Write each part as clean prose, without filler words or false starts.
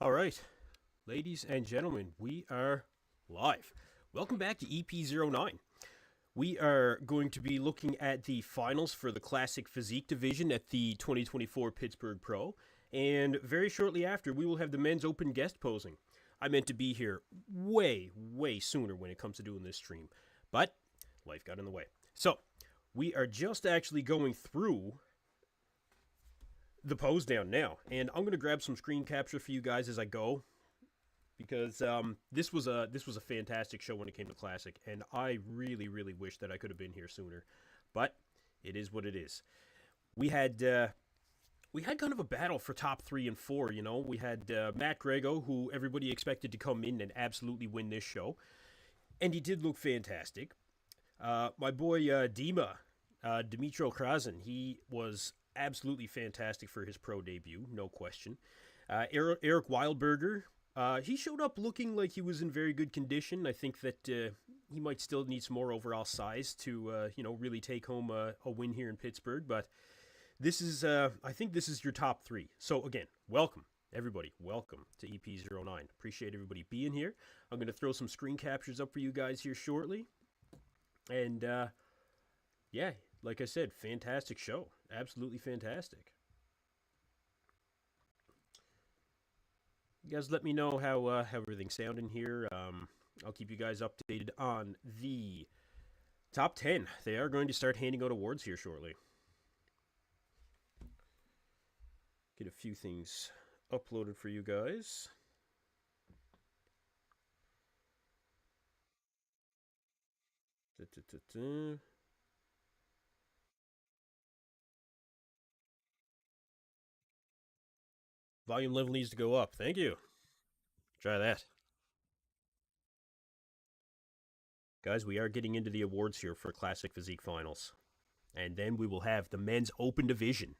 All right, ladies and gentlemen, we are live. Welcome back to EP09. We are going to be looking at the finals for the Classic Physique division at the 2024 Pittsburgh Pro. And very shortly after, we will have the men's open guest posing. I meant to be here way sooner when it comes to doing this stream, but life got in the way. So, we are just actually going through the pose down now, and I'm gonna grab some screen capture for you guys as I go, because this was a fantastic show when it came to Classic, and I really wish that I could have been here sooner, but it is what it is. We had kind of a battle for top 3 and 4. You know, we had Matt Grego, who everybody expected to come in and absolutely win this show, and he did look fantastic. My boy Dima, Dimitro Krasen, he was absolutely fantastic for his pro debut, no question. Eric Wildberger, he showed up looking like he was in very good condition. I think that he might still need some more overall size to, really take home a win here in Pittsburgh. But this is, I think this is your top 3. So again, welcome. Everybody, welcome to EP09. Appreciate everybody being here. I'm going to throw some screen captures up for you guys here shortly. And, yeah, like I said, fantastic show. Absolutely fantastic. You guys let me know how everything's sounding here. I'll keep you guys updated on the top 10. They are going to start handing out awards here shortly. Get a few things uploaded for you guys. Volume level needs to go up. Thank you. Try that. Guys, we are getting into the awards here for Classic Physique Finals. And then we will have the men's open division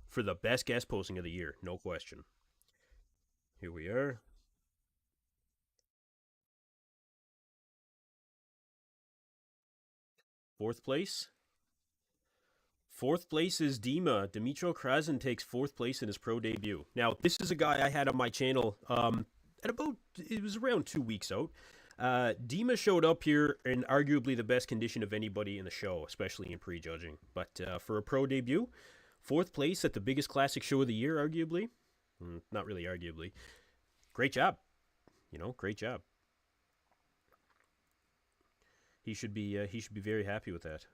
for the best guest posing of the year, no question. Here we are. Fourth place. Fourth place is Dima. Dimitro Krasen takes fourth place in his pro debut. Now, this is a guy I had on my channel at about, it was around 2 weeks out. Dima showed up here in arguably the best condition of anybody in the show, especially in prejudging. But for a pro debut, fourth place at the biggest classic show of the year, arguably. Not really arguably. Great job. Great job. He should be very happy with that.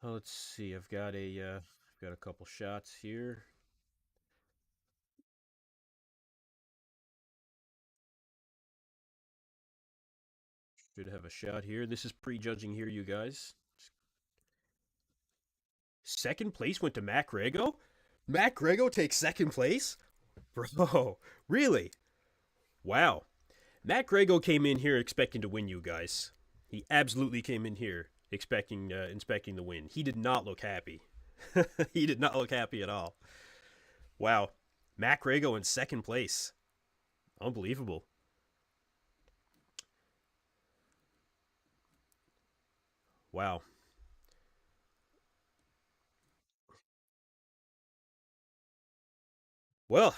Let's see. I've got a couple shots here. Should have a shot here. This is prejudging here, you guys. Second place went to Matt Grego. Matt Grego takes second place? Bro, really? Wow. Matt Grego came in here expecting to win, you guys. He absolutely came in here expecting the win. He did not look happy. He did not look happy at all. Wow. Matt Grego in second place. Unbelievable. Wow. Well,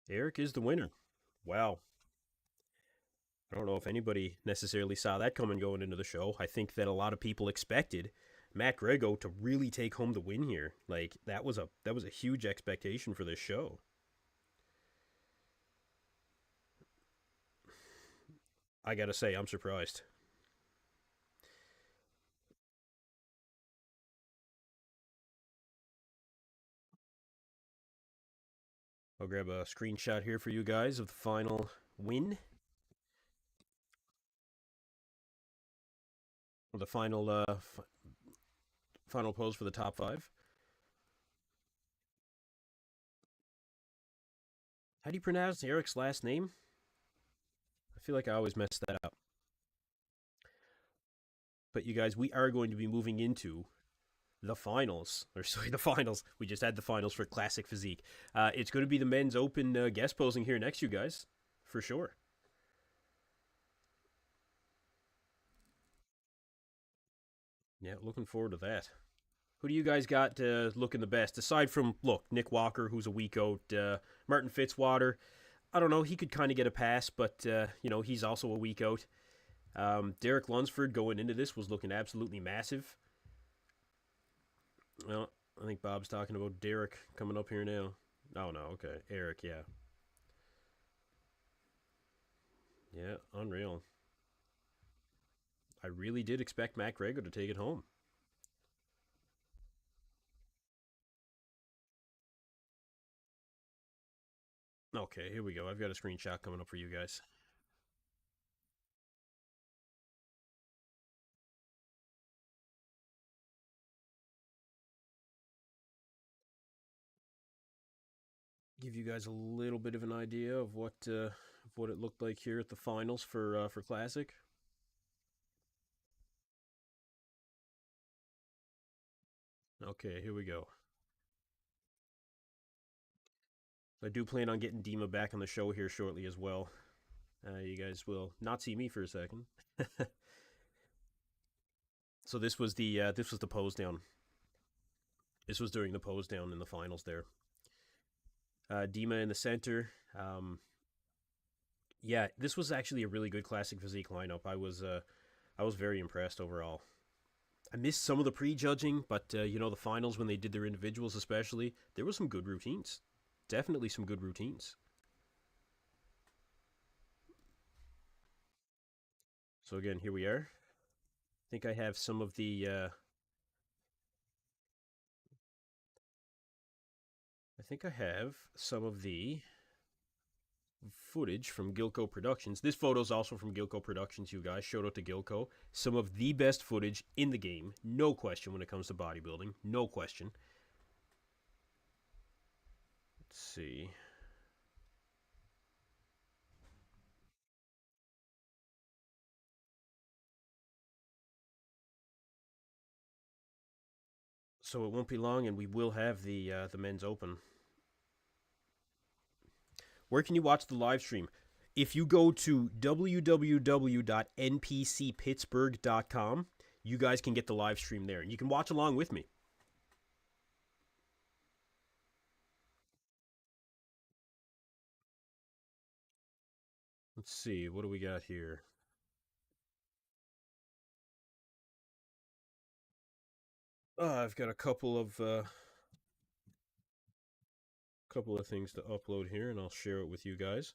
Eric is the winner. Wow. I don't know if anybody necessarily saw that coming going into the show. I think that a lot of people expected Matt Grego to really take home the win here. Like that was a huge expectation for this show. I gotta say, I'm surprised. I'll grab a screenshot here for you guys of the final win. The final pose for the top 5. How do you pronounce Eric's last name? I feel like I always mess that up. But you guys, we are going to be moving into the finals. Or sorry, the finals. We just had the finals for Classic Physique. It's going to be the men's open guest posing here next, you guys. For sure. Yeah, looking forward to that. Who do you guys got looking the best? Aside from, look, Nick Walker, who's a week out, Martin Fitzwater. I don't know, he could kind of get a pass, but, he's also a week out. Derek Lunsford going into this was looking absolutely massive. Well, I think Bob's talking about Derek coming up here now. Oh, no, okay. Eric, yeah. Yeah, unreal. I really did expect Matt Grego to take it home. Okay, here we go. I've got a screenshot coming up for you guys. Give you guys a little bit of an idea of what it looked like here at the finals for Classic. Okay, here we go. I do plan on getting Dima back on the show here shortly as well. You guys will not see me for a second. So this was the pose down. This was during the pose down in the finals there. Dima in the center. Yeah, this was actually a really good classic physique lineup. I was very impressed overall. I missed some of the prejudging, but the finals when they did their individuals, especially, there were some good routines. Definitely some good routines. So again, here we are. I think I have some of the. I think I have some of the footage from Gilco Productions. This photo is also from Gilco Productions, you guys. Shout out to Gilco. Some of the best footage in the game, no question, when it comes to bodybuilding. No question. Let's see. So it won't be long, and we will have the men's open. Where can you watch the live stream? If you go to www.npcpittsburgh.com, you guys can get the live stream there, and you can watch along with me. Let's see, what do we got here? I've got a couple of things to upload here, and I'll share it with you guys.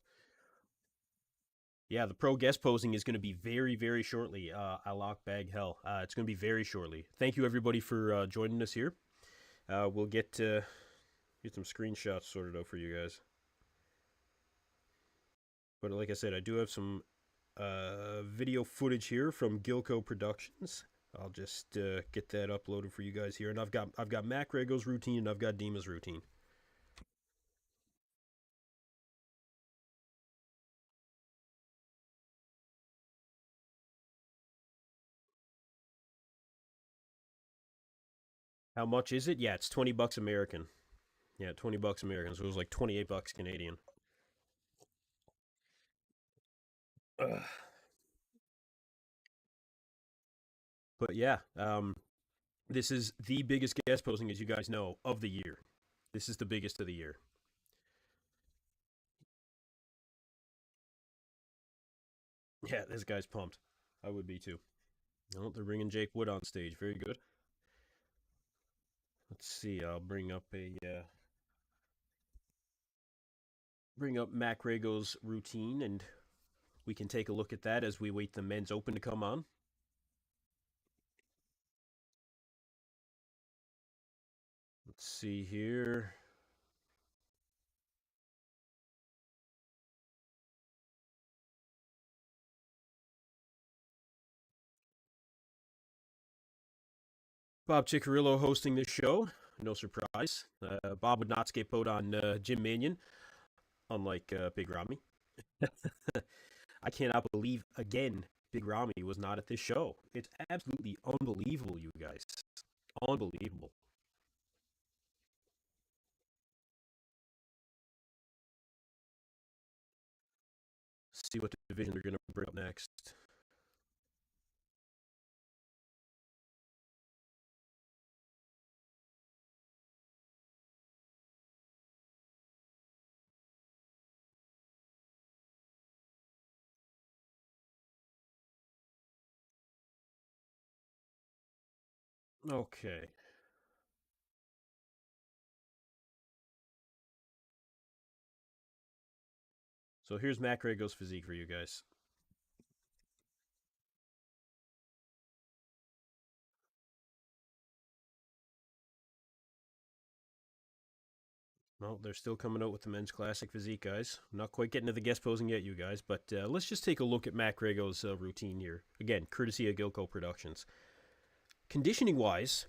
Yeah, the pro guest posing is going to be very, very shortly. I lock bag hell. It's going to be very shortly. Thank you everybody for joining us here. We'll get some screenshots sorted out for you guys. But like I said, I do have some video footage here from Gilco Productions. I'll just get that uploaded for you guys here, and I've got Mac Rego's routine and I've got Dima's routine. How much is it? Yeah, it's $20 American. Yeah, $20 American. So it was like $28 Canadian. Ugh. But yeah, this is the biggest guest posing, as you guys know, of the year. This is the biggest of the year. Yeah, this guy's pumped. I would be too. Oh, they're bringing Jake Wood on stage. Very good. Let's see. I'll bring up Mac Rago's routine, and we can take a look at that as we wait the men's open to come on. Let's see here. Bob Ciccarillo hosting this show. No surprise. Bob would not scapegoat on Jim Manion, unlike Big Ramy. I cannot believe, again, Big Ramy was not at this show. It's absolutely unbelievable, you guys. Unbelievable. Let's see what division they're going to bring up next. Okay. So here's Matt Grago's physique for you guys. Well, they're still coming out with the men's classic physique, guys. Not quite getting to the guest posing yet, you guys, but let's just take a look at Matt Grago's routine here. Again, courtesy of Gilco Productions. Conditioning wise,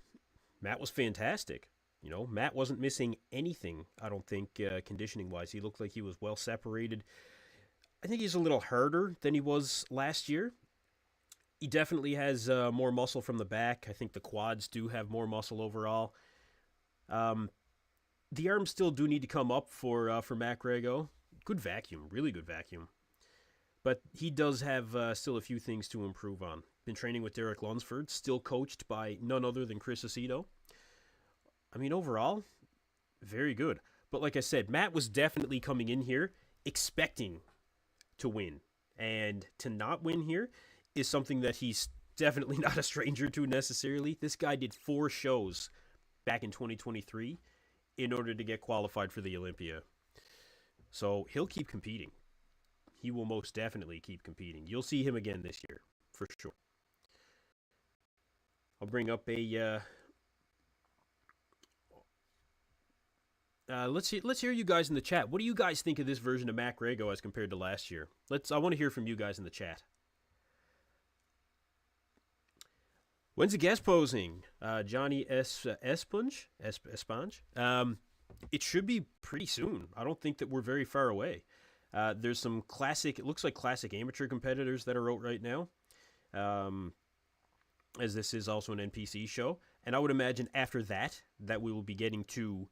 Matt was fantastic. You know, Matt wasn't missing anything, I don't think, conditioning wise. He looked like he was well separated. I think he's a little harder than he was last year. He definitely has more muscle from the back. I think the quads do have more muscle overall. Um, the arms still do need to come up for Matt Grego. Good vacuum, really good vacuum. But he does have still a few things to improve on. Been training with Derek Lunsford, still coached by none other than Chris Aceto. I mean, overall, very good. But like I said, Matt was definitely coming in here expecting to win. And to not win here is something that he's definitely not a stranger to necessarily. This guy did 4 shows back in 2023 in order to get qualified for the Olympia. So he'll keep competing. He will most definitely keep competing. You'll see him again this year, for sure. I'll bring up a let's hear you guys in the chat. What do you guys think of this version of Matt Grego as compared to last year? I want to hear from you guys in the chat. When's the guest posing? Johnny Esponge. It should be pretty soon. I don't think that we're very far away. There's some classic. It looks like classic amateur competitors that are out right now. Um, as this is also an NPC show, and I would imagine after that we will be getting to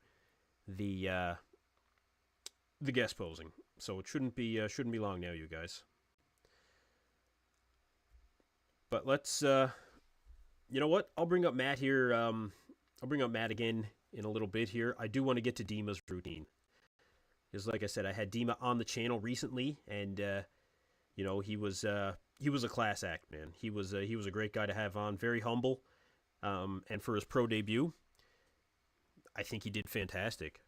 the guest posing. So it shouldn't be long now, you guys. But let's you know what? I'll bring up Matt here. I'll bring up Matt again in a little bit here. I do want to get to Dima's routine because, like I said, I had Dima on the channel recently, and you know he was a class act, man. He was a great guy to have on. Very humble, and for his pro debut, I think he did fantastic.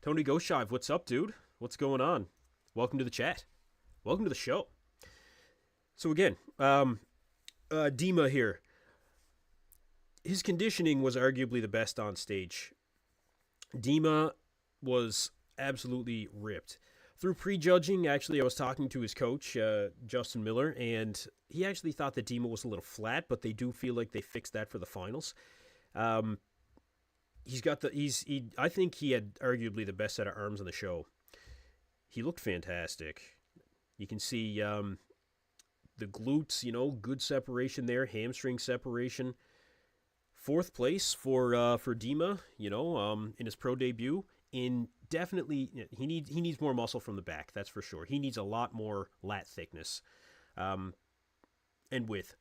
Tony Goshive, what's up, dude? What's going on? Welcome to the chat. Welcome to the show. So again, Dima here. His conditioning was arguably the best on stage. Dima was absolutely ripped. Through prejudging, actually, I was talking to his coach, Justin Miller, and he actually thought that Dima was a little flat, but they do feel like they fixed that for the finals. Um, I think he had arguably the best set of arms on the show. He looked fantastic. You can see the glutes, you know, good separation there, hamstring separation. 4th place for Dima, you know, in his pro debut. In definitely, he needs more muscle from the back. That's for sure. He needs a lot more lat thickness, and width.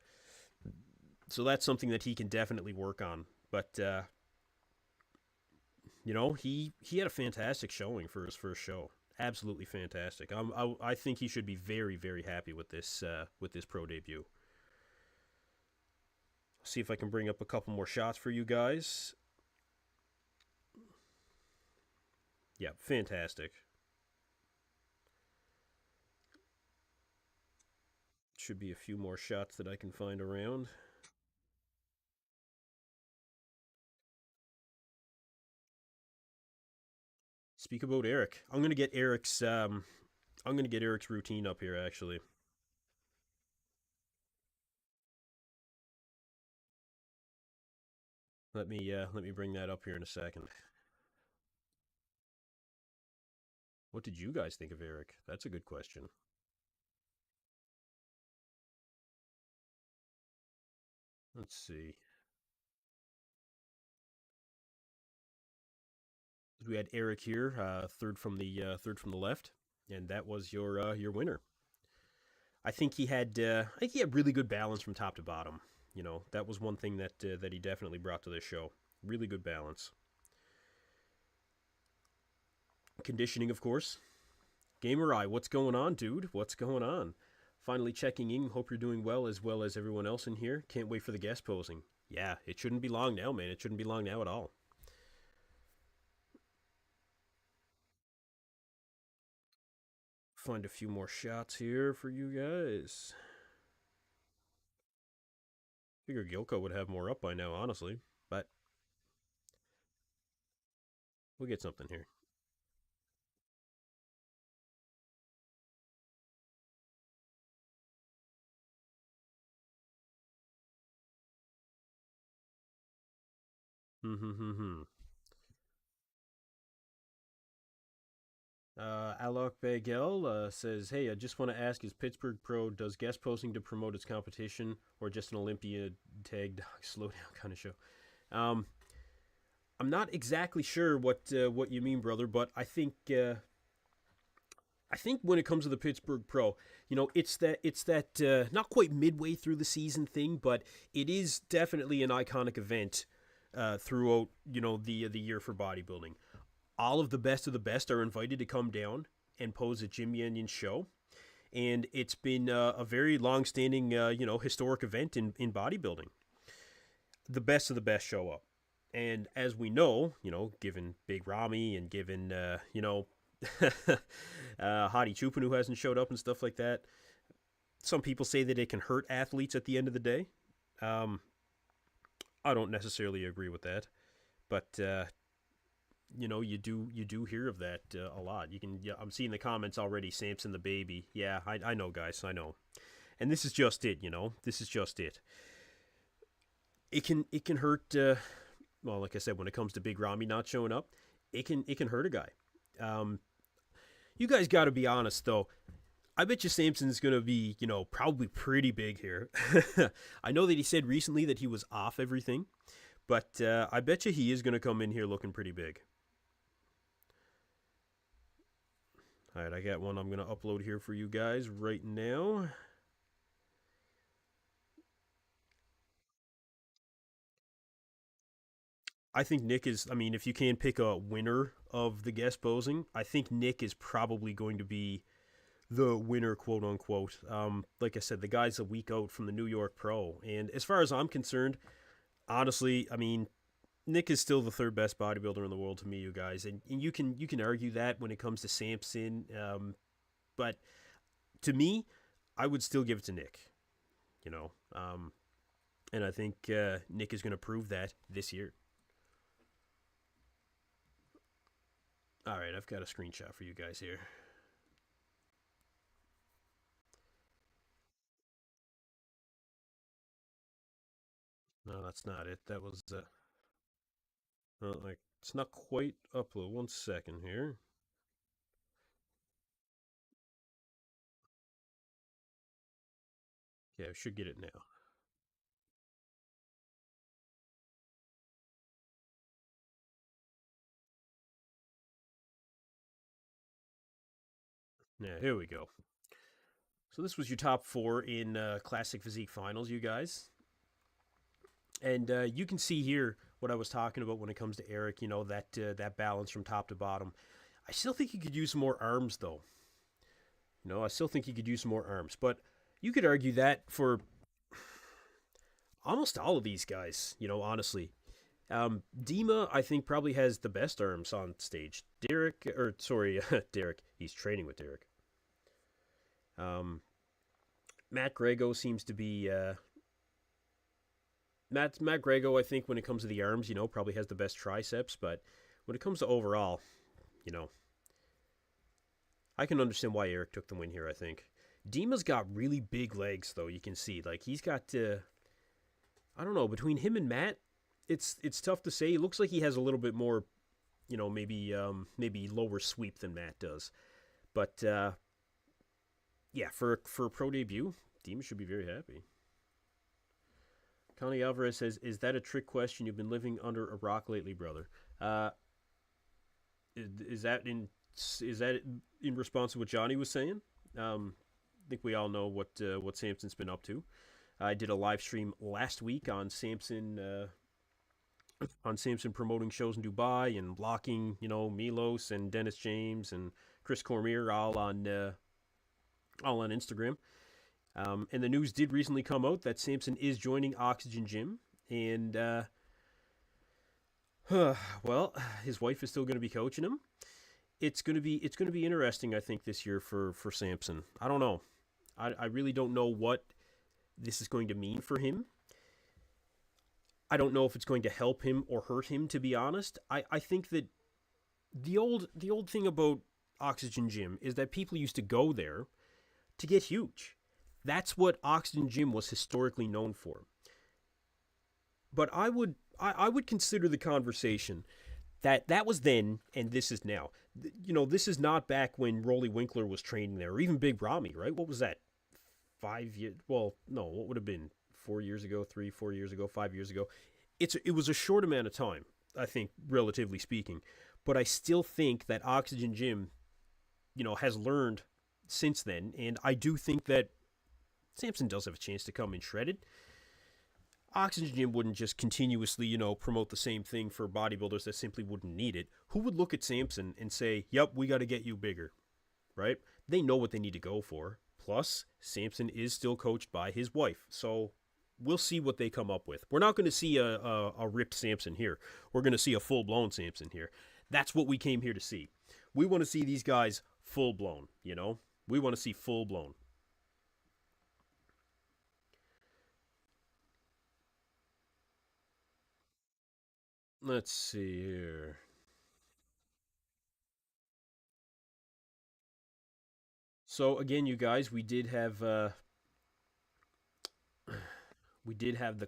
So that's something that he can definitely work on. But you know, he had a fantastic showing for his first show. Absolutely fantastic. I think he should be very, very happy with this pro debut. See if I can bring up a couple more shots for you guys. Yeah, fantastic. Should be a few more shots that I can find around. Speak about Eric. I'm gonna get Eric's routine up here actually. Let me bring that up here in a second. What did you guys think of Eric? That's a good question. Let's see. We had Eric here, third from the left, and that was your winner. I think he had really good balance from top to bottom. You know, that was one thing that he definitely brought to this show. Really good balance. Conditioning, of course. Gamer Eye, what's going on, dude? What's going on? Finally checking in. Hope you're doing well as everyone else in here. Can't wait for the guest posing. Yeah, it shouldn't be long now, man. It shouldn't be long now at all. Find a few more shots here for you guys. Figure Gilko would have more up by now, honestly, but we'll get something here. Hmm. Alok Bagel says, "Hey, I just want to ask: Is Pittsburgh Pro does guest posting to promote its competition, or just an Olympia tagged slow down kind of show?" Um, I'm not exactly sure what you mean, brother, but I think when it comes to the Pittsburgh Pro, it's that not quite midway through the season thing, but it is definitely an iconic event throughout the year for bodybuilding. All of the best are invited to come down and pose at Jim Yanyan's show, and it's been a very long-standing historic event in bodybuilding. The best of the best show up, and as we know, given Big Ramy and given Hadi Chupin who hasn't showed up and stuff like that. Some people say that it can hurt athletes at the end of the day. Um, I don't necessarily agree with that, but you do hear of that a lot. Yeah, I'm seeing the comments already. Samson the baby. Yeah, I know, guys. I know. And this is just it. This is just it. It can hurt. Well, like I said, when it comes to Big Ramy not showing up, it can hurt a guy. Um, you guys got to be honest though. I bet you Samson's going to be, probably pretty big here. I know that he said recently that he was off everything, but I bet you he is going to come in here looking pretty big. All right, I got one I'm going to upload here for you guys right now. I think Nick is, I mean, if you can pick a winner of the guest posing, I think Nick is probably going to be the winner, quote unquote. Like I said, the guy's a week out from the New York Pro. And as far as I'm concerned, honestly, I mean, Nick is still the third best bodybuilder in the world to me, you guys. And you can argue that when it comes to Samson. But to me, I would still give it to Nick, you know. And I think Nick is going to prove that this year. All right, I've got a screenshot for you guys here. No, that's not it. That was like it's not quite upload. 1 second here. Yeah, I should get it now. Yeah, here we go. So this was your top four in Classic Physique Finals, you guys. And you can see here what I was talking about when it comes to Eric. That balance from top to bottom. I still think he could use more arms, though. I still think he could use some more arms. But you could argue that for almost all of these guys. Honestly, Dima, I think, probably has the best arms on stage. Derek, or sorry, Derek. He's training with Derek. Um, Matt Grego seems to be Matt Grego. I think when it comes to the arms, probably has the best triceps. But when it comes to overall, you know, I can understand why Eric took the win here. I think Dima's got really big legs, though. You can see, like he's got. I don't know, between him and Matt, it's tough to say. It looks like he has a little bit more, maybe lower sweep than Matt does. But yeah, for a pro debut, Dima should be very happy. Connie Alvarez says, "Is that a trick question? You've been living under a rock lately, brother." Uh, is that in response to what Johnny was saying? I think we all know what Samson's been up to. I did a live stream last week on Samson promoting shows in Dubai and blocking Milos and Dennis James and Chris Cormier all on Instagram. And the news did recently come out that Samson is joining Oxygen Gym, And well, his wife is still going to be coaching him. It's going to be interesting, I think, this year for Samson. I don't know. I really don't know what this is going to mean for him. I don't know if it's going to help him or hurt him, to be honest. I think that the old thing about Oxygen Gym is that people used to go there to get huge. That's what Oxygen Gym was historically known for. But I would consider the conversation that was then and this is now. This is not back when Rolly Winkler was training there, or even Big Ramy, right? What was that? 5 years? Well, no, what would have been 4 years ago, 3, 4 years ago, 5 years ago? It was a short amount of time, I think, relatively speaking. But I still think that Oxygen Gym, has learned since then, and I do think that Samson does have a chance to come in shredded. Oxygen Gym wouldn't just continuously, promote the same thing for bodybuilders that simply wouldn't need it. Who would look at Samson and say, yep, we got to get you bigger, right? They know what they need to go for. Plus, Samson is still coached by his wife. So we'll see what they come up with. We're not going to see a ripped Samson here. We're going to see a full-blown Samson here. That's what we came here to see. We want to see these guys full-blown, We want to see full-blown. Let's see here. So again, you guys, we did have the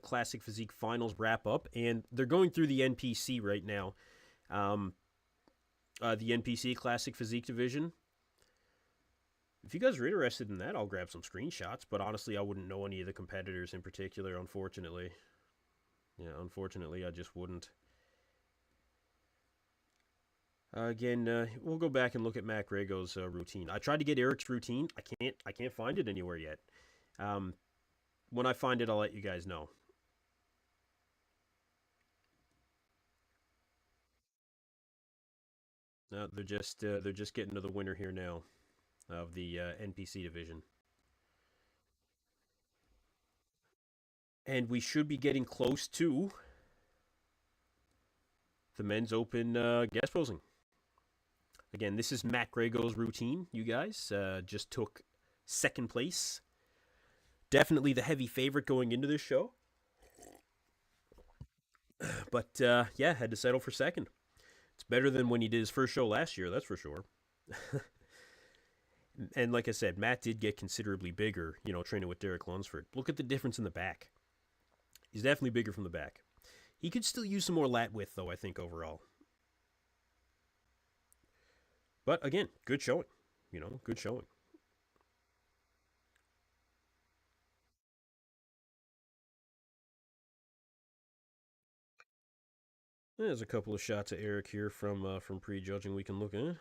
Classic Physique Finals wrap up, and they're going through the NPC right now. Um, the NPC Classic Physique Division. If you guys are interested in that, I'll grab some screenshots. But honestly, I wouldn't know any of the competitors in particular, unfortunately. Yeah, unfortunately, I just wouldn't. Again, we'll go back and look at Mac Rago's routine. I tried to get Eric's routine. I can't find it anywhere yet. Um, when I find it, I'll let you guys know. No, they're just getting to the winner here now of the NPC division, and we should be getting close to the men's open guest posing. Again, this is Matt Grago's routine. You guys just took second place. Definitely the heavy favorite going into this show, but yeah, had to settle for second. It's better than when he did his first show last year, that's for sure. And like I said, Matt did get considerably bigger, training with Derek Lunsford. Look at the difference in the back. He's definitely bigger from the back. He could still use some more lat width, though, I think, overall. But again, good showing. Good showing. There's a couple of shots of Eric here from prejudging we can look at.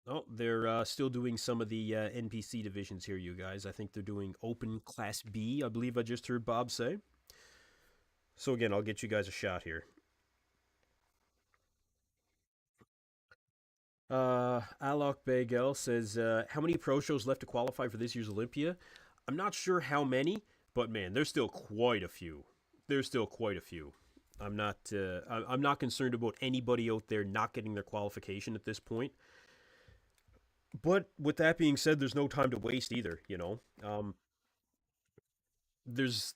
Oh, they're still doing some of the NPC divisions here, you guys. I think they're doing Open Class B, I believe I just heard Bob say. So again, I'll get you guys a shot here. Alok Bagel says, how many pro shows left to qualify for this year's Olympia? I'm not sure how many, but man, there's still quite a few. There's still quite a few. I'm not concerned about anybody out there not getting their qualification at this point. But with that being said, there's no time to waste either. There's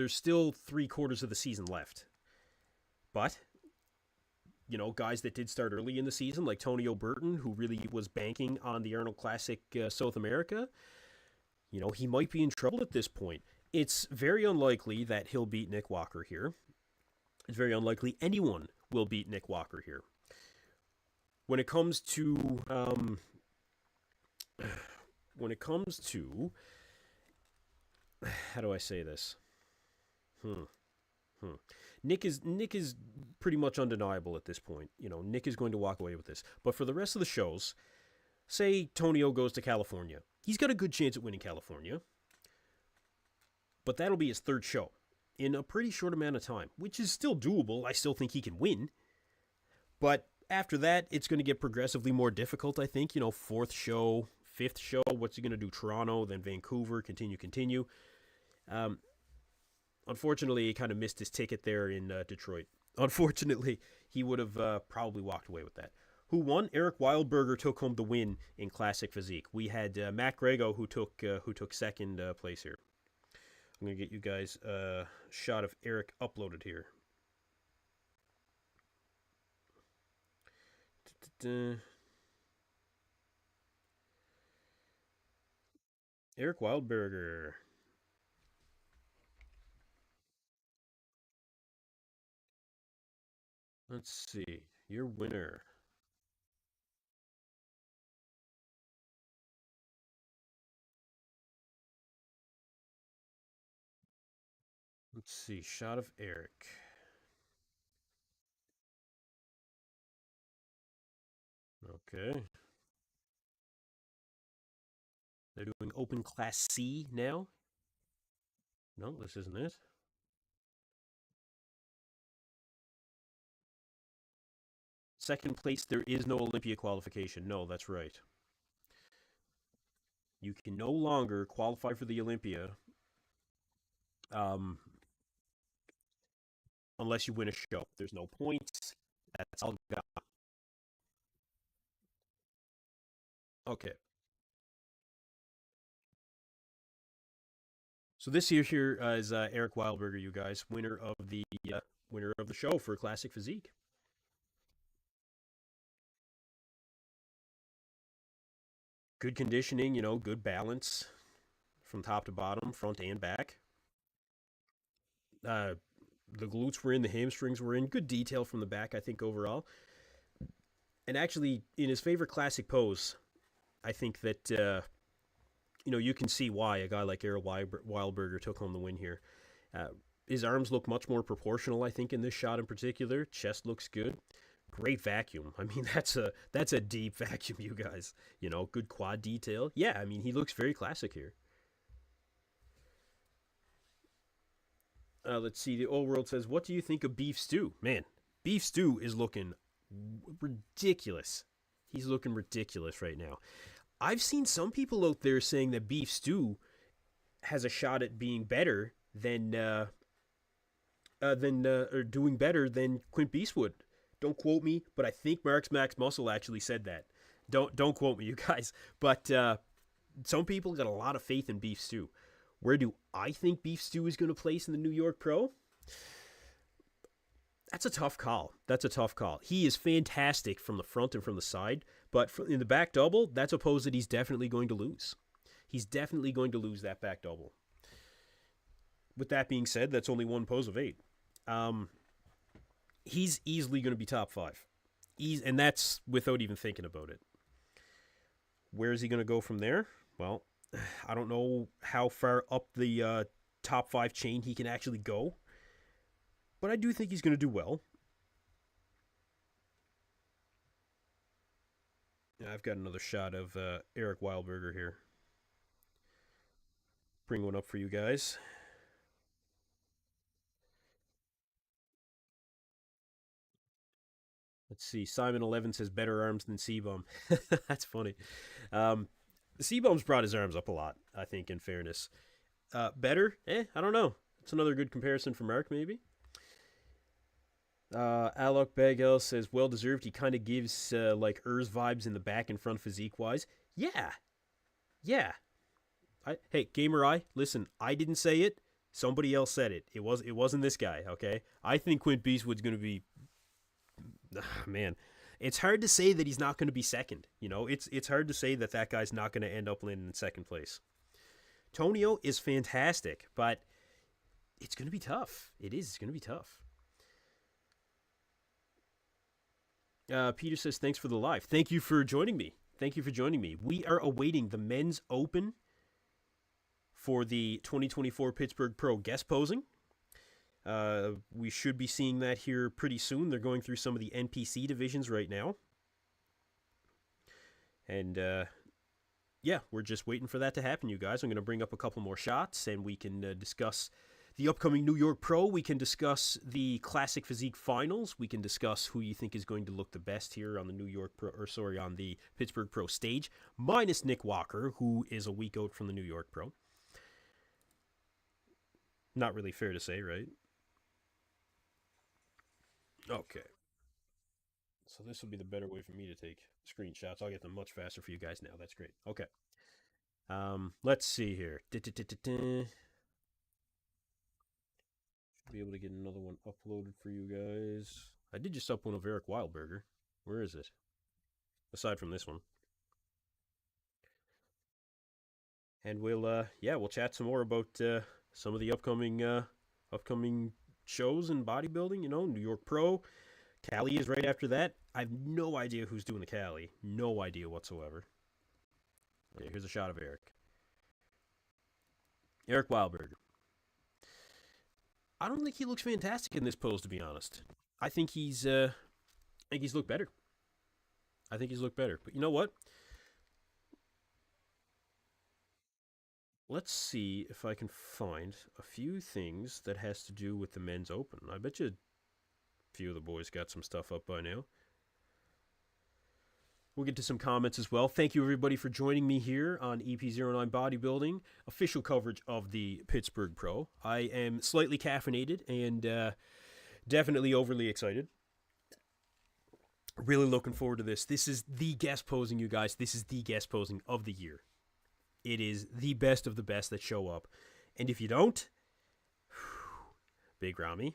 still 3 quarters of the season left. But guys that did start early in the season, like Tony O'Burton, who really was banking on the Arnold Classic South America, he might be in trouble at this point. It's very unlikely that he'll beat Nick Walker here. It's very unlikely anyone will beat Nick Walker here. When it comes to when it comes to how do I say this? Hmm. Hmm. Nick is pretty much undeniable at this point. Nick is going to walk away with this. But for the rest of the shows, say Tonio goes to California, he's got a good chance at winning California. But that'll be his third show in a pretty short amount of time, which is still doable. I still think he can win. But After that, it's going to get progressively more difficult, I think. Fourth show, fifth show, what's he going to do? Toronto, then Vancouver, continue. Um, Unfortunately, he kind of missed his ticket there in Detroit. Unfortunately, he would have probably walked away with that. Who won? Eric Wildberger took home the win in Classic Physique. We had Matt Grego who took second place here. I'm gonna get you guys a shot of Eric uploaded here. Eric Wildberger. Let's see. Your winner. Let's see. Shot of Eric. Okay. They're doing open class C now. No, this isn't it. Second place, there is no Olympia qualification. No, that's right. You can no longer qualify for the Olympia um, unless you win a show. There's no points. That's all got. Okay. So this here is Eric Wildberger, you guys, winner of the show for Classic Physique. Good conditioning, good balance from top to bottom, front and back. Uh, the glutes were in, the hamstrings were in. Good detail from the back, I think, overall. And actually, in his favorite classic pose, I think that you can see why a guy like Errol Wildberger took home the win here. Uh, his arms look much more proportional, I think, in this shot in particular. Chest looks good. Great vacuum. I mean, that's a deep vacuum, you guys. Good quad detail. Yeah, I mean, he looks very classic here. Let's see. The old world says, "What do you think of beef stew?" Man, beef stew is looking ridiculous. He's looking ridiculous right now. I've seen some people out there saying that beef stew has a shot at being better than or doing better than Quint Beastwood. Don't quote me, but I think Mark's Max Muscle actually said that. Don't quote me, you guys. But some people got a lot of faith in beef stew. Where do I think beef stew is going to place in the New York Pro? That's a tough call. That's a tough call. He is fantastic from the front and from the side, but in the back double, that's a pose that he's definitely going to lose. He's definitely going to lose that back double. With that being said, that's only one pose of 8. He's easily going to be top 5. And that's without even thinking about it. Where is he going to go from there? Well, I don't know how far up the top 5 chain he can actually go, but I do think he's going to do well. I've got another shot of Eric Wildberger here. Bring one up for you guys. Let's see. Simon 11 says better arms than C-Bum. That's funny. Um, C-Bum's brought his arms up a lot, I think, in fairness. Better? I don't know. It's another good comparison for Mark, maybe. Alok Bagel says, well deserved. He kind of gives like Urs vibes in the back and front physique wise. Yeah. Yeah. Hey, Gamer Eye, listen, I didn't say it. Somebody else said it. It wasn't this guy, okay? I think Quint Beastwood's going to be man, it's hard to say that he's not going to be second. It's hard to say that that guy's not going to end up landing in second place. Tonio is fantastic, but it's going to be tough. It is. It's going to be tough. Peter says, thanks for the live. Thank you for joining me. Thank you for joining me. We are awaiting the men's open for the 2024 Pittsburgh Pro guest posing. We should be seeing that here pretty soon. They're going through some of the NPC divisions right now. And yeah, we're just waiting for that to happen, you guys. I'm going to bring up a couple more shots and we can discuss the upcoming New York Pro. We can discuss the Classic Physique Finals. We can discuss who you think is going to look the best here on the New York Pro, or sorry, on the Pittsburgh Pro stage, minus Nick Walker, who is a week out from the New York Pro. Not really fair to say, right? Okay. So this will be the better way for me to take screenshots. I'll get them much faster for you guys now. That's great. Okay. Let's see here. Should be able to get another one uploaded for you guys. I did just up one of Eric Wildberger. Where is it? Aside from this one. And we'll chat some more about some of the upcoming shows in bodybuilding. You know, New York Pro. Cali is right after that. I have no idea who's doing the Cali. No idea whatsoever. Okay, here's a shot of Eric. Eric Wildberger. I don't think he looks fantastic in this pose, to be honest. I think he's looked better. I think he's looked better. But you know what? Let's see if I can find a few things that has to do with the men's open. I bet you a few of the boys got some stuff up by now. We'll get to some comments as well. Thank you, everybody, for joining me here on EP09 Bodybuilding, official coverage of the Pittsburgh Pro. I am slightly caffeinated and definitely overly excited. Really looking forward to this. This is the guest posing, you guys. This is the guest posing of the year. It is the best of the best that show up. And if you don't, Big Ramy.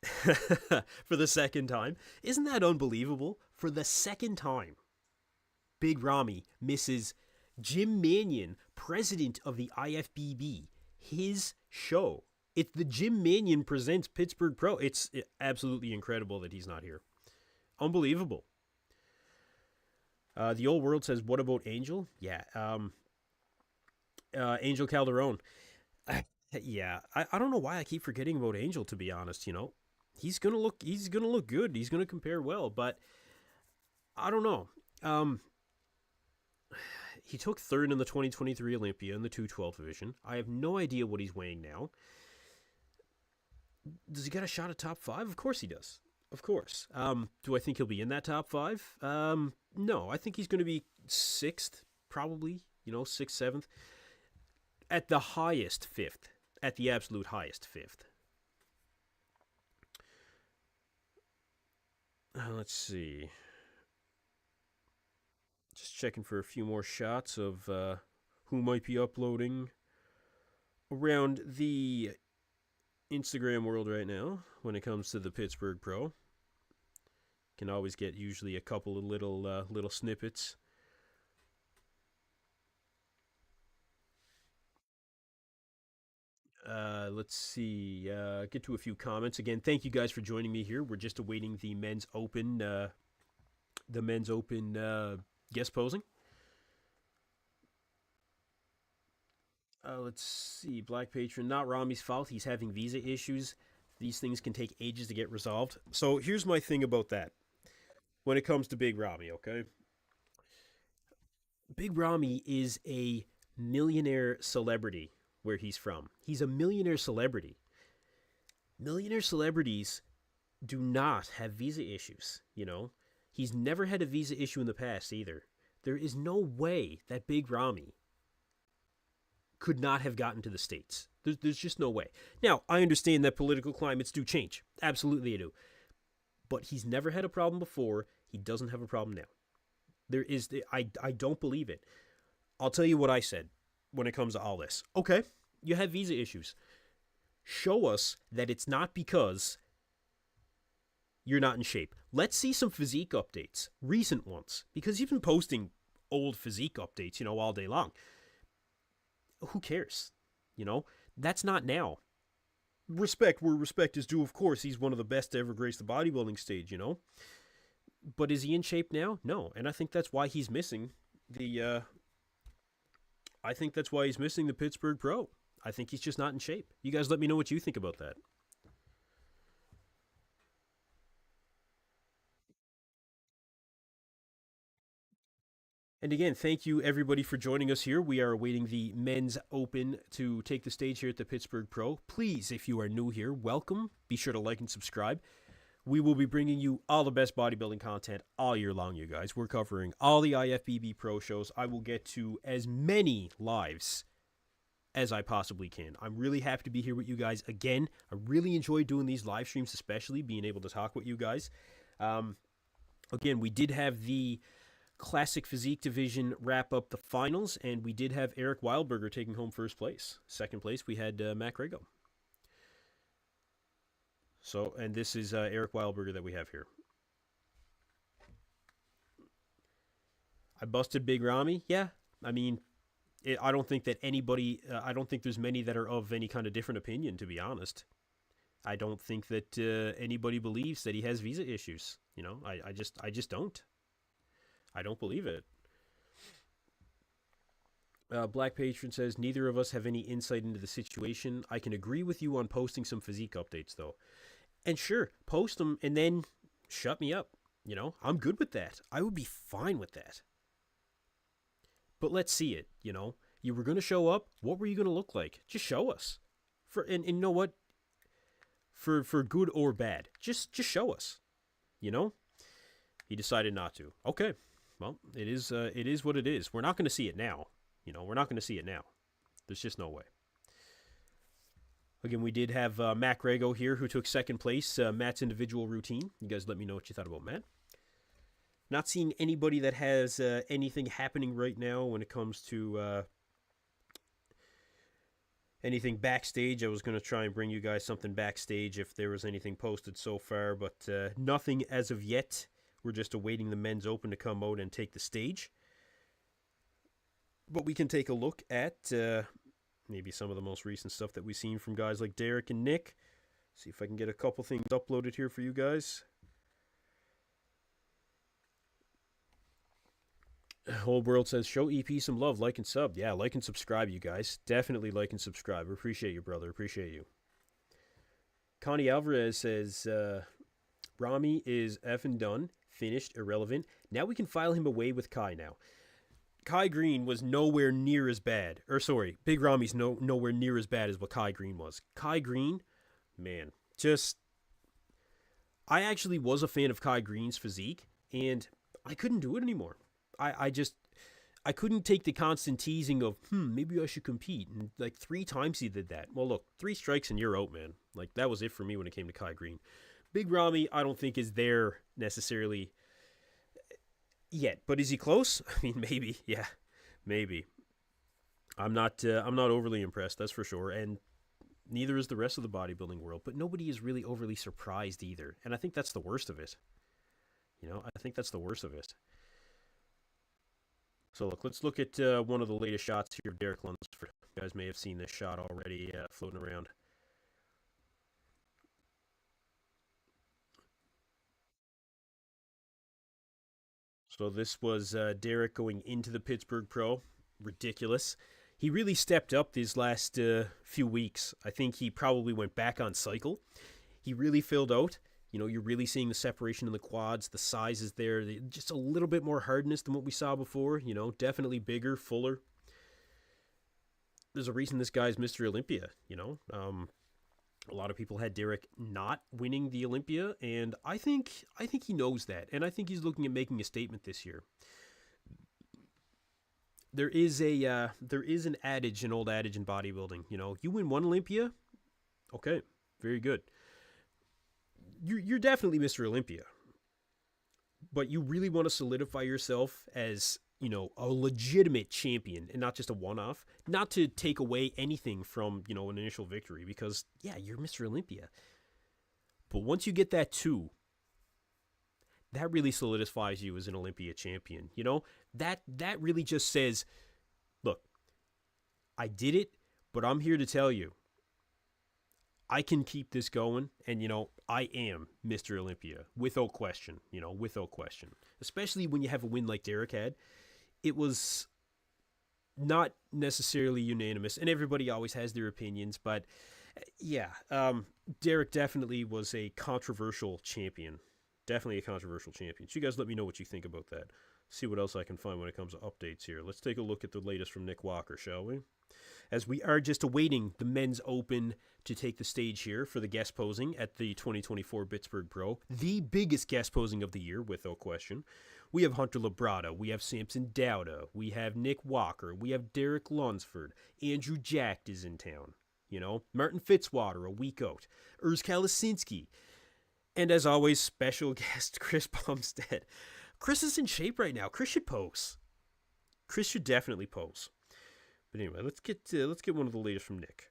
For the second time. Isn't that unbelievable? For the second time, Big Ramy misses Jim Manion, president of the IFBB, his show. It's the Jim Manion Presents Pittsburgh Pro. It's absolutely incredible that he's not here. Unbelievable. The old world says, what about Angel? Yeah. Angel Calderon. Yeah. I don't know why I keep forgetting about Angel, to be honest, you know. He's gonna look good. He's gonna compare well, but I don't know. He took third in the 2023 Olympia in the 212 division. I have no idea what he's weighing now. Does he got a shot at top 5? Of course he does. Of course. Do I think he'll be in that top 5? No, I think he's going to be 6th, probably. You know, 6th, 7th. At the highest, 5th. At the absolute highest, 5th. Let's see. Just checking for a few more shots of who might be uploading around the Instagram world right now when it comes to the Pittsburgh Pro. Can always get usually a couple of little snippets. Let's see. Get to a few comments again. Thank you guys for joining me here. We're just awaiting the men's open. Guest posing. Let's see. Black Patron. Not Ramy's fault. He's having visa issues. These things can take ages to get resolved. So here's my thing about that. When it comes to Big Ramy, okay? Big Ramy is a millionaire celebrity where he's from. He's a millionaire celebrity. Millionaire celebrities do not have visa issues, you know? He's never had a visa issue in the past either. There is no way that Big Ramy could not have gotten to the States. There's just no way. Now, I understand that political climates do change. Absolutely they do. But he's never had a problem before. He doesn't have a problem now. I don't believe it. I'll tell you what I said when it comes to all this. Okay, you have visa issues. Show us that it's not because you're not in shape. Let's see some physique updates, recent ones, because you've been posting old physique updates, you know, all day long. Who cares? You know, that's not now. Respect where respect is due, of course. He's one of the best to ever grace the bodybuilding stage, you know. But is he in shape now? No, and I think that's why he's missing the. I think that's why he's missing the Pittsburgh Pro. I think he's just not in shape. You guys, let me know what you think about that. And again, thank you everybody for joining us here. We are awaiting the men's open to take the stage here at the Pittsburgh Pro. Please, if you are new here, welcome. Be sure to like and subscribe. We will be bringing you all the best bodybuilding content all year long, you guys. We're covering all the IFBB Pro shows. I will get to as many lives as I possibly can. I'm really happy to be here with you guys again. I really enjoy doing these live streams, especially being able to talk with you guys. Again, we did have the Classic Physique division wrap up the finals, and we did have Eric Wildberger taking home first place. Second place, we had Mac Rego. So, and this is Eric Wildberger that we have here. I busted Big Ramy. Yeah, I mean, I don't think that anybody, I don't think there's many that are of any kind of different opinion, to be honest. I don't think that anybody believes that he has visa issues. You know, I just don't. I don't believe it. Black Patron says, neither of us have any insight into the situation. I can agree with you on posting some physique updates, though. And sure, post them and then shut me up. You know, I'm good with that. I would be fine with that. But let's see it, you know. You were going to show up. What were you going to look like? Just show us. And you know what? For good or bad. Just show us. You know? He decided not to. Okay. Well, it is what it is. We're not going to see it now. You know, we're not going to see it now. There's just no way. Again, we did have Mac Rego here, who took second place. Matt's individual routine. You guys let me know what you thought about Matt. Not seeing anybody that has anything happening right now when it comes to anything backstage. I was going to try and bring you guys something backstage if there was anything posted so far, but nothing as of yet. We're just awaiting the men's open to come out and take the stage. But we can take a look at maybe some of the most recent stuff that we've seen from guys like Derek and Nick. See if I can get a couple things uploaded here for you guys. Whole World says, show EP some love, like and sub. Yeah, like and subscribe, you guys. Definitely like and subscribe. Appreciate you, brother. Appreciate you. Connie Alvarez says, Ramy is effing done. Finished, irrelevant. Now we can file him away with Kai now. Kai Green was nowhere near as bad. Or sorry, Big Ramy's nowhere near as bad as what Kai Green was. Kai Green, man, just... I actually was a fan of Kai Green's physique, and I couldn't do it anymore. I couldn't take the constant teasing of, maybe I should compete. And like 3 times he did that. Well, look, 3 strikes and you're out, man. Like, that was it for me when it came to Kai Green. Big Ramy, I don't think is there necessarily yet, but is he close? I mean, maybe, yeah, maybe. I'm not overly impressed, that's for sure, and neither is the rest of the bodybuilding world. But nobody is really overly surprised either, and I think that's the worst of it. You know, I think that's the worst of it. So look, let's look at one of the latest shots here of Derek Lunsford. You guys may have seen this shot already floating around. So this was Derek going into the Pittsburgh Pro. Ridiculous. He really stepped up these last few weeks. I think he probably went back on cycle. He really filled out. You know, you're really seeing the separation in the quads. The size is there. Just a little bit more hardness than what we saw before. You know, definitely bigger, fuller. There's a reason this guy's Mr. Olympia, you know. A lot of people had Derek not winning the Olympia, and I think he knows that, and I think he's looking at making a statement this year. There is an adage, an old adage in bodybuilding. You know, you win one Olympia, okay, very good. You're definitely Mr. Olympia, but you really want to solidify yourself as, you know, a legitimate champion and not just a one-off. Not to take away anything from, you know, an initial victory, because, yeah, you're Mr. Olympia. But once you get that 2, that really solidifies you as an Olympia champion. You know, that really just says, look, I did it, but I'm here to tell you, I can keep this going, and, you know, I am Mr. Olympia, without question, you know, without question. Especially when you have a win like Derek had. It was not necessarily unanimous, and everybody always has their opinions, but yeah, Derek definitely was a controversial champion. Definitely a controversial champion. So you guys let me know what you think about that. See what else I can find when it comes to updates here. Let's take a look at the latest from Nick Walker, shall we? As we are just awaiting the men's open to take the stage here for the guest posing at the 2024 Pittsburgh Pro, the biggest guest posing of the year, without question. We have Hunter Labrada, we have Samson Dowda, we have Nick Walker, we have Derek Lunsford, Andrew Jack is in town, you know, Martin Fitzwater a week out, Urs Kalasinski, and as always, special guest Chris Bumstead. Chris is in shape right now. Chris should pose. Chris should definitely pose. But anyway, let's get one of the latest from Nick.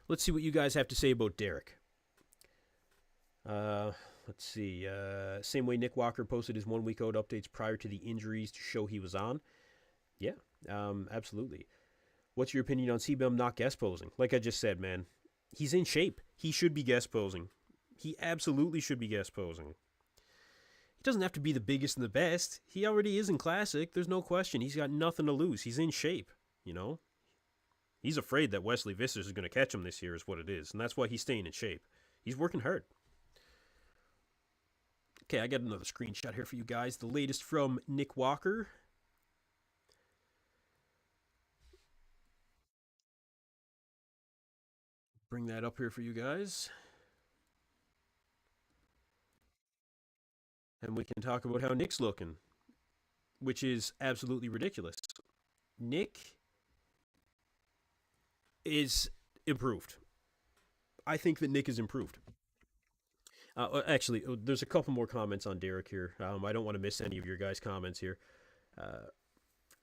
Let's see what you guys have to say about Derek. Let's see. Same way Nick Walker posted his 1 week out updates prior to the injuries to show he was on. Yeah, absolutely. What's your opinion on CBM not guest posing? Like I just said, man, he's in shape. He should be guest posing. He absolutely should be guest posing. He doesn't have to be the biggest and the best. He already is in Classic. There's no question. He's got nothing to lose. He's in shape, you know. He's afraid that Wesley Vissers is going to catch him this year is what it is. And that's why he's staying in shape. He's working hard. Okay, I got another screenshot here for you guys. The latest from Nick Walker. Bring that up here for you guys. And we can talk about how Nick's looking, which is absolutely ridiculous. Nick is improved. I think that Nick is improved. Actually, there's a couple more comments on Derek here. I don't want to miss any of your guys' comments here.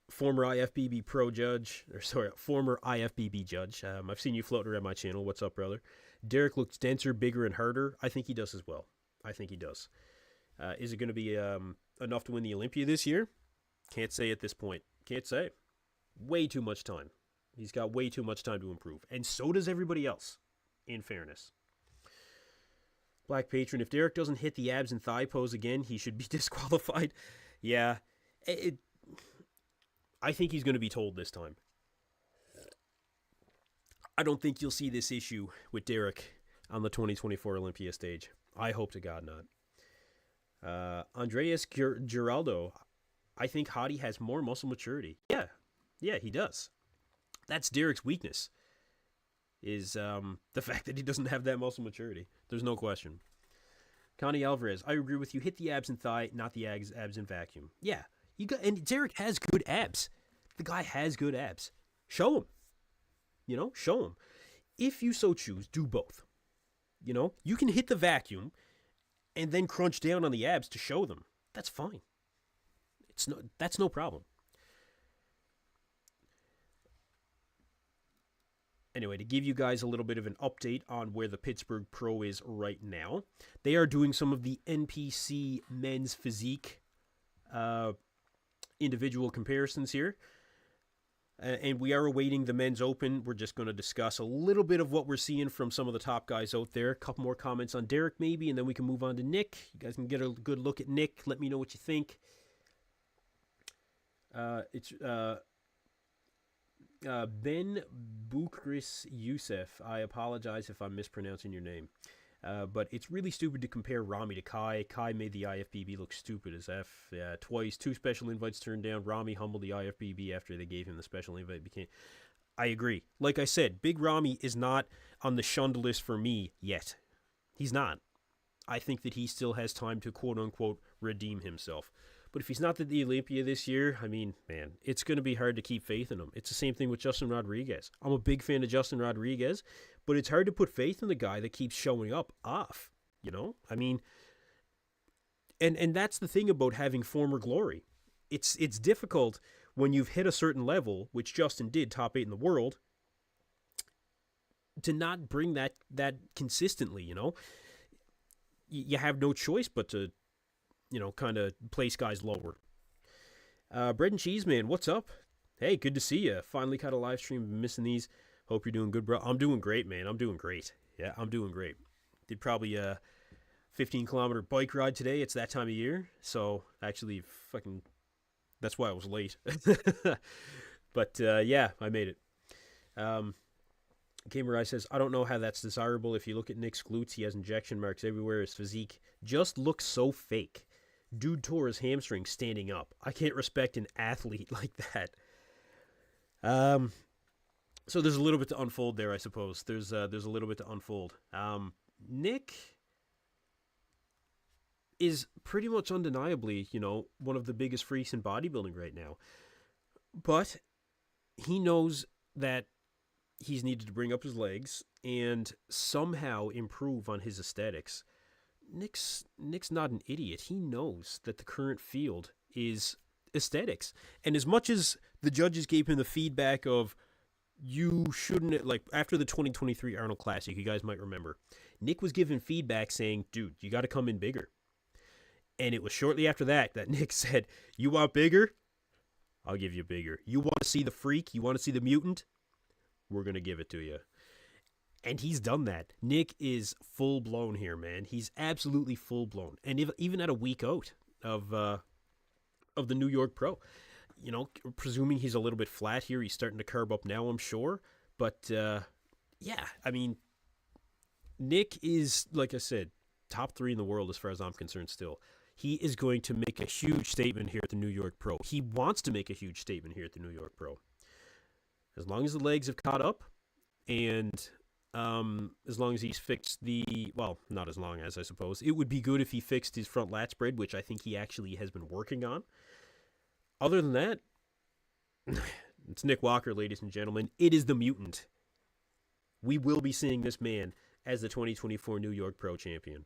Former IFBB Pro judge, or sorry, former IFBB judge. I've seen you floating around my channel. What's up, brother? Derek looks denser, bigger, and harder. I think he does as well. I think he does. Is it going to be enough to win the Olympia this year? Can't say at this point. Can't say. Way too much time. He's got way too much time to improve. And so does everybody else, in fairness. Black Patron, if Derek doesn't hit the abs and thigh pose again, he should be disqualified. Yeah. I think he's going to be told this time. I don't think you'll see this issue with Derek on the 2024 Olympia stage. I hope to God not. Andreas Giraldo, I think Hottie has more muscle maturity. Yeah, he does. That's Derek's weakness, is the fact that he doesn't have that muscle maturity. There's no question. Connie Alvarez, I agree with you. Hit the abs and thigh, not the abs and vacuum. Yeah, and Derek has good abs. The guy has good abs. Show him. You know, show him. If you so choose, do both. You know, you can hit the vacuum and then crunch down on the abs to show them. That's fine. That's no problem. Anyway, to give you guys a little bit of an update on where the Pittsburgh Pro is right now, they are doing some of the NPC men's physique individual comparisons here. And we are awaiting the men's open. We're just going to discuss a little bit of what we're seeing from some of the top guys out there. A couple more comments on Derek maybe, and then we can move on to Nick. You guys can get a good look at Nick. Let me know what you think. It's Ben Bukris Youssef. I apologize if I'm mispronouncing your name. But it's really stupid to compare Rami to Kai. Kai made the IFBB look stupid as F. Twice, 2 special invites turned down. Rami humbled the IFBB after they gave him the special invite. I agree. Like I said, Big Rami is not on the shunned list for me yet. He's not. I think that he still has time to quote-unquote redeem himself. But if he's not at the Olympia this year, I mean, man, it's going to be hard to keep faith in him. It's the same thing with Justin Rodriguez. I'm a big fan of Justin Rodriguez, but it's hard to put faith in the guy that keeps showing up off, you know? I mean, and that's the thing about having former glory. It's difficult when you've hit a certain level, which Justin did, top 8 in the world, to not bring that consistently, you know? You have no choice but to, you know, kind of place guys lower. Bread and Cheese Man, what's up? Hey, good to see you. Finally caught a live stream. Been missing these. Hope you're doing good, bro. I'm doing great, man. I'm doing great. Yeah, I'm doing great. Did probably a 15-kilometer bike ride today. It's that time of year. So, actually, that's why I was late. But, yeah, I made it. Gamer Eye says, I don't know how that's desirable. If you look at Nick's glutes, he has injection marks everywhere. His physique just looks so fake. Dude tore his hamstring standing up. I can't respect an athlete like that. So there's a little bit to unfold there, I suppose. There's a little bit to unfold. Nick is pretty much undeniably, one of the biggest freaks in bodybuilding right now. But he knows that he's needed to bring up his legs and somehow improve on his aesthetics. Nick's not an idiot. He knows that the current field is aesthetics. And as much as the judges gave him the feedback of, you shouldn't, like after the 2023 Arnold Classic, you guys might remember, Nick was given feedback saying, dude, you got to come in bigger. And it was shortly after that Nick said, you want bigger? I'll give you bigger. You want to see the freak? You want to see the mutant? We're going to give it to you. And he's done that. Nick is full-blown here, man. He's absolutely full-blown. And even at a week out of the New York Pro, presuming he's a little bit flat here, he's starting to curb up now, I'm sure. But, yeah, I mean, Nick is, like I said, top 3 in the world as far as I'm concerned still. He is going to make a huge statement here at the New York Pro. He wants to make a huge statement here at the New York Pro. As long as the legs have caught up, and as long as he's fixed not as long as, I suppose. It would be good if he fixed his front lat spread, which I think he actually has been working on. Other than that, it's Nick Walker, ladies and gentlemen. It is the mutant. We will be seeing this man as the 2024 New York Pro champion.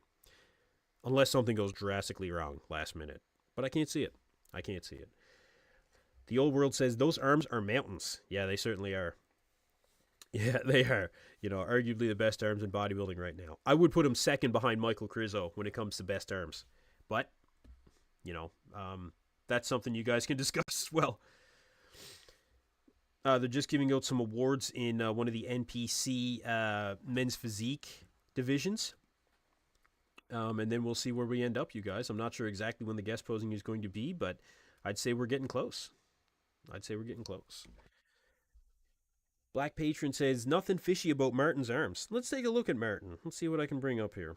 Unless something goes drastically wrong last minute. But I can't see it. The old world says those arms are mountains. Yeah, they certainly are. Yeah, they are. Arguably the best arms in bodybuilding right now. I would put him second behind Michael Crizzo when it comes to best arms. But, that's something you guys can discuss as well. They're just giving out some awards in one of the NPC men's physique divisions. And then we'll see where we end up, you guys. I'm not sure exactly when the guest posing is going to be, but I'd say we're getting close. Black Patron says, nothing fishy about Martin's arms. Let's take a look at Martin. Let's see what I can bring up here.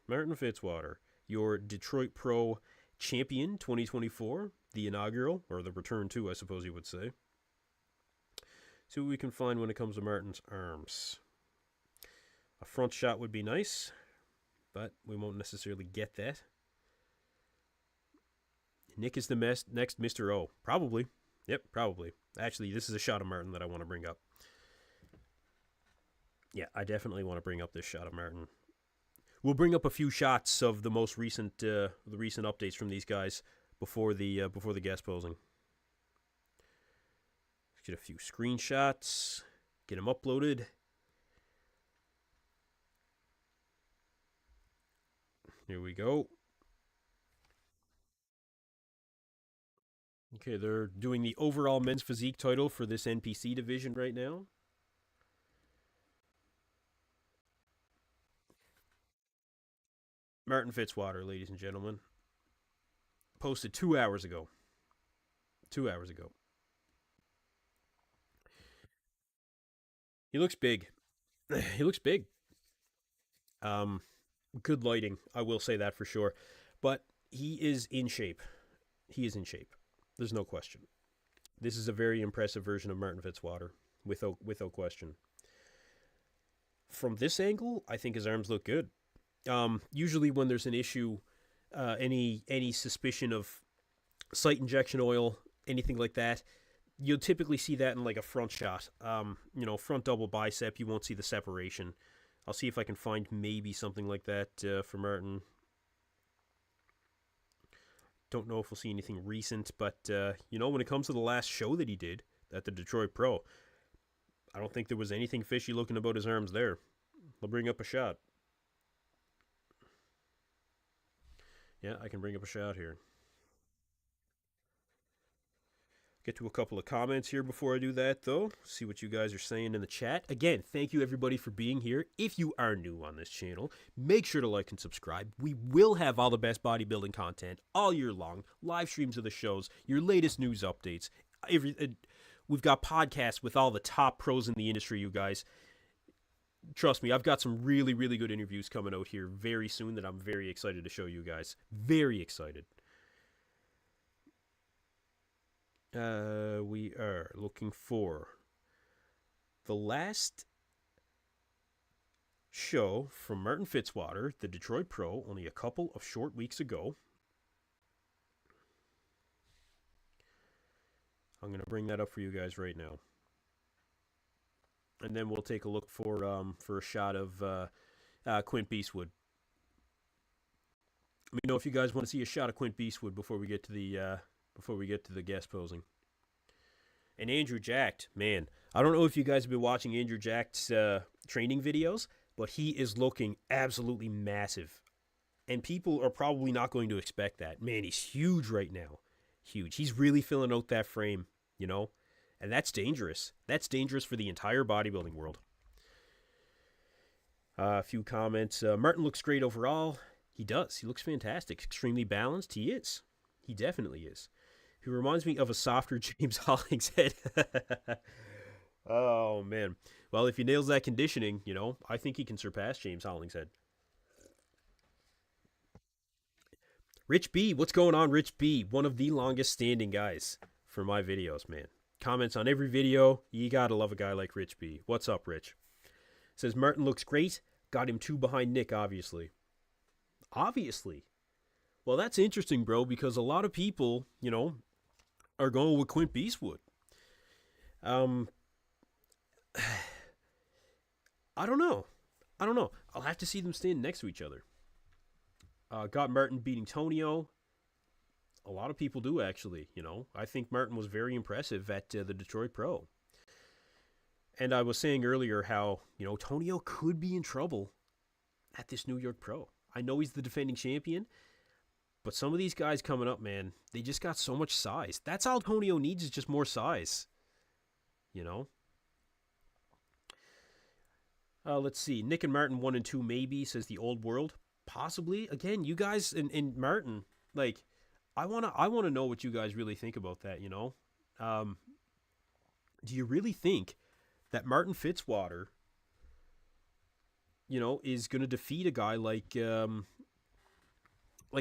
Martin Fitzwater, your Detroit Pro champion 2024, the inaugural, or the return to, I suppose you would say. See what we can find when it comes to Martin's arms. A front shot would be nice, but we won't necessarily get that. Nick is the next Mr. O. Probably. Yep, probably. Actually, this is a shot of Martin that I want to bring up. Yeah, I definitely want to bring up this shot of Martin. We'll bring up a few shots of the most recent, the recent updates from these guys before the guest posing. Get a few screenshots, get them uploaded. Here we go. Okay, they're doing the overall men's physique title for this NPC division right now. Martin Fitzwater, ladies and gentlemen. Posted 2 hours ago. 2 hours ago. He looks big. He looks big. Good lighting, I will say that for sure. But he is in shape. There's no question. This is a very impressive version of Martin Fitzwater, without question. From this angle, I think his arms look good. Usually when there's an issue, any suspicion of site injection oil, anything like that, you'll typically see that in like a front shot. Front double bicep, you won't see the separation. I'll see if I can find maybe something like that for Martin. Don't know if we'll see anything recent, but, when it comes to the last show that he did at the Detroit Pro, I don't think there was anything fishy looking about his arms there. I'll bring up a shot. Yeah, I can bring up a shot here. Get to a couple of comments here before I do that, though. See what you guys are saying in the chat. Again, thank you everybody for being here. If you are new on this channel, make sure to like and subscribe. We will have all the best bodybuilding content all year long, live streams of the shows, your latest news updates. We've got podcasts with all the top pros in the industry, you guys. Trust me, I've got some really, really good interviews coming out here very soon that I'm very excited to show you guys. Very excited. We are looking for the last show from Martin Fitzwater, the Detroit Pro, only a couple of short weeks ago. I'm going to bring that up for you guys right now. And then we'll take a look for a shot of Quint Beastwood. Let me know if you guys want to see a shot of Quint Beastwood before we get to the guest posing. And Andrew Jacked, man, I don't know if you guys have been watching Andrew Jacked's training videos, but he is looking absolutely massive. And people are probably not going to expect that. Man, he's huge right now. Huge. He's really filling out that frame, you know? And that's dangerous. That's dangerous for the entire bodybuilding world. A few comments. Martin looks great overall. He does. He looks fantastic. Extremely balanced. He is. He definitely is. He reminds me of a softer James Hollingshead. Oh, man. Well, if he nails that conditioning, you know, I think he can surpass James Hollingshead. Rich B, what's going on, Rich B? One of the longest standing guys for my videos, man. Comments on every video. You gotta love a guy like Rich B. What's up, Rich? Says Martin looks great. Got him 2 behind Nick, obviously. Obviously. Well, that's interesting, bro, because a lot of people, you know, are going with Quint Beastwood. I don't know. I'll have to see them stand next to each other. Got Martin beating Tonio. A lot of people do, actually, you know. I think Martin was very impressive at the Detroit Pro. And I was saying earlier how, you know, Tonio could be in trouble at this New York Pro. I know he's the defending champion, but some of these guys coming up, man, they just got so much size. That's all Tonio needs, is just more size, you know. Let's see. Nick and Martin 1 and 2 maybe, says the old world. Possibly. Again, you guys and Martin, like, I wanna know what you guys really think about that, you know? Do you really think that Martin Fitzwater, you know, is gonna defeat a guy like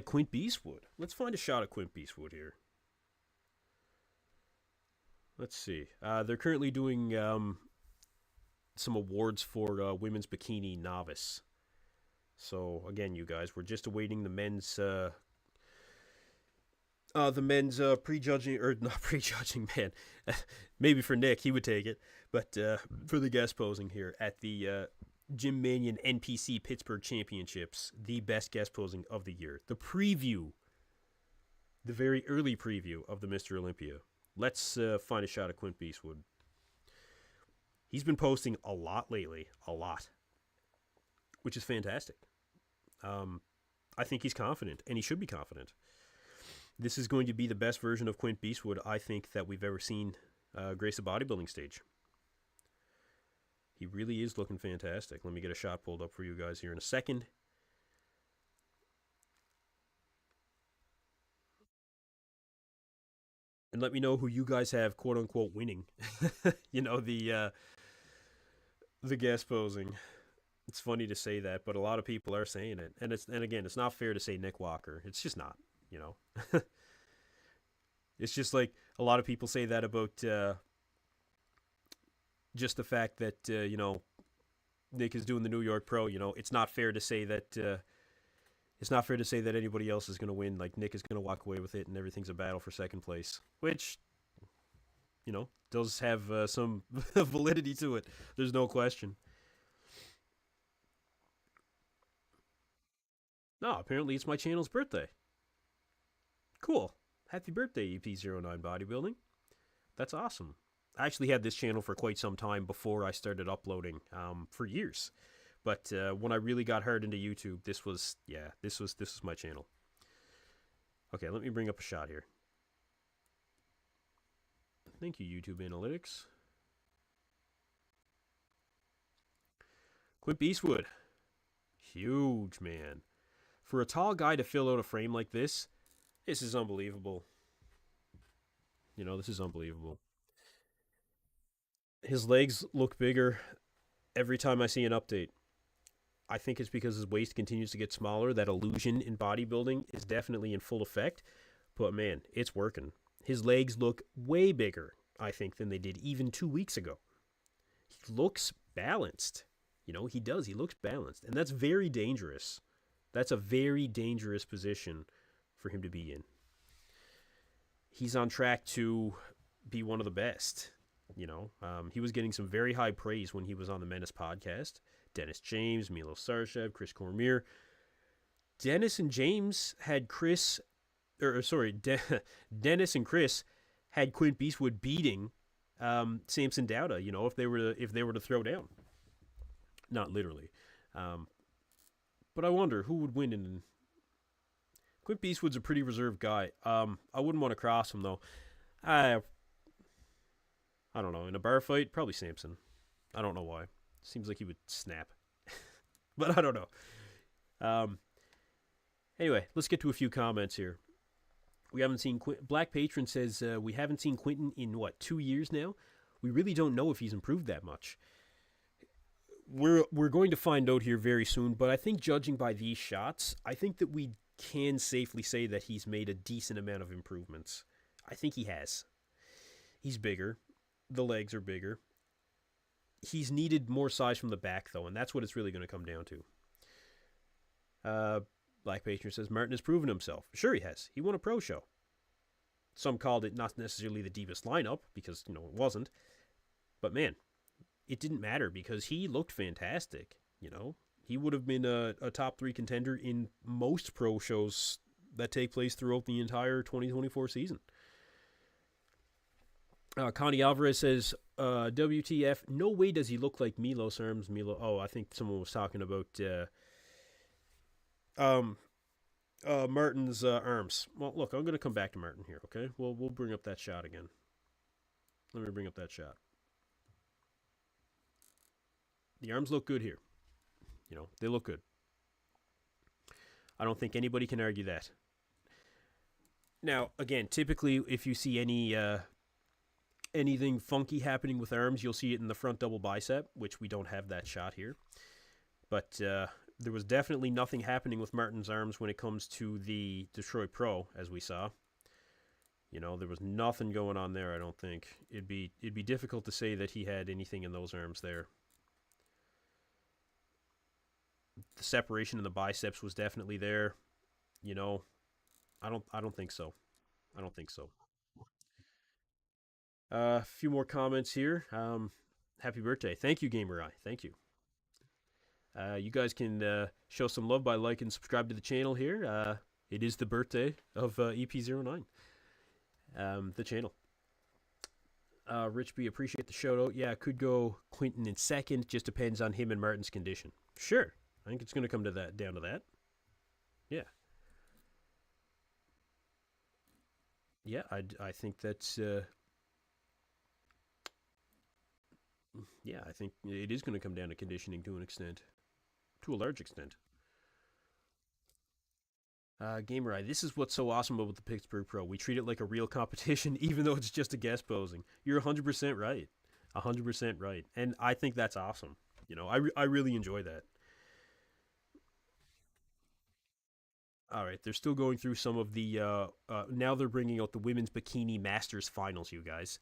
Quint Beastwood? Let's find a shot of Quint Beastwood here. Let's see. They're currently doing some awards for women's bikini novice. So again, you guys, we're just awaiting the men's prejudging, or not prejudging, man. Maybe for Nick, he would take it, but for the guest posing here at the Jim Manion NPC Pittsburgh Championships, the best guest posing of the year. The preview, the very early preview of the Mr. Olympia. Let's find a shot of Quint Beastwood. He's been posting a lot lately, a lot, which is fantastic. I think he's confident, and he should be confident. This is going to be the best version of Quint Beastwood, I think, that we've ever seen grace a bodybuilding stage. He really is looking fantastic. Let me get a shot pulled up for you guys here in a second. And let me know who you guys have, quote-unquote, winning. You know, the guest posing. It's funny to say that, but a lot of people are saying it. And again, it's not fair to say Nick Walker. It's just not, you know. It's just like a lot of people say that about just the fact that, you know, Nick is doing the New York Pro. You know, it's not fair to say that anybody else is going to win. Like, Nick is going to walk away with it and everything's a battle for second place, which, you know, does have some validity to it. There's no question. No, apparently it's my channel's birthday. Cool. Happy birthday, EP09 Bodybuilding. That's awesome. I actually had this channel for quite some time before I started uploading, for years. But when I really got hard into YouTube, this was my channel. Okay, let me bring up a shot here. Thank you, YouTube Analytics. Quint Beastwood. Huge, man. For a tall guy to fill out a frame like this is unbelievable. You know, this is unbelievable. His legs look bigger every time I see an update. I think it's because his waist continues to get smaller. That illusion in bodybuilding is definitely in full effect. But man, it's working. His legs look way bigger, I think, than they did even 2 weeks ago. He looks balanced. He does. He looks balanced. And that's very dangerous. That's a very dangerous position for him to be in. He's on track to be one of the best. He was getting some very high praise when he was on the Menace podcast. Dennis James, Milo Sarshev, Chris Cormier. Dennis and James had Chris, Dennis and Chris had Quint Beastwood beating Samson Dauda. If they were to throw down, not literally. But I wonder who would win in. Quint Beastwood's a pretty reserved guy. I wouldn't want to cross him though. I don't know. In a bar fight, probably Samson. I don't know why. Seems like he would snap. But I don't know. Anyway, let's get to a few comments here. We haven't seen Black Patron says we haven't seen Quinton in 2 years now. We really don't know if he's improved that much. We're going to find out here very soon, but I think judging by these shots, I think that we can safely say that he's made a decent amount of improvements. I think he has. He's bigger. The legs are bigger. He's needed more size from the back, though, and that's what it's really going to come down to. Black Patron says, Martin has proven himself. Sure he has. He won a pro show. Some called it not necessarily the deepest lineup, because, it wasn't. But, man, it didn't matter because he looked fantastic, He would have been a top 3 contender in most pro shows that take place throughout the entire 2024 season. Connie Alvarez says, WTF, no way does he look like Milos Arms. I think someone was talking about Martin's arms. Well, look, I'm going to come back to Martin here, okay? We'll bring up that shot again. Let me bring up that shot. The arms look good here. They look good. I don't think anybody can argue that. Now, again, typically if you see anything funky happening with arms, you'll see it in the front double bicep, which we don't have that shot here. But there was definitely nothing happening with Martin's arms when it comes to the Detroit Pro, as we saw. There was nothing going on there, I don't think. It'd be difficult to say that he had anything in those arms there. The separation in the biceps was definitely there. I don't think so. I don't think so. A few more comments here. Happy birthday. Thank you, Gamer Eye. Thank you. You guys can show some love by like and subscribe to the channel here. It is the birthday of EP09, the channel. Rich B, appreciate the shout out. Yeah, could go Quinton in second. Just depends on him and Martin's condition. Sure. I think it's going to come down to that. Yeah. Yeah, I think that's... yeah, I think it is going to come down to conditioning to an extent. To a large extent. Gamer Eye, this is what's so awesome about the Pittsburgh Pro. We treat it like a real competition, even though it's just a guest posing. You're 100% right. 100% right. And I think that's awesome. I really enjoy that. All right, they're still going through some of the... now they're bringing out the Women's Bikini Masters Finals, you guys.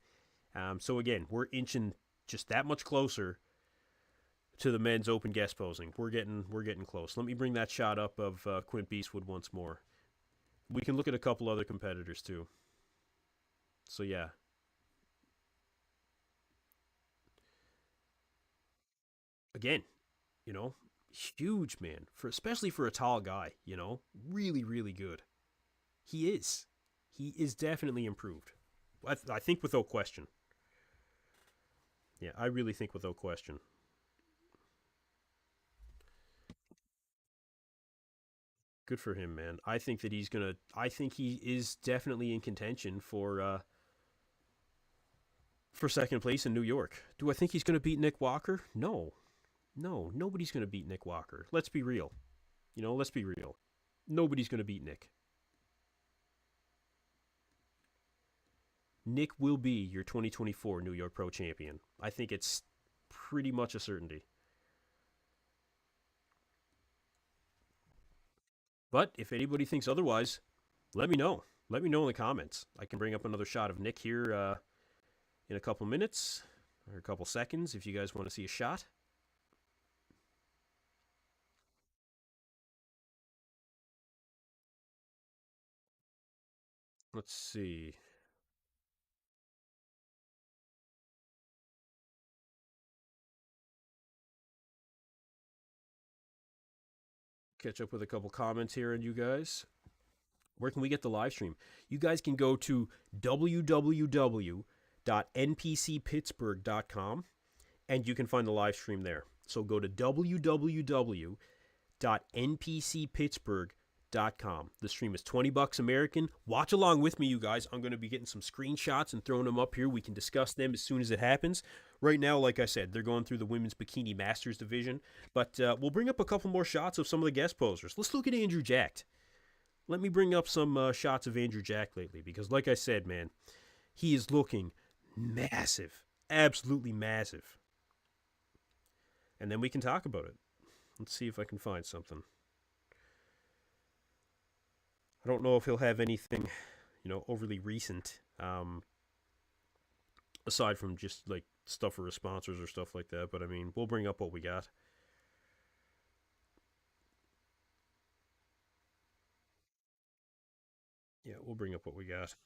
So again, we're inching just that much closer to the men's open guest posing. We're getting close. Let me bring that shot up of Quint Beastwood once more. We can look at a couple other competitors too. So yeah. Again, huge man, especially for a tall guy, really, really good. He is. He is definitely improved. I think without question. Yeah, I really think without question. Good for him, man. I think that I think he is definitely in contention for second place in New York. Do I think he's gonna beat Nick Walker? No. No, nobody's gonna beat Nick Walker. Let's be real. Let's be real. Nobody's gonna beat Nick. Nick will be your 2024 New York Pro Champion. I think it's pretty much a certainty. But if anybody thinks otherwise, let me know. let me know in the comments. I can bring up another shot of Nick here in a couple minutes or a couple seconds if you guys want to see a shot. Let's see. Catch up with a couple comments here on you guys. Where can we get the live stream? You guys can go to www.npcpittsburgh.com and you can find the live stream there. So go to www.npcpittsburgh.com. The stream is $20 American. Watch along with me, you guys. I'm going to be getting some screenshots and throwing them up here. We can discuss them as soon as it happens. Right now, like I said, they're going through the Women's Bikini Masters division. But we'll bring up a couple more shots of some of the guest posers. Let's look at Andrew Jacked. Let me bring up some shots of Andrew Jack lately because, like I said, man, he is looking massive. Absolutely massive. And then we can talk about it. Let's see if I can find something. I don't know if he'll have anything, overly recent, aside from just like stuff for his sponsors or stuff like that. But I mean, we'll bring up what we got. Yeah, we'll bring up what we got.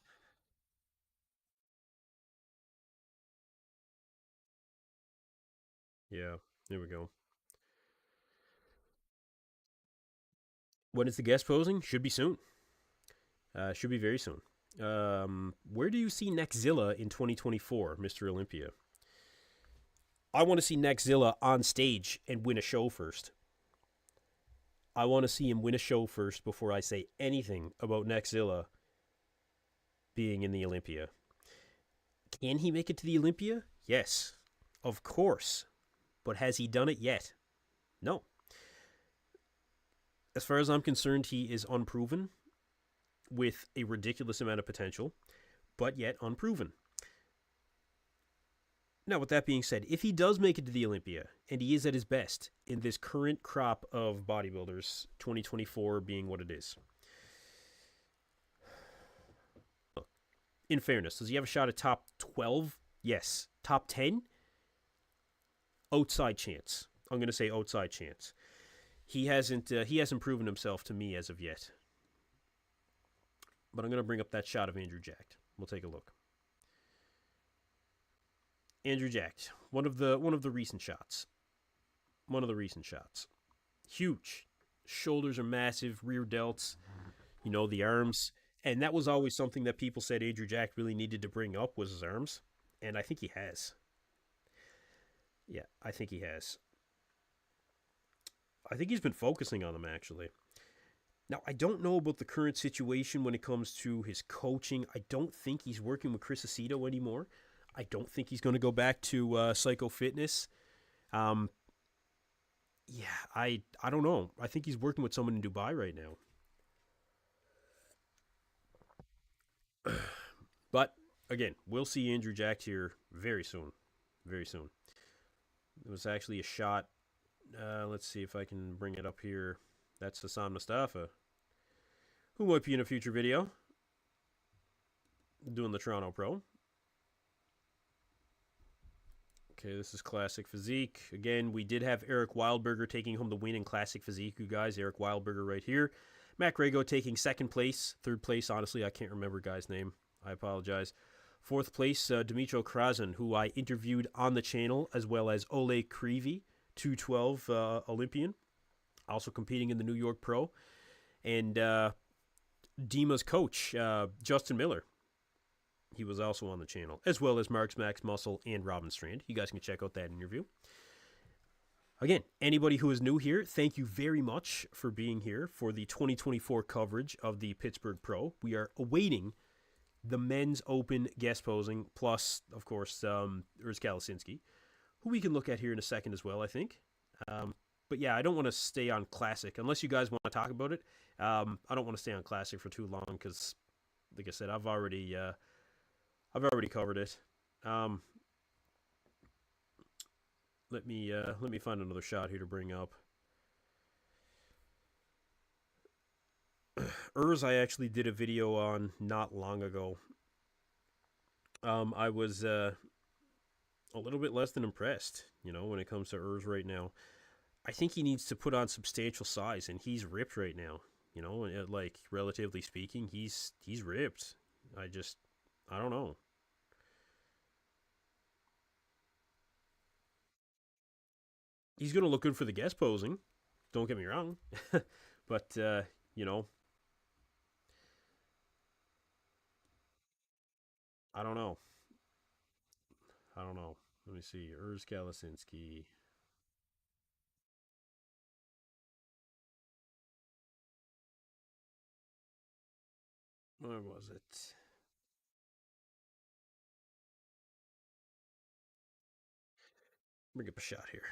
Yeah, there we go. When is the guest posing? Should be soon. Should be very soon. Where do you see Nexzilla in 2024, Mr. Olympia? I want to see Nexzilla on stage and win a show first. I want to see him win a show first before I say anything about Nexzilla being in the Olympia. Can he make it to the Olympia? Yes, of course. But has he done it yet? No. As far as I'm concerned, he is unproven with a ridiculous amount of potential, but yet unproven. Now, with that being said, if he does make it to the Olympia and he is at his best in this current crop of bodybuilders, 2024 being what it is, look, in fairness, does he have a shot at top 12? Yes. Top 10? Outside chance. I'm going to say outside chance. He hasn't proven himself to me as of yet. But I'm going to bring up that shot of Andrew Jacked. We'll take a look. Andrew Jacked, one of the recent shots. One of the recent shots. Huge. Shoulders are massive, rear delts, the arms. And that was always something that people said Andrew Jacked really needed to bring up was his arms. And I think he has. Yeah, I think he has. I think he's been focusing on them, actually. Now, I don't know about the current situation when it comes to his coaching. I don't think he's working with Chris Aceto anymore. I don't think he's going to go back to Psycho Fitness. Yeah, I don't know. I think he's working with someone in Dubai right now. But, again, we'll see Andrew Jacked here very soon. Very soon. It was actually a shot. Let's see if I can bring it up here. That's Hassan Mustafa, who might be in a future video doing the Toronto Pro. Okay, this is Classic Physique. Again, we did have Eric Wildberger taking home the win in Classic Physique, you guys. Eric Wildberger right here. Matt Grego taking second place. Third place, honestly, I can't remember guy's name. I apologize. Fourth place, Dmitro Krazin, who I interviewed on the channel, as well as Ole Creevy, 212 Olympian, also competing in the New York Pro. And Dima's coach, Justin Miller. He was also on the channel, as well as Marks Max Muscle and Robin Strand. You guys can check out that interview. Again, anybody who is new here, thank you very much for being here for the 2024 coverage of the Pittsburgh Pro. We are awaiting the men's open guest posing, plus, of course, Urs Kalasinski, who we can look at here in a second as well, I think. But yeah, I don't want to stay on Classic. Unless you guys want to talk about it, I don't want to stay on Classic for too long because, like I said, I've already covered it. Let me find another shot here to bring up. I actually did a video on not long ago. I was a little bit less than impressed, when it comes to right now. I think he needs to put on substantial size, and he's ripped right now. And like relatively speaking, he's ripped. I don't know. He's gonna look good for the guest posing. Don't get me wrong, but you know, I don't know. I don't know. Let me see. Kalasinski. Where was it? Bring up a shot here.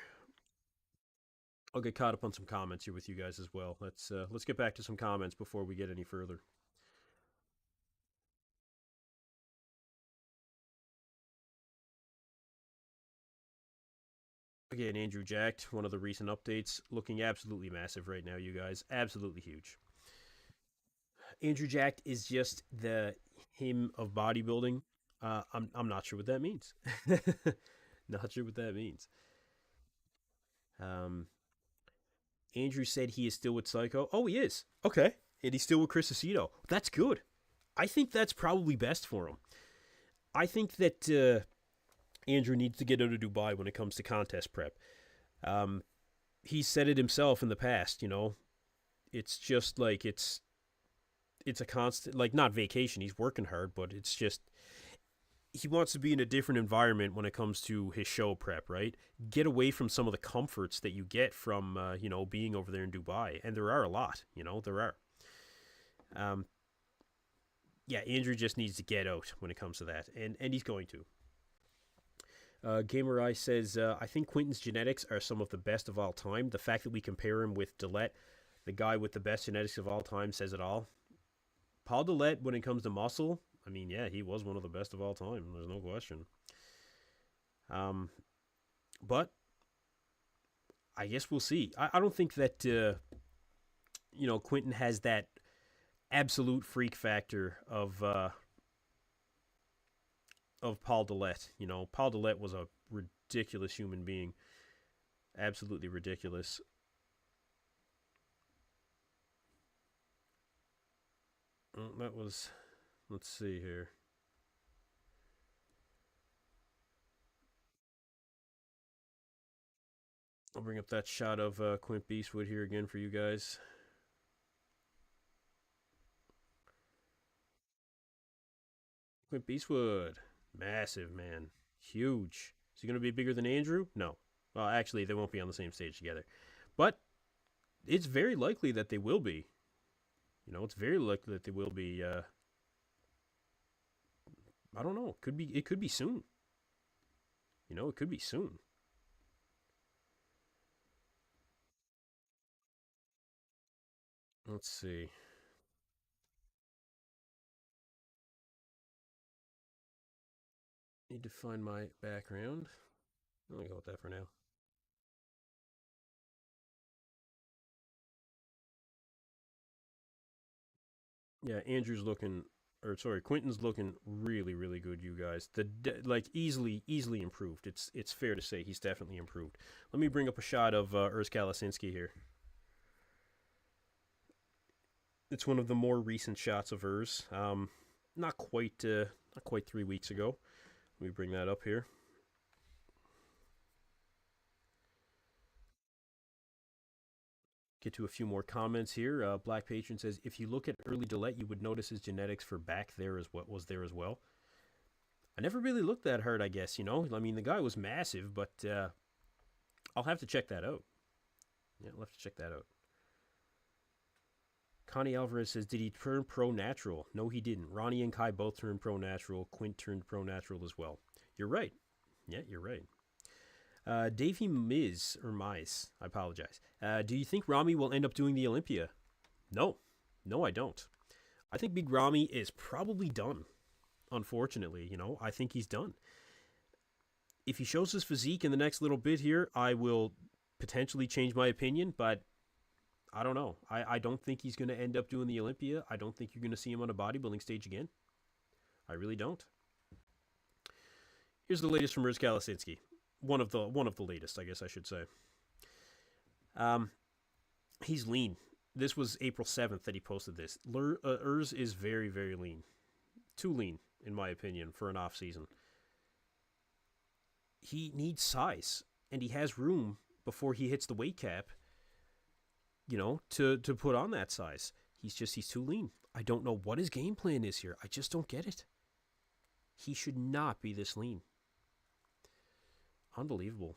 I'll get caught up on some comments here with you guys as well. Let's get back to some comments before we get any further. Again, Andrew Jacked, one of the recent updates, looking absolutely massive right now, you guys. Absolutely huge. Andrew Jacked is just the him of bodybuilding. I'm not sure what that means. Not sure what that means. Um, Andrew said he is still with Psycho. Oh, he is. Okay, and he's still with Chris Aceto. That's good. I think that's probably best for him. I think that Andrew needs to get out of Dubai when it comes to contest prep. Um, he said it himself in the past. It's just like it's a constant, like, not vacation. He's working hard, but it's just he wants to be in a different environment when it comes to his show prep, right? Get away from some of the comforts that you get from being over there in Dubai, and there are a lot. There are. Um, yeah, Andrew just needs to get out when it comes to that, and he's going to. Gamer Eye says, I think Quinton's genetics are some of the best of all time. The fact that we compare him with Dillette, the guy with the best genetics of all time, says it all. Paul Dillette, when it comes to muscle, I mean, yeah, he was one of the best of all time. There's no question. But I guess we'll see. I don't think that Quinton has that absolute freak factor of Paul Dillette. Paul Dillette was a ridiculous human being, absolutely ridiculous. Well, that was. Let's see here. I'll bring up that shot of Quint Beastwood here again for you guys. Quint Beastwood, massive man, huge. Is he going to be bigger than Andrew? No. Well, actually, they won't be on the same stage together, but it's very likely that they will be. It's very likely that they will be. I don't know. Could be. It could be soon. It could be soon. Let's see. Need to find my background. I'm gonna go with that for now. Yeah, Andrew's looking, or sorry, Quinton's looking really, really good. You guys, like easily improved. It's fair to say he's definitely improved. Let me bring up a shot of Kalasinski here. It's one of the more recent shots of not quite 3 weeks ago. Let me bring that up here. Get to a few more comments here. Black Patron says, if you look at early Dillette, you would notice his genetics for back there as what was there as well. I never really looked that hard, I guess. I mean, the guy was massive, but I'll have to check that out. Yeah, I'll have to check that out. Connie Alvarez says, did he turn pro natural? No, he didn't. Ronnie and Kai both turned pro natural. Quint turned pro natural as well. You're right. Yeah, you're right. Davey Miz, or Mize, I apologize. Do you think Rami will end up doing the Olympia? No. No, I don't. I think Big Rami is probably done, unfortunately. I think he's done. If he shows his physique in the next little bit here, I will potentially change my opinion, but I don't know. I don't think he's going to end up doing the Olympia. I don't think you're going to see him on a bodybuilding stage again. I really don't. Here's the latest from Urs Kalasinski. One of the latest, I guess I should say. Um, he's lean. This was April 7th that he posted this. Urs is very, very lean. Too lean, in my opinion, for an off season. He needs size, and he has room before he hits the weight cap, to put on that size. He's too lean. I don't know what his game plan is here. I just don't get it. He should not be this lean. Unbelievable.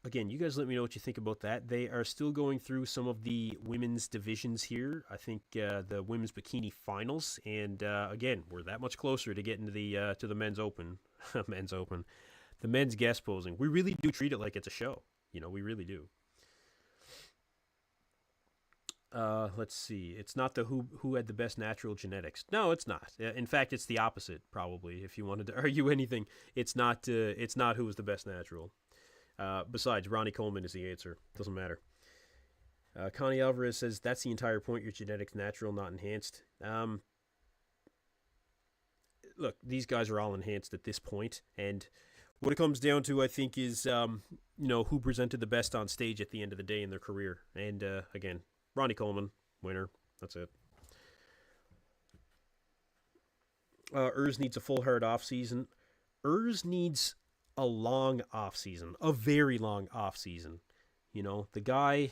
Again, you guys let me know what you think about that. They are still going through some of the women's divisions here. I think the women's bikini finals, and again, we're that much closer to getting to the men's open, men's open, the men's guest posing. We really do treat it like it's a show. We really do. Let's see. It's not the who had the best natural genetics. No, it's not. In fact, it's the opposite. Probably, if you wanted to argue anything, it's not. It's not who was the best natural. Besides, Ronnie Coleman is the answer. Doesn't matter. Connie Alvarez says that's the entire point. Your genetics natural, not enhanced. Look, these guys are all enhanced at this point, and what it comes down to, I think, is who presented the best on stage at the end of the day in their career. And again, Ronnie Coleman, winner. That's it. Urs needs a full hard off season. Urs needs a long off season, a very long off season. The guy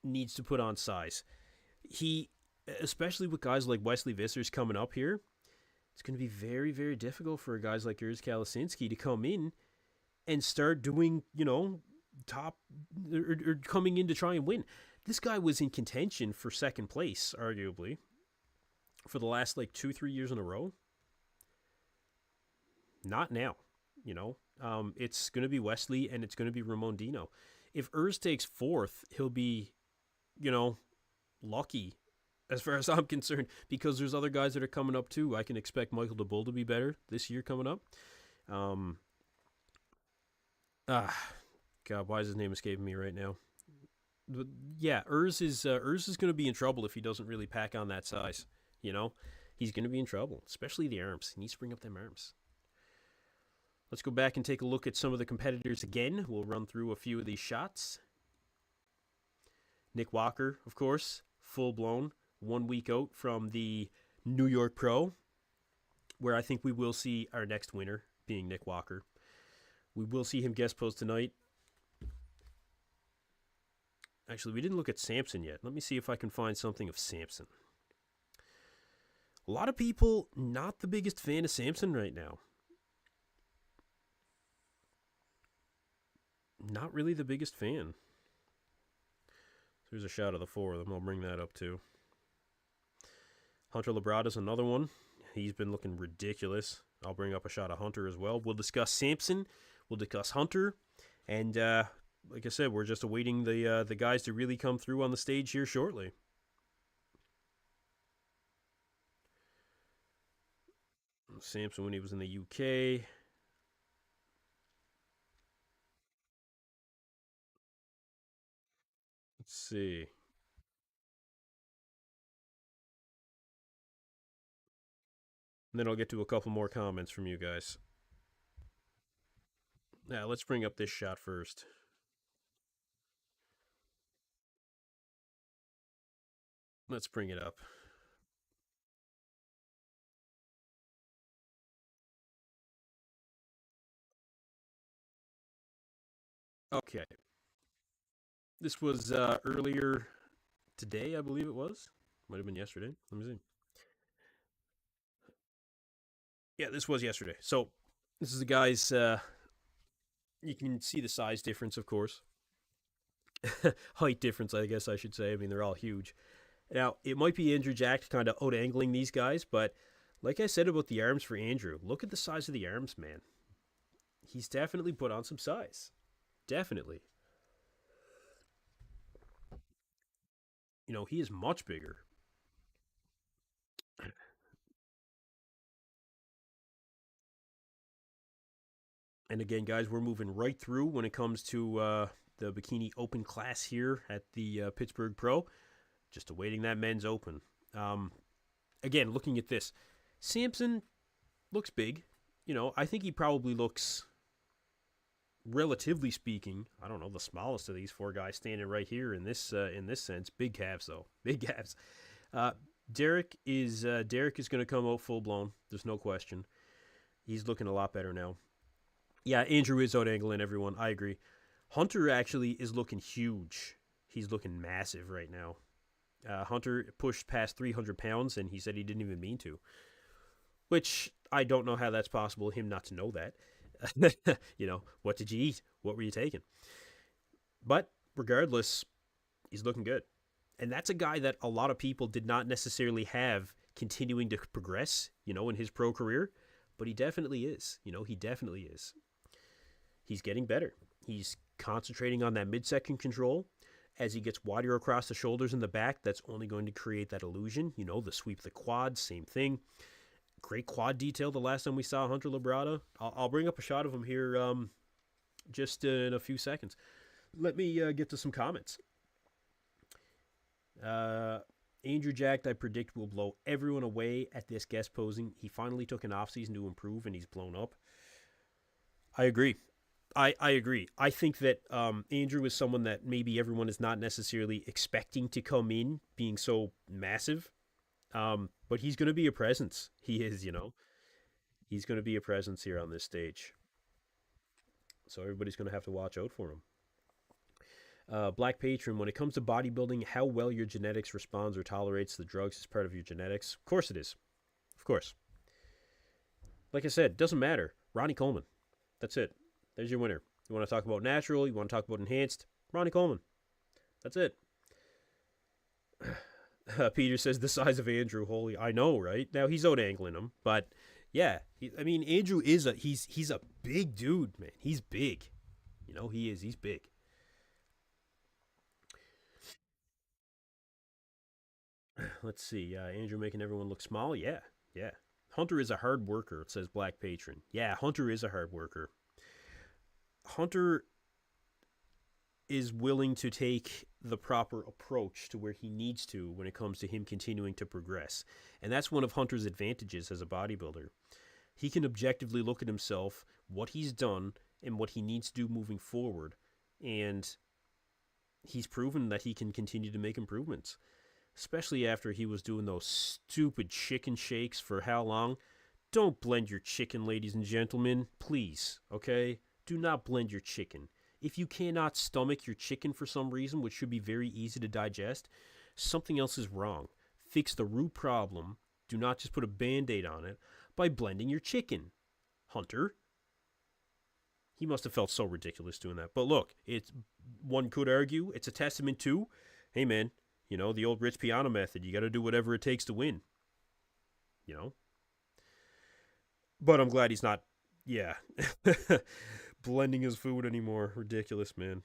needs to put on size. He, especially with guys like Wesley Vissers coming up here, it's going to be very, very difficult for guys like Urs Kalasinski to come in and start doing, top or coming in to try and win. This guy was in contention for second place, arguably, for the last 2-3 years in a row. Not now, it's going to be Wesley and it's going to be Ramon Dino. If Urs takes fourth, he'll be, lucky as far as I'm concerned, because there's other guys that are coming up too. I can expect Michael DeBull to be better this year coming up. God, why is his name escaping me right now? But yeah, Urs is going to be in trouble if he doesn't really pack on that size. He's going to be in trouble, especially the arms. He needs to bring up them arms. Let's go back and take a look at some of the competitors again. We'll run through a few of these shots. Nick Walker, of course, full blown, 1 week out from the New York Pro, where I think we will see our next winner being Nick Walker. We will see him guest post tonight. Actually, we didn't look at Samson yet. Let me see if I can find something of Samson. A lot of people not the biggest fan of Samson right now. Not really the biggest fan. There's a shot of the four of them. I'll bring that up too. Hunter Labrada's another one. He's been looking ridiculous. I'll bring up a shot of Hunter as well. We'll discuss Samson. We'll discuss Hunter. And like I said, we're just awaiting the guys to really come through on the stage here shortly. Samson when he was in the UK. Let's see. And then I'll get to a couple more comments from you guys. Now, let's bring up this shot first. Let's bring it up. Okay. This was earlier today, I believe it was. Might have been yesterday. Let me see. Yeah, this was yesterday. So this is the guy's. You can see the size difference, of course. Height difference, I guess I should say. I mean, they're all huge. Now, it might be Andrew Jack kind of out-angling these guys, but like I said about the arms for Andrew, look at the size of the arms, man. He's definitely put on some size. Definitely. He is much bigger. And again, guys, we're moving right through when it comes to the bikini open class here at the Pittsburgh Pro. Just awaiting that men's open. Again, looking at this, Samson looks big. I think he probably looks, relatively speaking, I don't know, the smallest of these four guys standing right here in this sense. Big calves though, big calves. Derek is going to come out full blown. There's no question. He's looking a lot better now. Yeah, Andrew is out angling everyone. I agree. Hunter actually is looking huge. He's looking massive right now. Hunter pushed past 300 pounds, and he said he didn't even mean to. Which, I don't know how that's possible, him not to know that. What did you eat? What were you taking? But, regardless, he's looking good. And that's a guy that a lot of people did not necessarily have continuing to progress, in his pro career. But he definitely is. He definitely is. He's getting better. He's concentrating on that midsection control. As he gets wider across the shoulders and the back, that's only going to create that illusion. The sweep of the quads, same thing. Great quad detail the last time we saw Hunter Labrada. I'll bring up a shot of him here just in a few seconds. Let me get to some comments. Andrew Jack, I predict, will blow everyone away at this guest posing. He finally took an offseason to improve, and he's blown up. I agree. I agree. I think that Andrew is someone that maybe everyone is not necessarily expecting to come in being so massive. But he's going to be a presence. He is, He's going to be a presence here on this stage. So everybody's going to have to watch out for him. Black Patron, when it comes to bodybuilding, how well your genetics responds or tolerates the drugs is part of your genetics. Of course it is. Of course. Like I said, doesn't matter. Ronnie Coleman. That's it. There's your winner. You want to talk about natural, you want to talk about enhanced, Ronnie Coleman. That's it. Peter says the size of Andrew. Holy, I know, right? Now he's out angling him, but yeah, Andrew is he's a big dude, man. He's big. He is. He's big. Let's see. Andrew making everyone look small. Yeah, yeah. Hunter is a hard worker, it says Black Patron. Yeah, Hunter is a hard worker. Hunter is willing to take the proper approach to where he needs to when it comes to him continuing to progress. And that's one of Hunter's advantages as a bodybuilder. He can objectively look at himself, what he's done, and what he needs to do moving forward. And he's proven that he can continue to make improvements. Especially after he was doing those stupid chicken shakes for how long? Don't blend your chicken, ladies and gentlemen. Please, okay? Do not blend your chicken. If you cannot stomach your chicken for some reason, which should be very easy to digest, something else is wrong. Fix the root problem. Do not just put a Band-Aid on it by blending your chicken. Hunter. He must have felt so ridiculous doing that. But look, one could argue it's a testament to, hey man, the old Rich Piana method. You got to do whatever it takes to win. But I'm glad he's not, blending his food anymore. Ridiculous, man.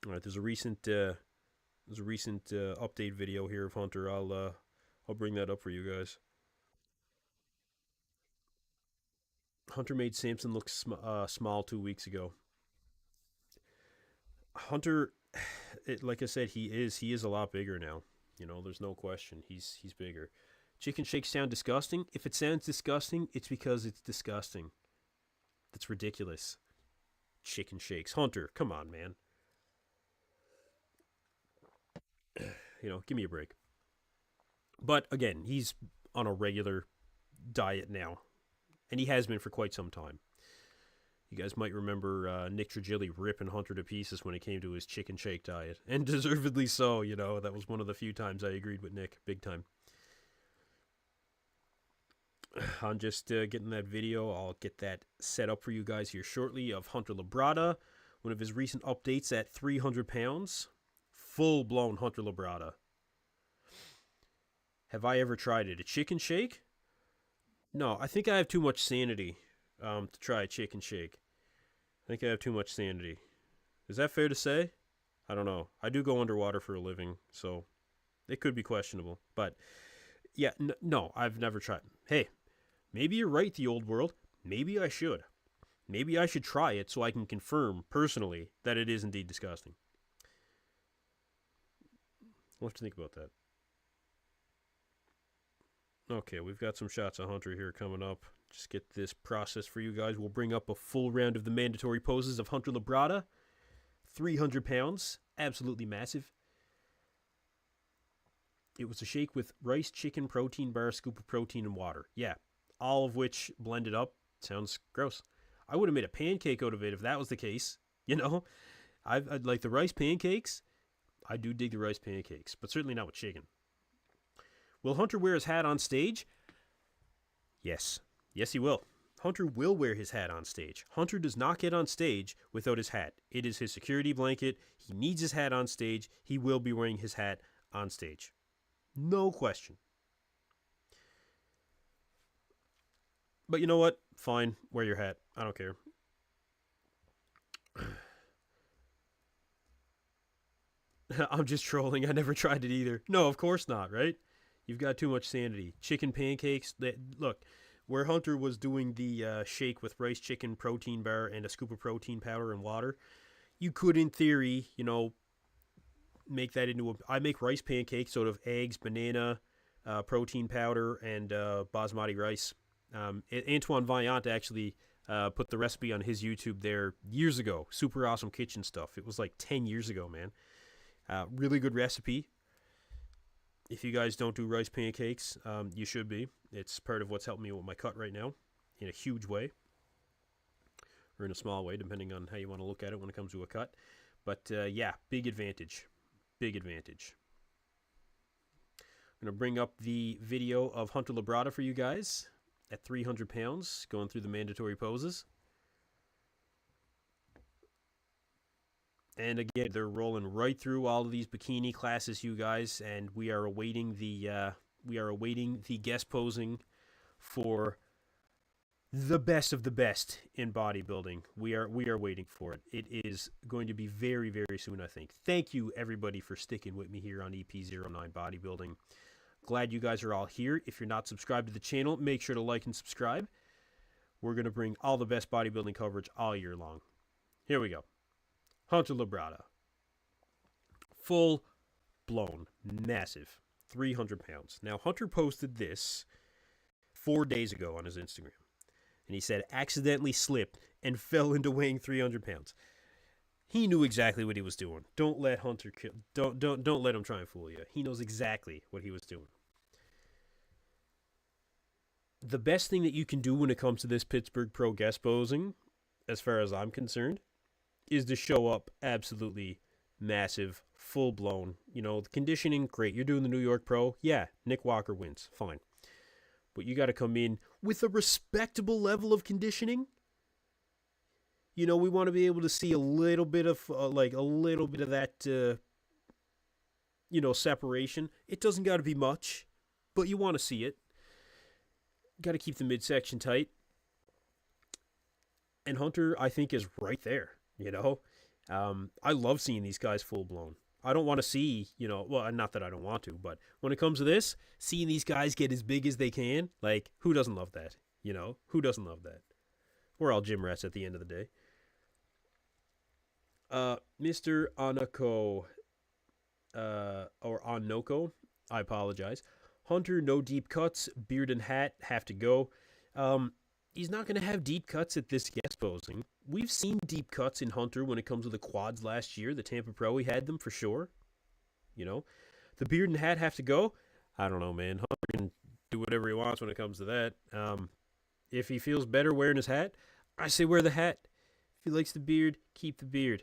All right, there's a recent update video here of Hunter. I'll bring that up for you guys. Hunter made Samson look small 2 weeks ago. Hunter, like I said, he is a lot bigger now. There's no question. He's bigger. Chicken shakes sound disgusting. If it sounds disgusting, it's because it's disgusting. That's ridiculous. Chicken shakes. Hunter, come on, man. Give me a break. But again, he's on a regular diet now. And he has been for quite some time. You guys might remember Nick Trigilli ripping Hunter to pieces when it came to his chicken shake diet. And deservedly so, That was one of the few times I agreed with Nick. Big time. I'm just getting that video. I'll get that set up for you guys here shortly of Hunter Labrada. One of his recent updates at 300 pounds. Full-blown Hunter Labrada. Have I ever tried it? A chicken shake? No, I think I have too much sanity to try a chicken shake. I think I have too much sanity. Is that fair to say? I don't know. I do go underwater for a living, so it could be questionable. But, yeah, no, I've never tried. Hey, maybe you're right, the old world. Maybe I should. Maybe I should try it so I can confirm personally that it is indeed disgusting. I'll have to think about that. Okay, we've got some shots of Hunter here coming up. Just get this process for you guys. We'll bring up a full round of the mandatory poses of Hunter Labrada. 300 pounds. Absolutely massive. It was a shake with rice, chicken, protein bar, scoop of protein, and water. Yeah, all of which blended up. Sounds gross. I would have made a pancake out of it if that was the case. You know, I'd like the rice pancakes. I do dig the rice pancakes, but certainly not with chicken. Will Hunter wear his hat on stage? Yes. Yes, he will. Hunter will wear his hat on stage. Hunter does not get on stage without his hat. It is his security blanket. He needs his hat on stage. He will be wearing his hat on stage. No question. But you know what? Fine. Wear your hat. I don't care. I'm just trolling. I never tried it either. No, of course not, right? You've got too much sanity. Chicken pancakes. Look, where Hunter was doing the shake with rice, chicken, protein bar, and a scoop of protein powder and water, you could, in theory, make that into a... I make rice pancakes out of eggs, banana, protein powder, and basmati rice. Antoine Vaillant actually put the recipe on his YouTube there years ago. Super awesome kitchen stuff. It was like 10 years ago, man. Really good recipe. If you guys don't do rice pancakes, you should be. It's part of what's helping me with my cut right now in a huge way. Or in a small way, depending on how you want to look at it when it comes to a cut. But yeah, big advantage. Big advantage. I'm going to bring up the video of Hunter Labrada for you guys at 300 pounds, going through the mandatory poses. And again, they're rolling right through all of these bikini classes, you guys, and we are awaiting the guest posing for the best of the best in bodybuilding. We are waiting for it. It is going to be very, very soon, I think. Thank you, everybody, for sticking with me here on EP09 Bodybuilding. Glad you guys are all here. If you're not subscribed to the channel, make sure to like and subscribe. We're going to bring all the best bodybuilding coverage all year long. Here we go. Hunter Labrada. Full blown, massive, 300 pounds. Now, Hunter posted this 4 days ago on his Instagram. And he said, accidentally slipped and fell into weighing 300 pounds. He knew exactly what he was doing. Don't let Hunter don't let him try and fool you. He knows exactly what he was doing. The best thing that you can do when it comes to this Pittsburgh Pro guest posing, as far as I'm concerned, is to show up absolutely massive, full-blown. The conditioning, great. You're doing the New York Pro. Yeah, Nick Walker wins. Fine. But you got to come in with a respectable level of conditioning. We want to be able to see a little bit of, that, separation. It doesn't got to be much, but you want to see it. Got to keep the midsection tight. And Hunter, I think, is right there. I love seeing these guys full blown. I don't want to see, well, not that I don't want to, but when it comes to this, seeing these guys get as big as they can, like, who doesn't love that? Who doesn't love that? We're all gym rats at the end of the day. Mr. Anako, or Onoko, I apologize. Hunter, no deep cuts, beard and hat have to go. He's not going to have deep cuts at this guest posing. We've seen deep cuts in Hunter when it comes to the quads last year. The Tampa Pro, he had them for sure. The beard and hat have to go. I don't know, man. Hunter can do whatever he wants when it comes to that. If he feels better wearing his hat, I say wear the hat. If he likes the beard, keep the beard.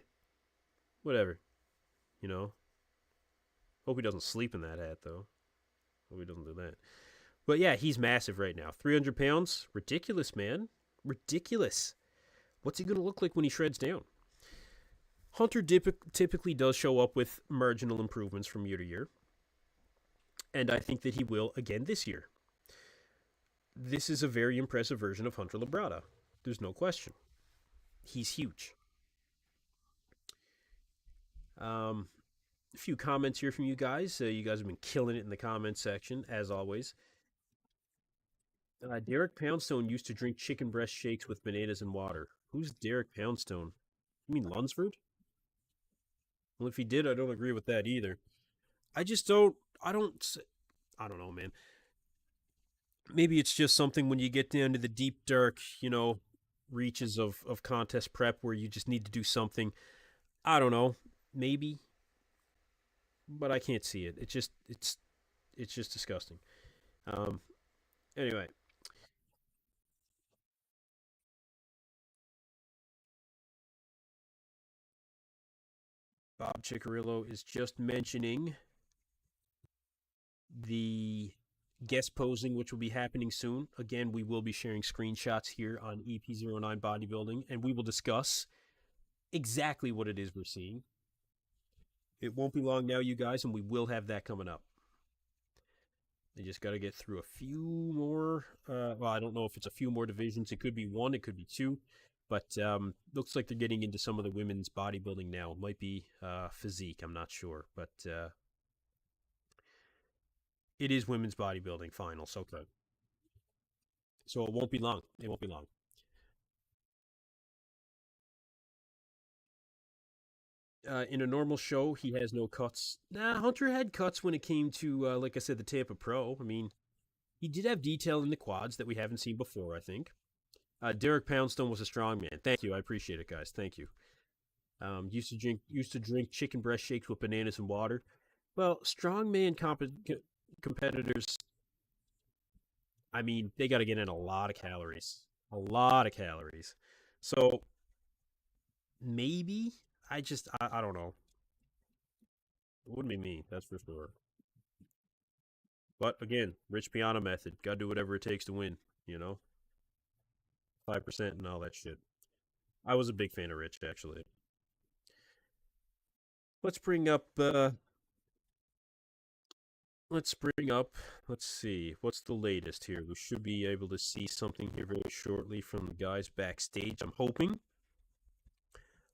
Whatever. Hope he doesn't sleep in that hat, though. Hope he doesn't do that. But yeah, he's massive right now. 300 pounds. Ridiculous, man. Ridiculous. What's he going to look like when he shreds down? Hunter typically does show up with marginal improvements from year to year. And I think that he will again this year. This is a very impressive version of Hunter Labrada. There's no question. He's huge. A few comments here from you guys. You guys have been killing it in the comments section, as always. Derek Poundstone used to drink chicken breast shakes with bananas and water. Who's Derek Poundstone? You mean Lunsford? Well, if he did, I don't agree with that either. I just don't. I don't. I don't know, man. Maybe it's just something when you get down to the deep dark, reaches of contest prep where you just need to do something. I don't know. Maybe, but I can't see it. It's just disgusting. Um. Anyway, Bob Ciccarillo is just mentioning the guest posing, which will be happening soon. Again, we will be sharing screenshots here on EP09 Bodybuilding, and we will discuss exactly what it is we're seeing. It won't be long now, you guys, and we will have that coming up. They just got to get through a few more. Well, I don't know if it's a few more divisions. It could be one, it could be two, but looks like they're getting into some of the women's bodybuilding now. It might be physique. I'm not sure, but it is women's bodybuilding finals. Okay, so it won't be long. It won't be long. In a normal show, he has no cuts. Nah, Hunter had cuts when it came to, like I said, the Tampa Pro. I mean, he did have detail in the quads that we haven't seen before, I think. Derek Poundstone was a strong man. Thank you. I appreciate it, guys. Thank you. Used to drink chicken breast shakes with bananas and water. Well, strongman competitors, I mean, they got to get in a lot of calories. A lot of calories. So maybe I don't know. It wouldn't be me, that's for sure. But again, Rich Piana method. Got to do whatever it takes to win. You know, 5% and all that shit. I was a big fan of Rich actually. Let's bring up. Let's bring up. Let's see. What's the latest here? We should be able to see something here very shortly from the guys backstage. I'm hoping.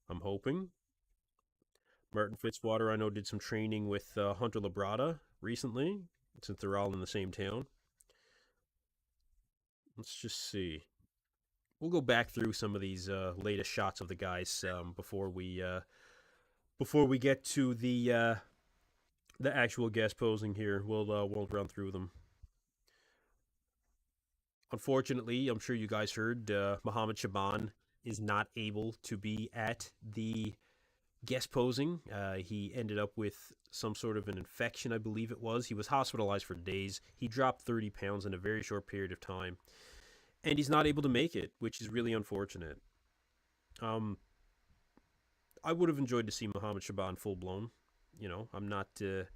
I'm hoping. Martin Fitzwater, I know, did some training with Hunter Labrada recently, since they're all in the same town. Let's just see. We'll go back through some of these latest shots of the guys before we get to the actual guest posing here. We'll run through them. Unfortunately, I'm sure you guys heard Muhammad Shaban is not able to be at the guest posing. He ended up with some sort of an infection, I believe it was. He was hospitalized for days. He dropped 30 pounds in a very short period of time, and he's not able to make it, which is really unfortunate. Um, I would have enjoyed to see Muhammad Shaban full blown. I'm not the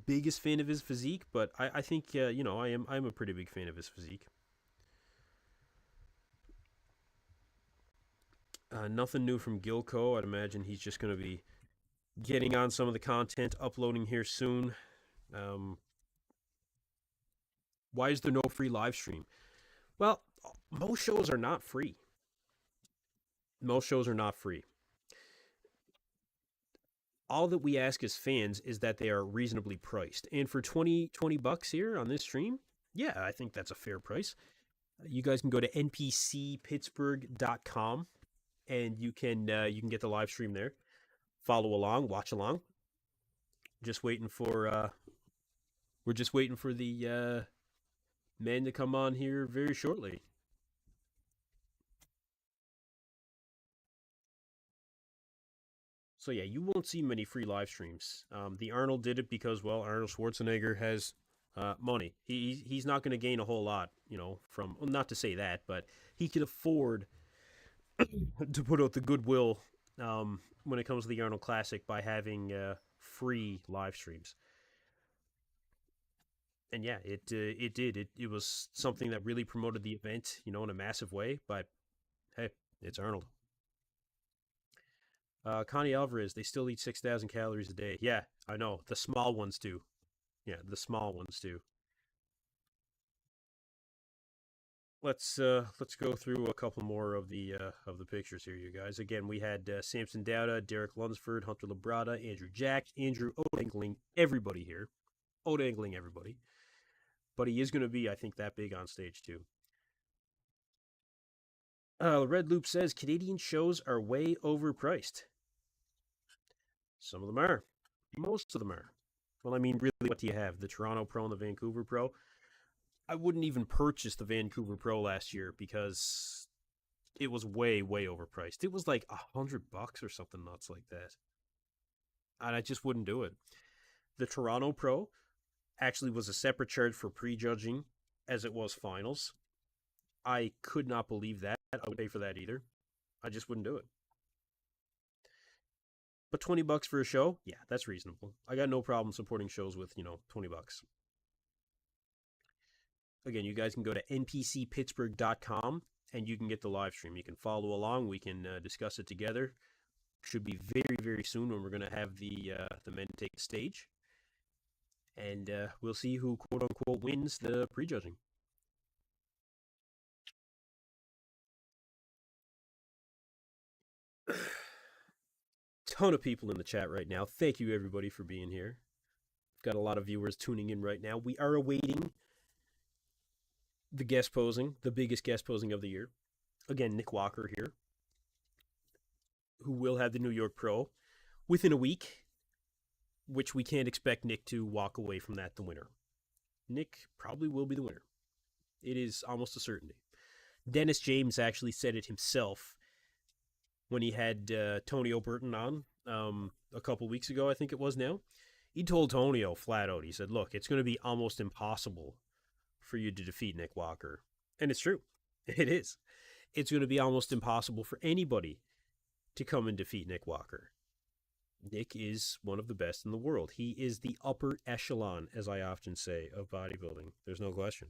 biggest fan of his physique, but I think I'm a pretty big fan of his physique. Nothing new from Gilco. I'd imagine he's just going to be getting on some of the content, uploading here soon. Um, why is there no free live stream? Well, most shows are not free. Most shows are not free. All that we ask as fans is that they are reasonably priced. And for 20 bucks here on this stream, yeah, I think that's a fair price. You guys can go to npcpittsburgh.com and you can get the live stream there. Follow along, watch along. Just waiting for we're just waiting for the men to come on here very shortly. So yeah, you won't see many free live streams. The Arnold did it because, well, Arnold Schwarzenegger has money. He's not going to gain a whole lot, from, well, not to say that, but he can afford to put out the goodwill when it comes to the Arnold Classic by having free live streams. And yeah, it did. It was something that really promoted the event, in a massive way. But hey, it's Arnold. Connie Alvarez, they still eat 6,000 calories a day. Yeah, I know. The small ones do. Yeah, the small ones do. Let's go through a couple more of the pictures here, you guys. Again, we had Samson Dowda, Derek Lunsford, Hunter Labrada, Andrew Jack, Andrew Odangling, everybody here, Odangling everybody. But he is going to be, I think, that big on stage too. Red Loop says Canadian shows are way overpriced. Some of them are. Most of them are. Well, I mean, really, what do you have? The Toronto Pro and the Vancouver Pro? I wouldn't even purchase the Vancouver Pro last year because it was way, way overpriced. It was like $100 or something nuts like that. And I just wouldn't do it. The Toronto Pro actually was a separate charge for prejudging as it was finals. I could not believe that. I would pay for that either. I just wouldn't do it. But $20 for a show, yeah, that's reasonable. I got no problem supporting shows with, $20. Again, you guys can go to npcpittsburgh.com and you can get the live stream. You can follow along. We can discuss it together. Should be very, very soon when we're going to have the men take the stage. And we'll see who, quote unquote, wins the prejudging. Ton of people in the chat right now. Thank you, everybody, for being here. We've got a lot of viewers tuning in right now. We are awaiting the guest posing, the biggest guest posing of the year. Again, Nick Walker here, who will have the New York Pro within a week, which we can't expect Nick to walk away from that the winner. Nick probably will be the winner. It is almost a certainty. Dennis James actually said it himself when he had Tonio Burton on a couple weeks ago, I think it was now. He told Tonio flat out, he said, look, it's going to be almost impossible for you to defeat Nick Walker. And it's true. It is. It's going to be almost impossible for anybody to come and defeat Nick Walker. Nick is one of the best in the world. He is the upper echelon, as I often say, of bodybuilding. There's no question.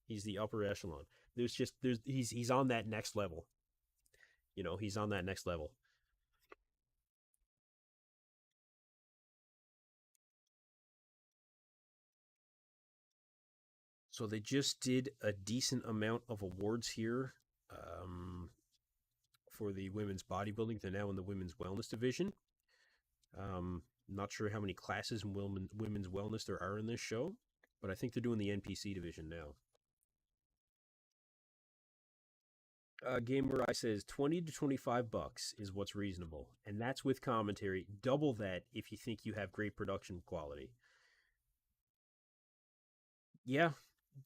He's the upper echelon. He's on that next level. He's on that next level. So they just did a decent amount of awards here for the women's bodybuilding. They're now in the women's wellness division. Not sure how many classes in women's wellness there are in this show, but I think they're doing the NPC division now. Gamer Eye says $20 to $25 is what's reasonable, and that's with commentary. Double that if you think you have great production quality. Yeah,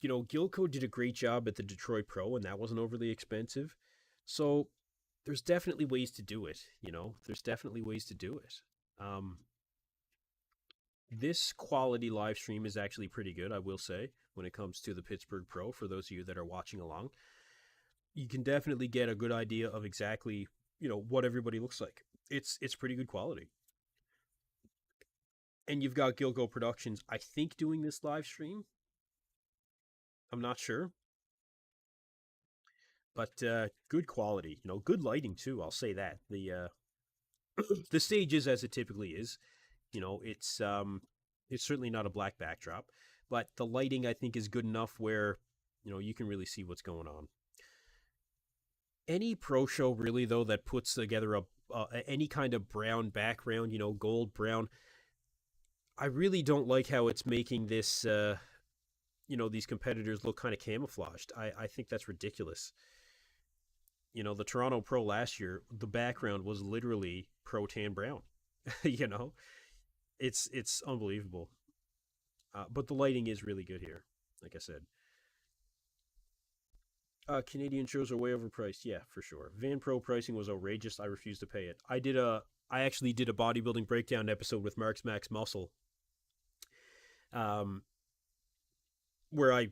Gilco did a great job at the Detroit Pro, and that wasn't overly expensive. So there's definitely ways to do it. There's definitely ways to do it. This quality live stream is actually pretty good, I will say, when it comes to the Pittsburgh Pro. For those of you that are watching along, you can definitely get a good idea of exactly, what everybody looks like. It's pretty good quality. And you've got Gilco Productions, I think, doing this live stream. I'm not sure. But good quality, good lighting too, I'll say that. The stage is as it typically is. It's certainly not a black backdrop, but the lighting, I think, is good enough where, you can really see what's going on. Any pro show, really, though, that puts together any kind of brown background, gold, brown, I really don't like how it's making this, these competitors look kind of camouflaged. I think that's ridiculous. The Toronto Pro last year, the background was literally pro tan brown. It's unbelievable. But the lighting is really good here, like I said. Canadian shows are way overpriced. Yeah, for sure. Van Pro pricing was outrageous. I refused to pay it. I actually did a bodybuilding breakdown episode with Mark's Max Muscle, where I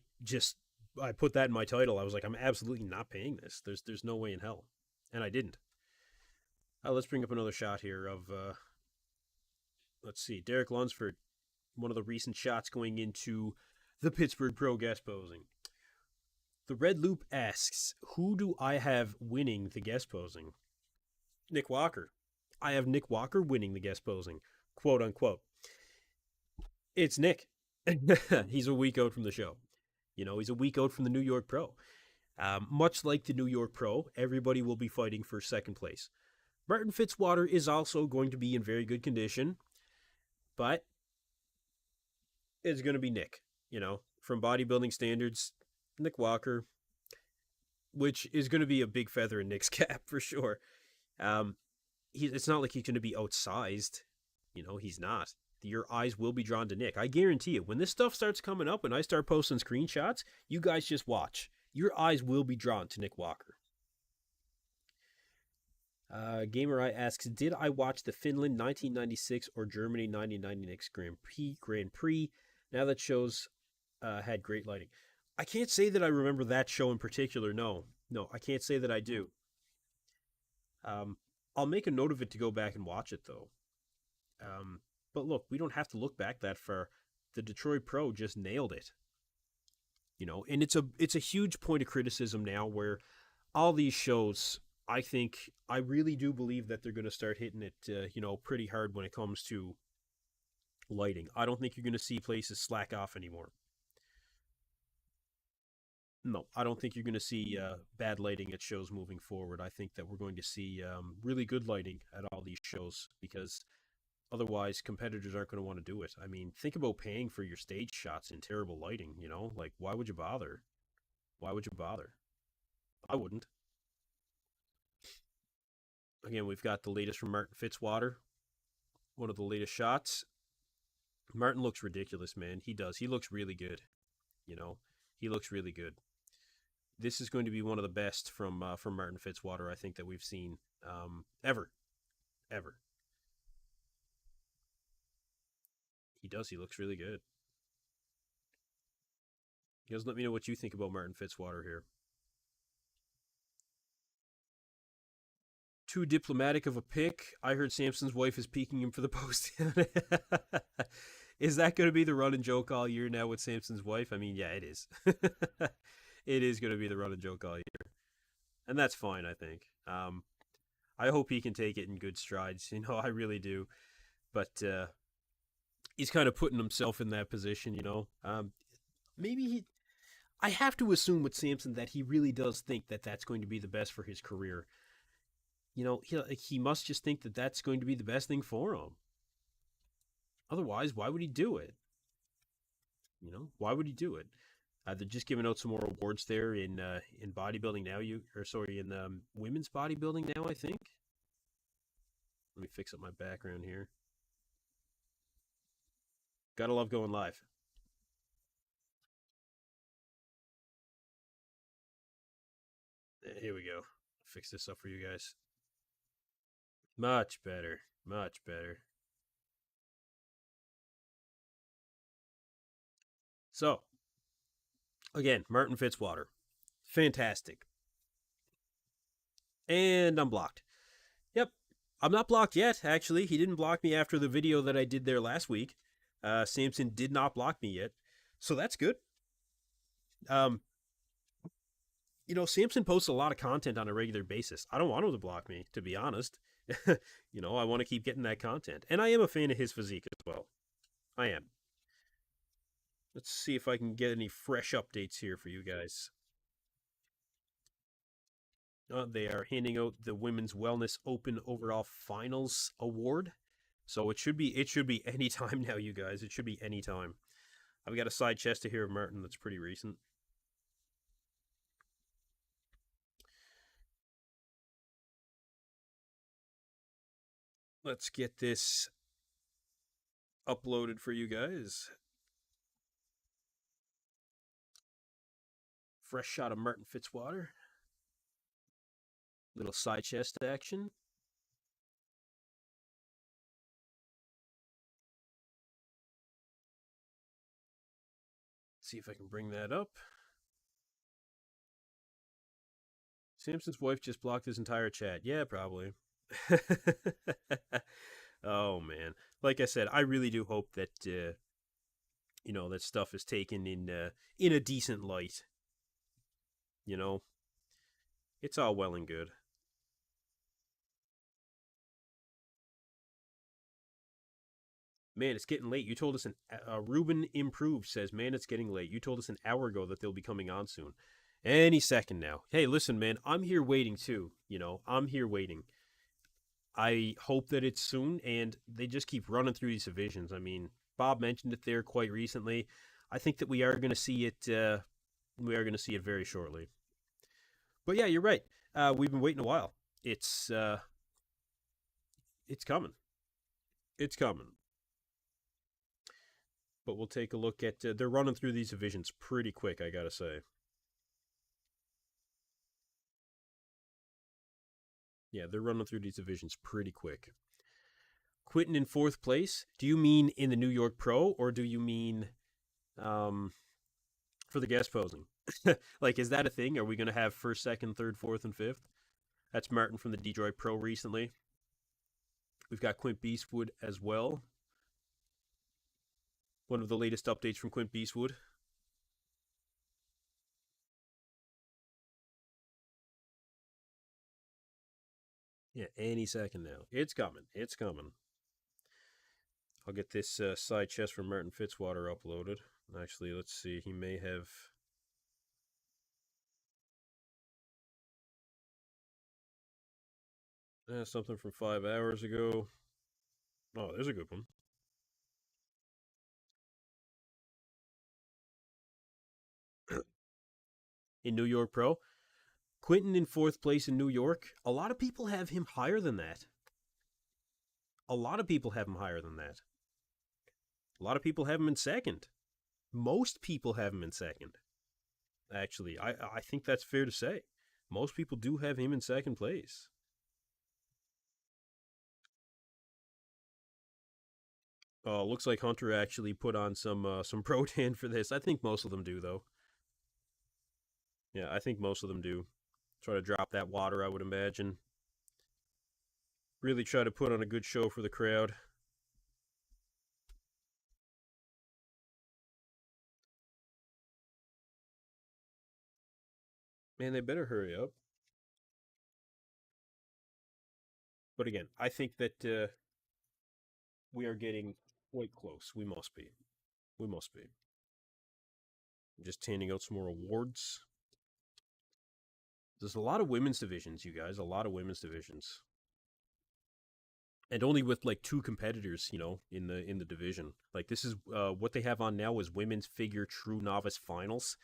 put that in my title. I was like, I'm absolutely not paying this. There's no way in hell, and I didn't. Let's bring up another shot here of. Let's see, Derek Lunsford, one of the recent shots going into the Pittsburgh Pro guest posing. The Red Loop asks, who do I have winning the guest posing? Nick Walker. I have Nick Walker winning the guest posing, quote unquote. It's Nick. He's a week out from the show. He's a week out from the New York Pro. Much like the New York Pro, everybody will be fighting for second place. Martin Fitzwater is also going to be in very good condition, but it's going to be Nick. From bodybuilding standards, Nick Walker, which is going to be a big feather in Nick's cap for sure. Um, it's not like he's going to be outsized. He's not. Your eyes will be drawn to Nick. I guarantee you. When this stuff starts coming up and I start posting screenshots, you guys just watch. Your eyes will be drawn to Nick Walker. Gamer Eye asks, did I watch the Finland 1996 or Germany 1996 Grand Prix? Now that shows had great lighting. I can't say that I remember that show in particular. No, I can't say that I do. I'll make a note of it to go back and watch it though. But look, we don't have to look back that far. The Detroit Pro just nailed it. And it's a huge point of criticism now where all these shows, I really do believe that they're going to start hitting it, pretty hard when it comes to lighting. I don't think you're going to see places slack off anymore. No, I don't think you're going to see bad lighting at shows moving forward. I think that we're going to see really good lighting at all these shows because otherwise competitors aren't going to want to do it. I mean, think about paying for your stage shots in terrible lighting, Like, why would you bother? Why would you bother? I wouldn't. Again, we've got the latest from Martin Fitzwater, one of the latest shots. Martin looks ridiculous, man. He does. He looks really good. You know, he looks really good. This is going to be one of the best from Martin Fitzwater I think that we've seen ever, ever. He does. He looks really good. You guys, let me know what you think about Martin Fitzwater here. Too diplomatic of a pick. I heard Samson's wife is peeking him for the post. Is that going to be the running joke all year now with Samson's wife? I mean, yeah, it is. It is going to be the running joke all year. And that's fine, I think. I hope he can take it in good strides. I really do. But he's kind of putting himself in that position, maybe I have to assume with Samson that he really does think that that's going to be the best for his career. He must just think that that's going to be the best thing for him. Otherwise, why would he do it? Why would he do it? They're just giving out some more awards there in bodybuilding now. In women's bodybuilding now, I think. Let me fix up my background here. Gotta love going live. Here we go. Fix this up for you guys. Much better. Much better. So, again, Martin Fitzwater. Fantastic. And I'm blocked. Yep. I'm not blocked yet, actually. He didn't block me after the video that I did there last week. Samson did not block me yet. So that's good. Samson posts a lot of content on a regular basis. I don't want him to block me, to be honest. I want to keep getting that content. And I am a fan of his physique as well. I am. Let's see if I can get any fresh updates here for you guys. They are handing out the Women's Wellness Open Overall Finals Award. So it should be any time now, you guys. It should be any time. I've got a side chest to here of Martin that's pretty recent. Let's get this uploaded for you guys. Fresh shot of Martin Fitzwater. Little side chest action. See if I can bring that up. Samson's wife just blocked his entire chat. Yeah, probably. Oh man, like I said, I really do hope that that stuff is taken in a decent light. It's all well and good. Man, it's getting late. You told us Ruben Improved says, man, it's getting late. You told us an hour ago that they'll be coming on soon. Any second now. Hey, listen, man, I'm here waiting too. I'm here waiting. I hope that it's soon, and they just keep running through these divisions. I mean, Bob mentioned it there quite recently. I think that we are going to see it. We are going to see it very shortly. But yeah, you're right. We've been waiting a while. It's uh, it's coming. It's coming. But we'll take a look at. They're running through these divisions pretty quick, I gotta say. Yeah, they're running through these divisions pretty quick. Quentin in fourth place. Do you mean in the New York Pro, or do you mean um, for the guest posing? Like, is that a thing? Are we going to have first, second, third, fourth, and fifth? That's Martin from the Detroit Pro recently. We've got Quint Beastwood as well. One of the latest updates from Quint Beastwood. Yeah, any second now. It's coming. It's coming. I'll get this side chest from Martin Fitzwater uploaded. Actually, let's see. He may have. Something from 5 hours ago. Oh, there's a good one. In New York Pro. Quentin in fourth place in New York. A lot of people have him higher than that. A lot of people have him higher than that. A lot of people have him in second. Most people have him in second. Actually, I think that's fair to say. Most people do have him in second place. Looks like Hunter actually put on some protein for this. I think most of them do though. Yeah, I think most of them do. Try to drop that water, I would imagine. Really try to put on a good show for the crowd. Man, they better hurry up. But again, I think that we are getting quite close. We must be. We must be. I'm just handing out some more awards. There's a lot of women's divisions, you guys. A lot of women's divisions, and only with like two competitors, in the division. Like this is what they have on now is women's figure true novice finals,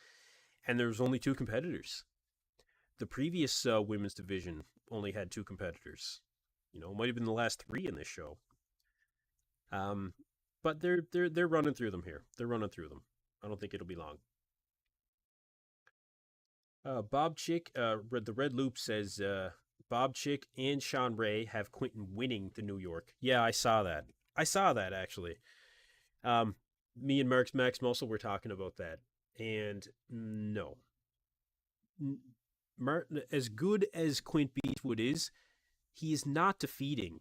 and there's only two competitors. The previous women's division only had two competitors. It might have been the last three in this show. Um, but they're running through them here. They're running through them. I don't think it'll be long. Bob Chick, the Red Loop says Bob Chick and Sean Ray have Quentin winning the New York. Yeah, I saw that. I saw that actually. Um, Me and Max Muscle were talking about that, and no, Martin, as good as Quint Beastwood is, he is not defeating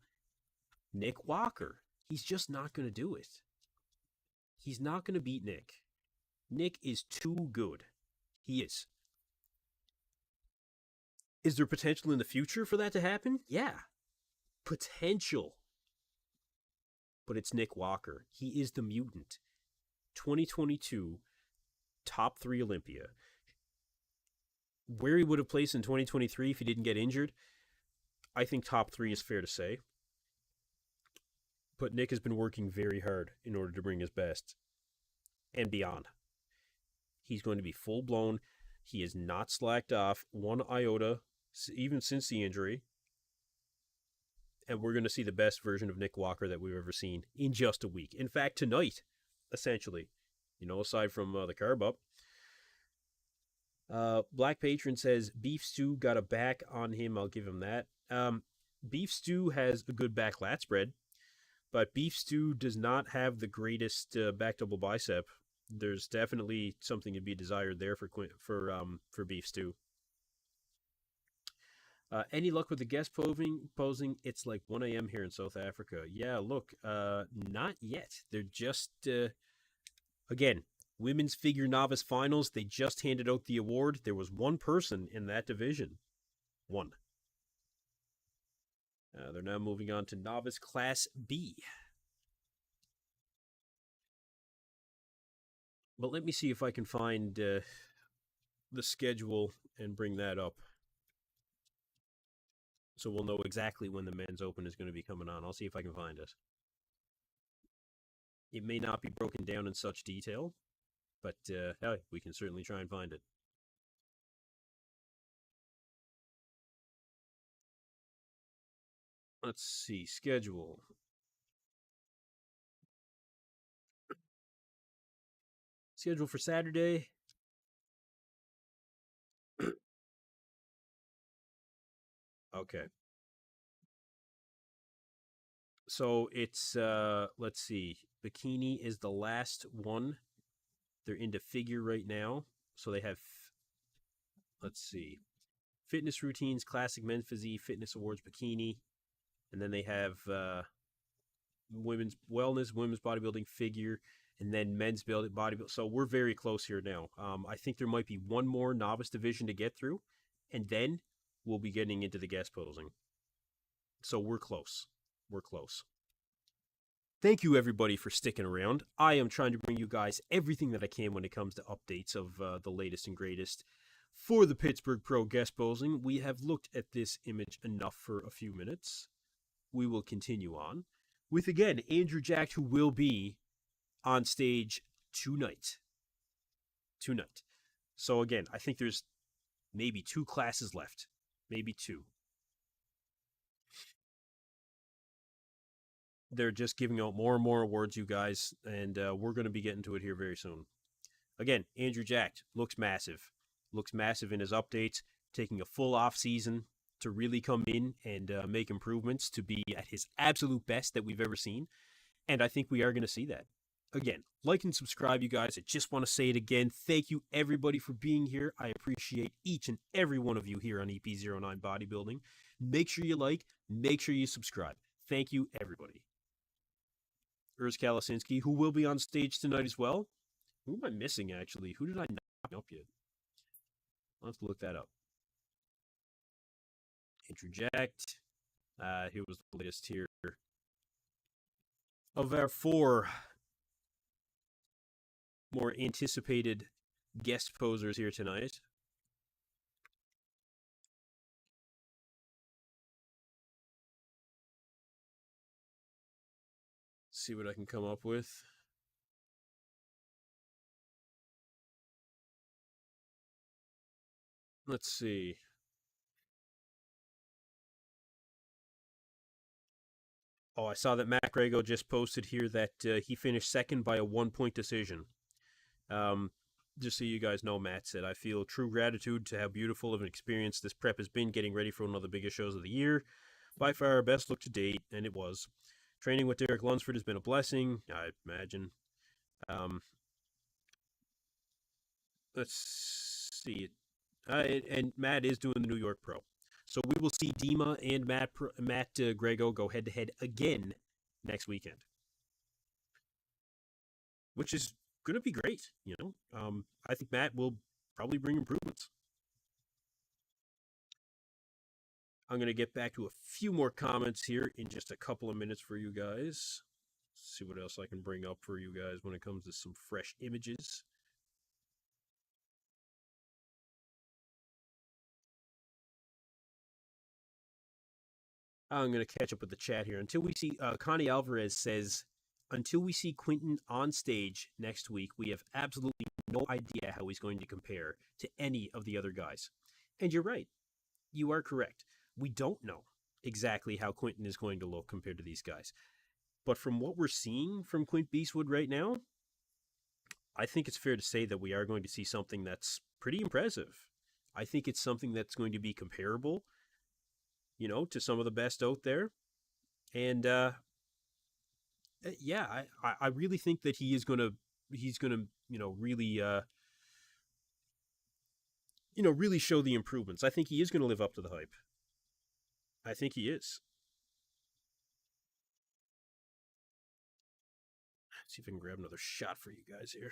Nick Walker. He's just not going to do it. He's not going to beat Nick. Nick is too good. He is. Is there potential in the future for that to happen? Yeah. Potential. But it's Nick Walker. He is the mutant. 2022 top 3 Olympia. Where he would have placed in 2023 if he didn't get injured, I think top 3 is fair to say. But Nick has been working very hard in order to bring his best and beyond. He's going to be full blown. He is not slacked off one iota, even since the injury. And we're going to see the best version of Nick Walker that we've ever seen in just a week. In fact, tonight, essentially, aside from the carb up. Black Patron says Beef Stew got a back on him. I'll give him that. Beef Stew has a good back lat spread, but Beef Stew does not have the greatest back double bicep. There's definitely something to be desired there for Beef Stew. Any luck with the guest posing? It's like 1 a.m. here in South Africa. Yeah, look, not yet. They're just, again, women's figure novice finals. They just handed out the award. There was one person in that division. One. They're now moving on to novice class B. But let me see if I can find the schedule and bring that up. So we'll know exactly when the men's open is going to be coming on. I'll see if I can find it. It may not be broken down in such detail, but we can certainly try and find it. Let's see, schedule. Schedule for Saturday. Okay. So it's let's see. Bikini is the last one. They're into figure right now. So they have, let's see, fitness routines, classic men's physique, fitness awards, bikini, and then they have women's wellness, women's bodybuilding, figure, and then men's bodybuilding. So we're very close here now. I think there might be one more novice division to get through, and then we'll be getting into the guest posing. So we're close. We're close. Thank you, everybody, for sticking around. I am trying to bring you guys everything that I can when it comes to updates of the latest and greatest for the Pittsburgh Pro guest posing. We have looked at this image enough for a few minutes. We will continue on with, again, Andrew Jack, who will be on stage tonight. So, again, I think there's maybe 2 classes left. Maybe 2. They're just giving out more and more awards, you guys, and we're going to be getting to it here very soon. Again, Andrew Jack looks massive. Looks massive in his updates, taking a full off season to really come in and make improvements to be at his absolute best that we've ever seen. And I think we are going to see that. Again, like and subscribe, you guys. I just want to say it again. Thank you, everybody, for being here. I appreciate each and every one of you here on EP09 Bodybuilding. Make sure you like, make sure you subscribe. Thank you, everybody. Urs Kalasinski, who will be on stage tonight as well. Who am I missing, actually? Who did I not up yet? I'll have to look that up. Interject. Here was the latest here of our 4 more anticipated guest posers here tonight. See what I can come up with. Let's see. Oh, I saw that Matt Grego just posted here that he finished second by a 1-point decision. Just so you guys know, Matt said, I feel true gratitude to how beautiful of an experience this prep has been getting ready for one of the biggest shows of the year. By far our best look to date, and it was. Training with Derek Lunsford has been a blessing, I imagine. Let's see. And Matt is doing the New York Pro. So we will see Dima and Matt Grego go head-to-head again next weekend. Which is going to be great, you know. I think Matt will probably bring improvements. I'm going to get back to a few more comments here in just a couple of minutes for you guys. See what else I can bring up for you guys when it comes to some fresh images. I'm going to catch up with the chat here. Until we see, Connie Alvarez says, until we see Quinton on stage next week, we have absolutely no idea how he's going to compare to any of the other guys. And you're right. You are correct. We don't know exactly how Quinton is going to look compared to these guys. But from what we're seeing from Quint Beastwood right now, I think it's fair to say that we are going to see something that's pretty impressive. I think it's something that's going to be comparable, you know, to some of the best out there. And yeah, I really think that he's gonna, you know, really, really show the improvements. I think he is gonna live up to the hype. I think he is. Let's see if I can grab another shot for you guys here.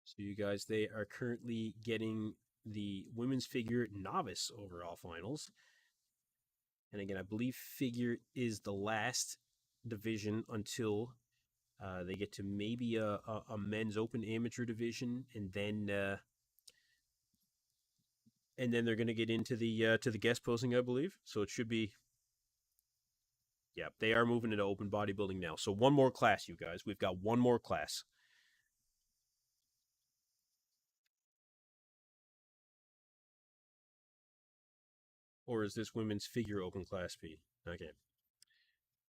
So you guys, they are currently getting the women's figure novice overall finals. And again, I believe figure is the last division until they get to maybe a men's open amateur division, and then they're going to get into the to the guest posing, I believe. So it should be, yeah, they are moving into open bodybuilding now. So one more class, you guys. We've got one more class. Or is this women's figure open class P? Okay.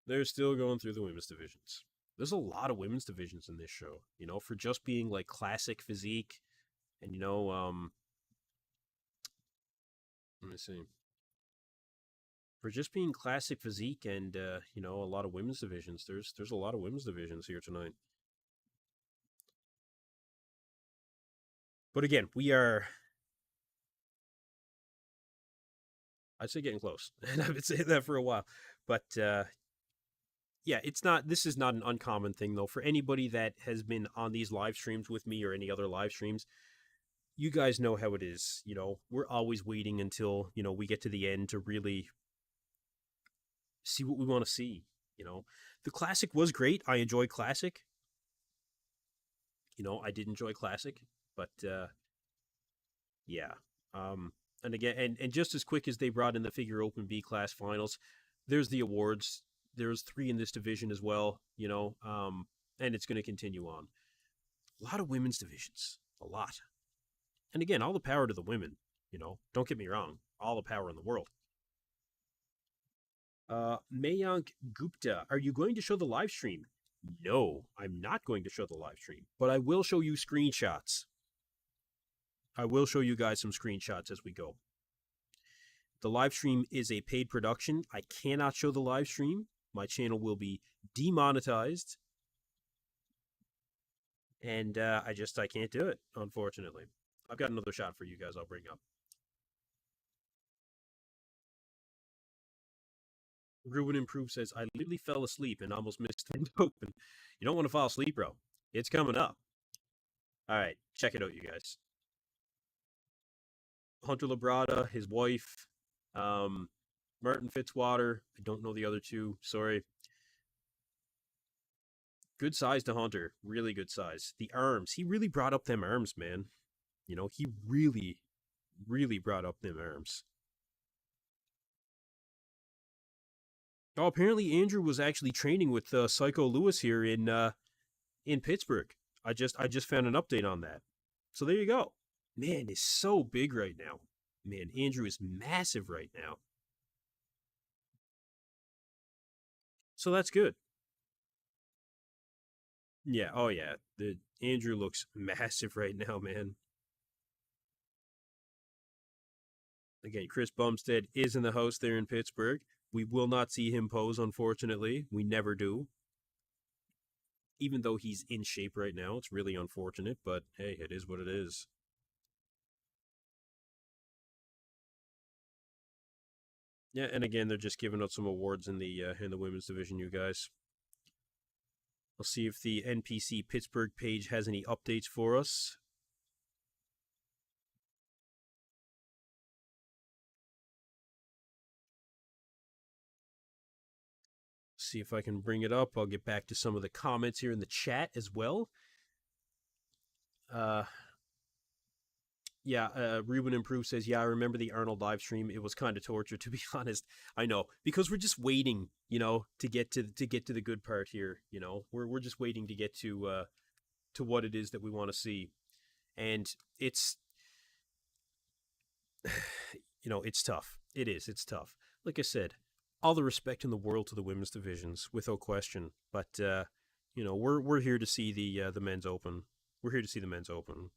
They're still going through the women's divisions. There's a lot of women's divisions in this show, you know, for just being like classic physique and, you know, let me see. For just being classic physique and, you know, a lot of women's divisions, there's a lot of women's divisions here tonight. But again, we are, I'd say, getting close. And I've been saying that for a while. But yeah, this is not an uncommon thing, though. For anybody that has been on these live streams with me or any other live streams, you guys know how it is. You know, we're always waiting until, you know, we get to the end to really see what we want to see. You know, the classic was great. I enjoyed classic. You know, I did enjoy classic, but yeah. And again, and just as quick as they brought in the figure open B class finals, there's the awards. There's 3 in this division as well. You know, and it's going to continue on. A lot of women's divisions, a lot. And again, all the power to the women. You know, don't get me wrong, all the power in the world. Mayank Gupta, are you going to show the live stream? No, I'm not going to show the live stream, but I will show you screenshots. I will show you guys some screenshots as we go. The live stream is a paid production. I cannot show the live stream. My channel will be demonetized. And I can't do it, unfortunately. I've got another shot for you guys I'll bring up. Ruin Improve says, I literally fell asleep and almost missed the open. You don't want to fall asleep, bro. It's coming up. All right, check it out, you guys. Hunter Labrada, his wife, Martin Fitzwater. I don't know the other two. Sorry. Good size to Hunter. Really good size. The arms. He really brought up them arms, man. You know, he really, really brought up them arms. Oh, apparently Andrew was actually training with Psycho Lewis here in Pittsburgh. I just found an update on that. So there you go. Man is so big right now. Man, Andrew is massive right now. So that's good. Yeah, oh yeah. The Andrew looks massive right now, man. Again, Chris Bumstead is in the house there in Pittsburgh. We will not see him pose, unfortunately. We never do. Even though he's in shape right now, it's really unfortunate, but hey, it is what it is. Yeah, and again, they're just giving out some awards in the women's division, you guys. I'll see if the NPC Pittsburgh page has any updates for us. See if I can bring it up. I'll get back to some of the comments here in the chat as well. Ruben Improve says, yeah, I remember the Arnold live stream. It was kind of torture, to be honest. I know, because we're just waiting, you know, to get to the good part here. You know, we're just waiting to get to what it is that we want to see, and it's, you know, it's tough. It is. It's tough. Like I said, all the respect in the world to the women's divisions, without question. But you know, we're here to see the men's open. We're here to see the men's open.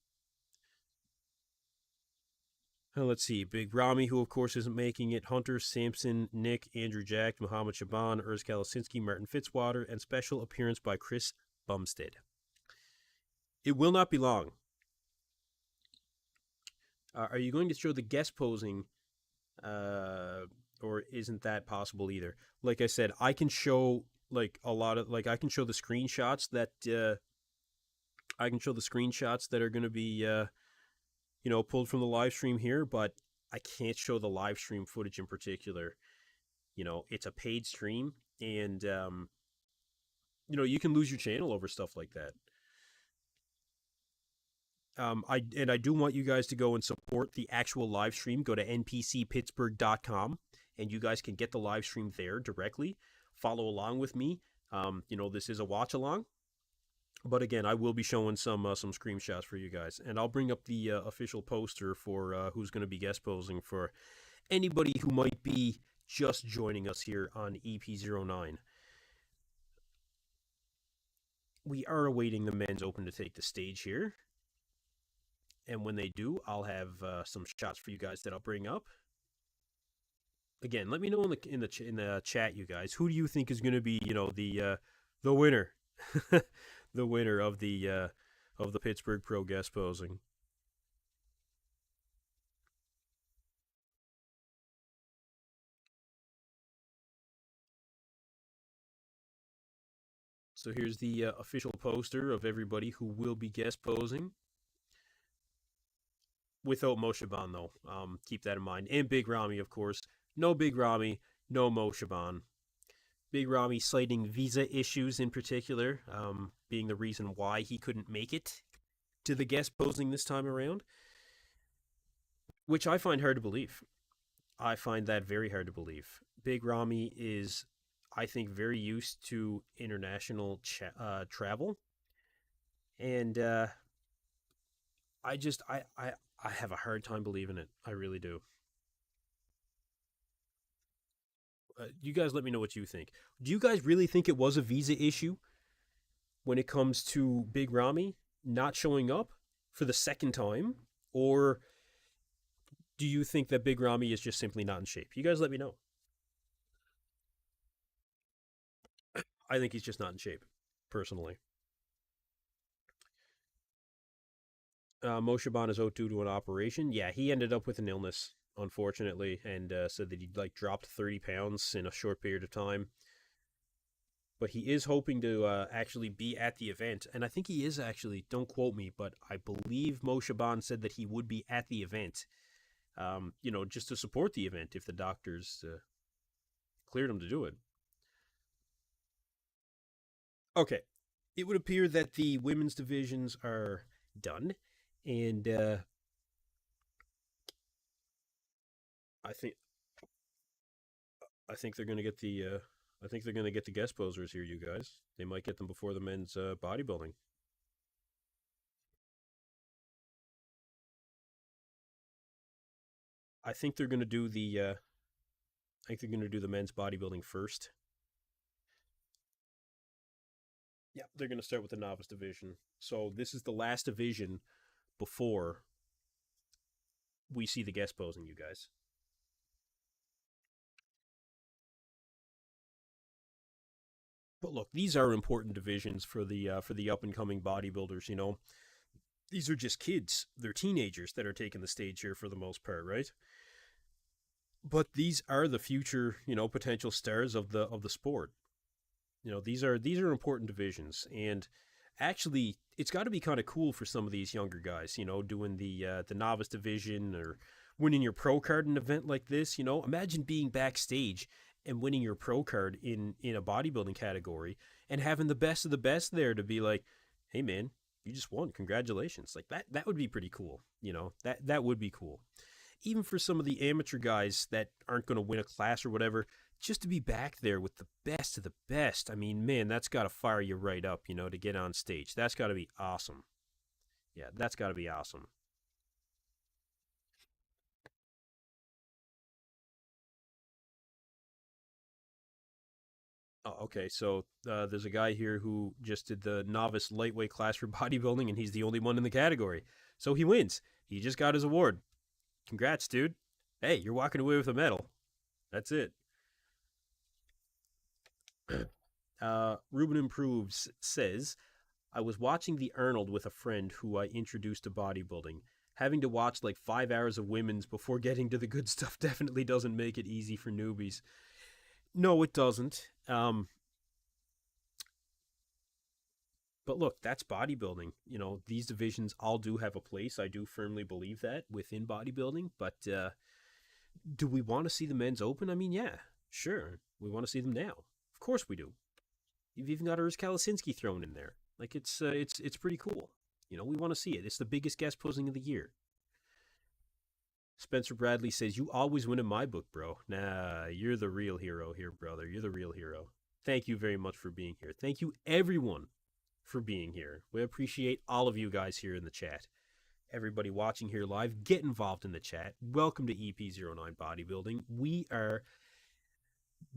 Let's see. Big Rami, who of course isn't making it. Hunter, Sampson, Nick, Andrew Jack, Muhammad Shaban, Urs Kalasinski, Martin Fitzwater, and special appearance by Chris Bumstead. It will not be long. Are you going to show the guest posing? Or isn't that possible either? Like I said, I can show like a lot of I can show the screenshots that are going to be you know, pulled from the live stream here, but I can't show the live stream footage in particular. You know, it's a paid stream, and you know, you can lose your channel over stuff like that. I do want you guys to go and support the actual live stream. Go to npcpittsburgh.com, and you guys can get the live stream there directly. Follow along with me. You know, this is a watch along. But again, I will be showing some screenshots for you guys, and I'll bring up the official poster for who's going to be guest posing for anybody who might be just joining us here on EP09, we are awaiting the men's open to take the stage here. And when they do, I'll have some shots for you guys that I'll bring up. Again, let me know in the chat, you guys. Who do you think is going to be, the winner, the winner of the Pittsburgh Pro guest posing? So here's the official poster of everybody who will be guest posing. Without Moshaban, though. Keep that in mind. And Big Ramy, of course. No Big Ramy, no Moshaban. Big Ramy citing visa issues in particular, being the reason why he couldn't make it to the guest posing this time around, which I find hard to believe. I find that very hard to believe. Big Ramy is, I think, very used to international travel, and I have a hard time believing it. I really do. You guys let me know what you think. Do you guys really think it was a visa issue when it comes to Big Ramy not showing up for the second time? Or do you think that Big Ramy is just simply not in shape? You guys let me know. I think he's just not in shape, personally. Moshe Ban is out due to an operation. Yeah, he ended up with an illness, unfortunately, and said that he dropped 30 pounds in a short period of time. But he is hoping to actually be at the event, and I think he is actually. Don't quote me, but I believe Moshe Ban said that he would be at the event. Just to support the event if the doctors cleared him to do it. Okay, it would appear that the women's divisions are done, and I think I think they're going to get the I think they're going to get the guest posers here, you guys. They might get them before the men's bodybuilding. I think they're going to do the I think they're going to do the men's bodybuilding first. Yeah, they're going to start with the novice division. So this is the last division before we see the guest posing, you guys. But look, these are important divisions for the up and coming bodybuilders. These are just kids. They're teenagers that are taking the stage here for the most part, right? But these are the future, potential stars of the sport. These are important divisions, and actually, it's got to be kind of cool for some of these younger guys. Doing the novice division or winning your pro card in an event like this. Imagine being backstage and winning your pro card in a bodybuilding category and having the best of the best there to be like, hey man, you just won, congratulations. Like that would be pretty cool. That would be cool. Even for some of the amateur guys that aren't going to win a class or whatever, just to be back there with the best of the best. I mean, man, that's got to fire you right up, to get on stage. That's got to be awesome. Yeah, that's got to be awesome. Oh, okay, so there's a guy here who just did the novice lightweight class for bodybuilding, and he's the only one in the category. So he wins. He just got his award. Congrats, dude. Hey, you're walking away with a medal. That's it. Ruben Improves says, I was watching the Arnold with a friend who I introduced to bodybuilding. Having to watch like 5 hours of women's before getting to the good stuff definitely doesn't make it easy for newbies. No, it doesn't. But look, that's bodybuilding. These divisions all do have a place. I do firmly believe that within bodybuilding. But do we want to see the men's open? I mean, yeah, sure. We want to see them now. Of course we do. You've even got Urs Kalasinski thrown in there. Like it's pretty cool. We want to see it. It's the biggest guest posing of the year. Spencer Bradley says, you always win in my book, bro. Nah, you're the real hero here, brother. You're the real hero. Thank you very much for being here. Thank you, everyone, for being here. We appreciate all of you guys here in the chat. Everybody watching here live, get involved in the chat. Welcome to EP09 Bodybuilding. We are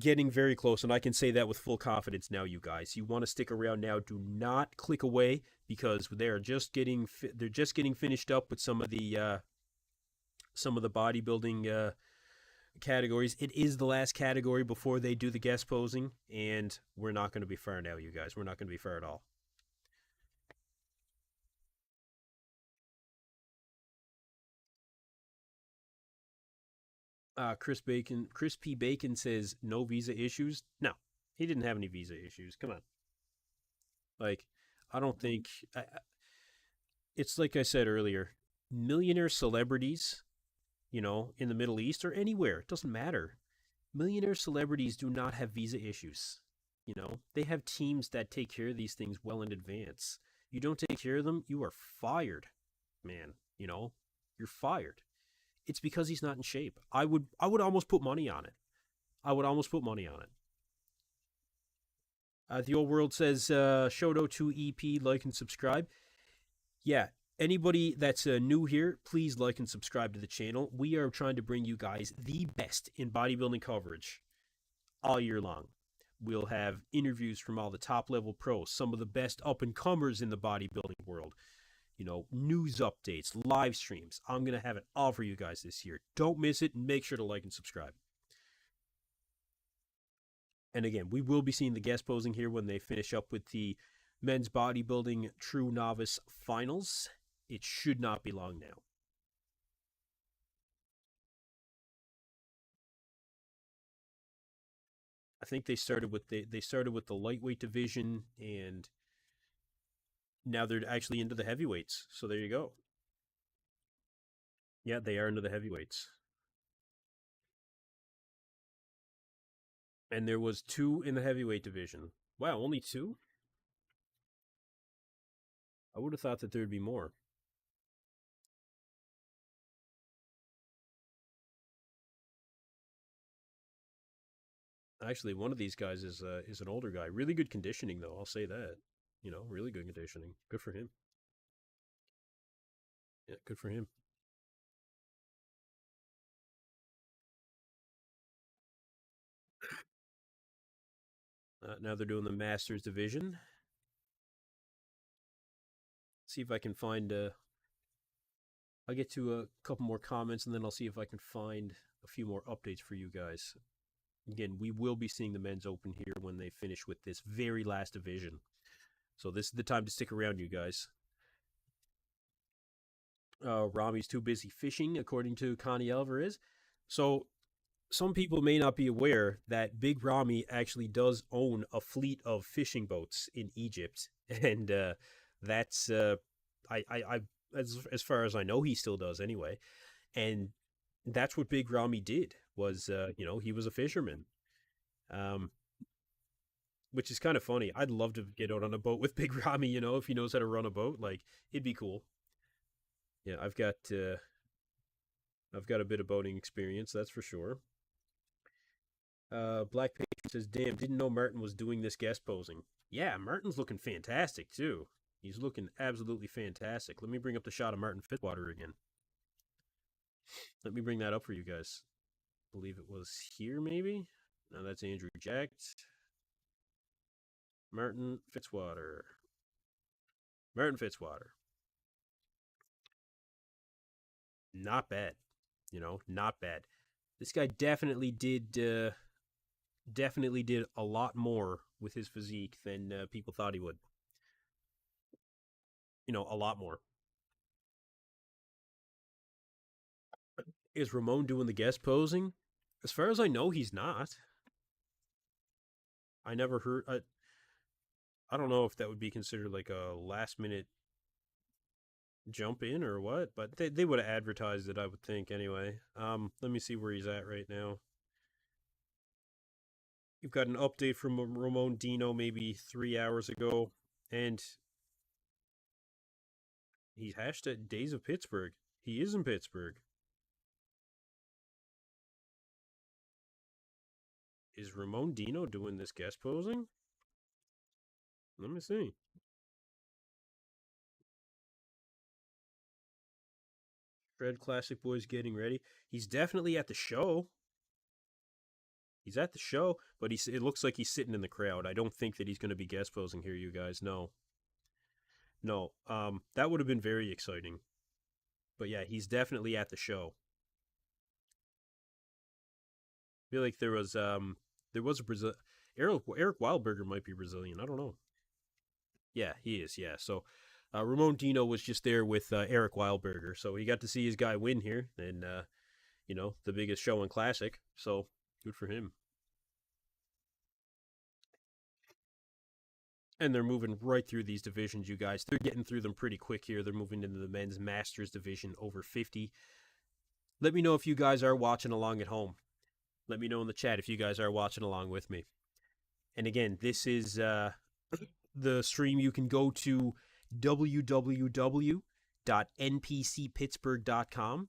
getting very close, and I can say that with full confidence now, you guys. You want to stick around now, do not click away because they're just getting finished up with some of the bodybuilding categories. It is the last category before they do the guest posing, and we're not going to be far now, you guys. We're not going to be far at all. Chris P. Bacon says no visa issues. No, he didn't have any visa issues. Come on, like I don't think it's like I said earlier. Millionaire celebrities, in the Middle East or anywhere, it doesn't matter. Millionaire celebrities do not have visa issues. They have teams that take care of these things well in advance. You don't take care of them, you are fired, man. You're fired. It's because he's not in shape. I would almost put money on it. I would almost put money on it. The old world says Shoto 2 EP, like and subscribe. Yeah, anybody that's new here, please like and subscribe to the channel. We are trying to bring you guys the best in bodybuilding coverage all year long. We'll have interviews from all the top level pros, some of the best up and comers in the bodybuilding world. News updates, live streams. I'm going to have it all for you guys this year. Don't miss it, and make sure to like and subscribe. And again, we will be seeing the guest posing here when they finish up with the men's bodybuilding true novice finals. It should not be long now. I think they started with the lightweight division, and now they're actually into the heavyweights. So there you go. Yeah, they are into the heavyweights. And there was two in the heavyweight division. Wow, only two? I would have thought that there'd be more. Actually, one of these guys is an older guy. Really good conditioning, though. I'll say that. Really good conditioning. Good for him. Yeah, good for him. Now they're doing the Masters division. See if I can find. I'll get to a couple more comments, and then I'll see if I can find a few more updates for you guys. Again, we will be seeing the men's open here when they finish with this very last division. So this is the time to stick around, you guys. Rami's too busy fishing, according to Connie Alvarez. So some people may not be aware that Big Rami actually does own a fleet of fishing boats in Egypt, and that's I as far as I know, he still does anyway, and that's what Big Rami did. Was he was a fisherman, um, which is kind of funny. I'd love to get out on a boat with Big Rami. If he knows how to run a boat, like it'd be cool. Yeah, I've got a bit of boating experience, that's for sure. Black Patron says, "Damn, didn't know Martin was doing this guest posing." Yeah, Martin's looking fantastic too. He's looking absolutely fantastic. Let me bring up the shot of Martin Fitzwater again. Let me bring that up for you guys. I believe it was here, maybe. No, that's Andrew Jack. Martin Fitzwater. Martin Fitzwater. Not bad. Not bad. This guy definitely did a lot more with his physique than people thought he would. A lot more. Is Ramon doing the guest posing? As far as I know, he's not. I never heard. I don't know if that would be considered like a last minute jump in or what, but they would have advertised it, I would think, anyway. Let me see where he's at right now. You've got an update from Ramon Dino maybe 3 hours ago, and he's hashtag Days of Pittsburgh. He is in Pittsburgh. Is Ramon Dino doing this guest posing? Let me see. Red Classic Boys getting ready. He's definitely at the show. He's at the show, but it looks like he's sitting in the crowd. I don't think that he's going to be guest posing here, you guys. No. No. That would have been very exciting. But yeah, he's definitely at the show. I feel like there was a Brazil Eric Wildberger might be Brazilian. I don't know. Yeah, he is. Yeah. So Ramon Dino was just there with Eric Wildberger, so he got to see his guy win here, and the biggest show in classic. So good for him. And they're moving right through these divisions, you guys. They're getting through them pretty quick here. They're moving into the men's masters division over 50. Let me know if you guys are watching along at home. Let me know in the chat if you guys are watching along with me. And again, this is the stream. You can go to www.npcpittsburgh.com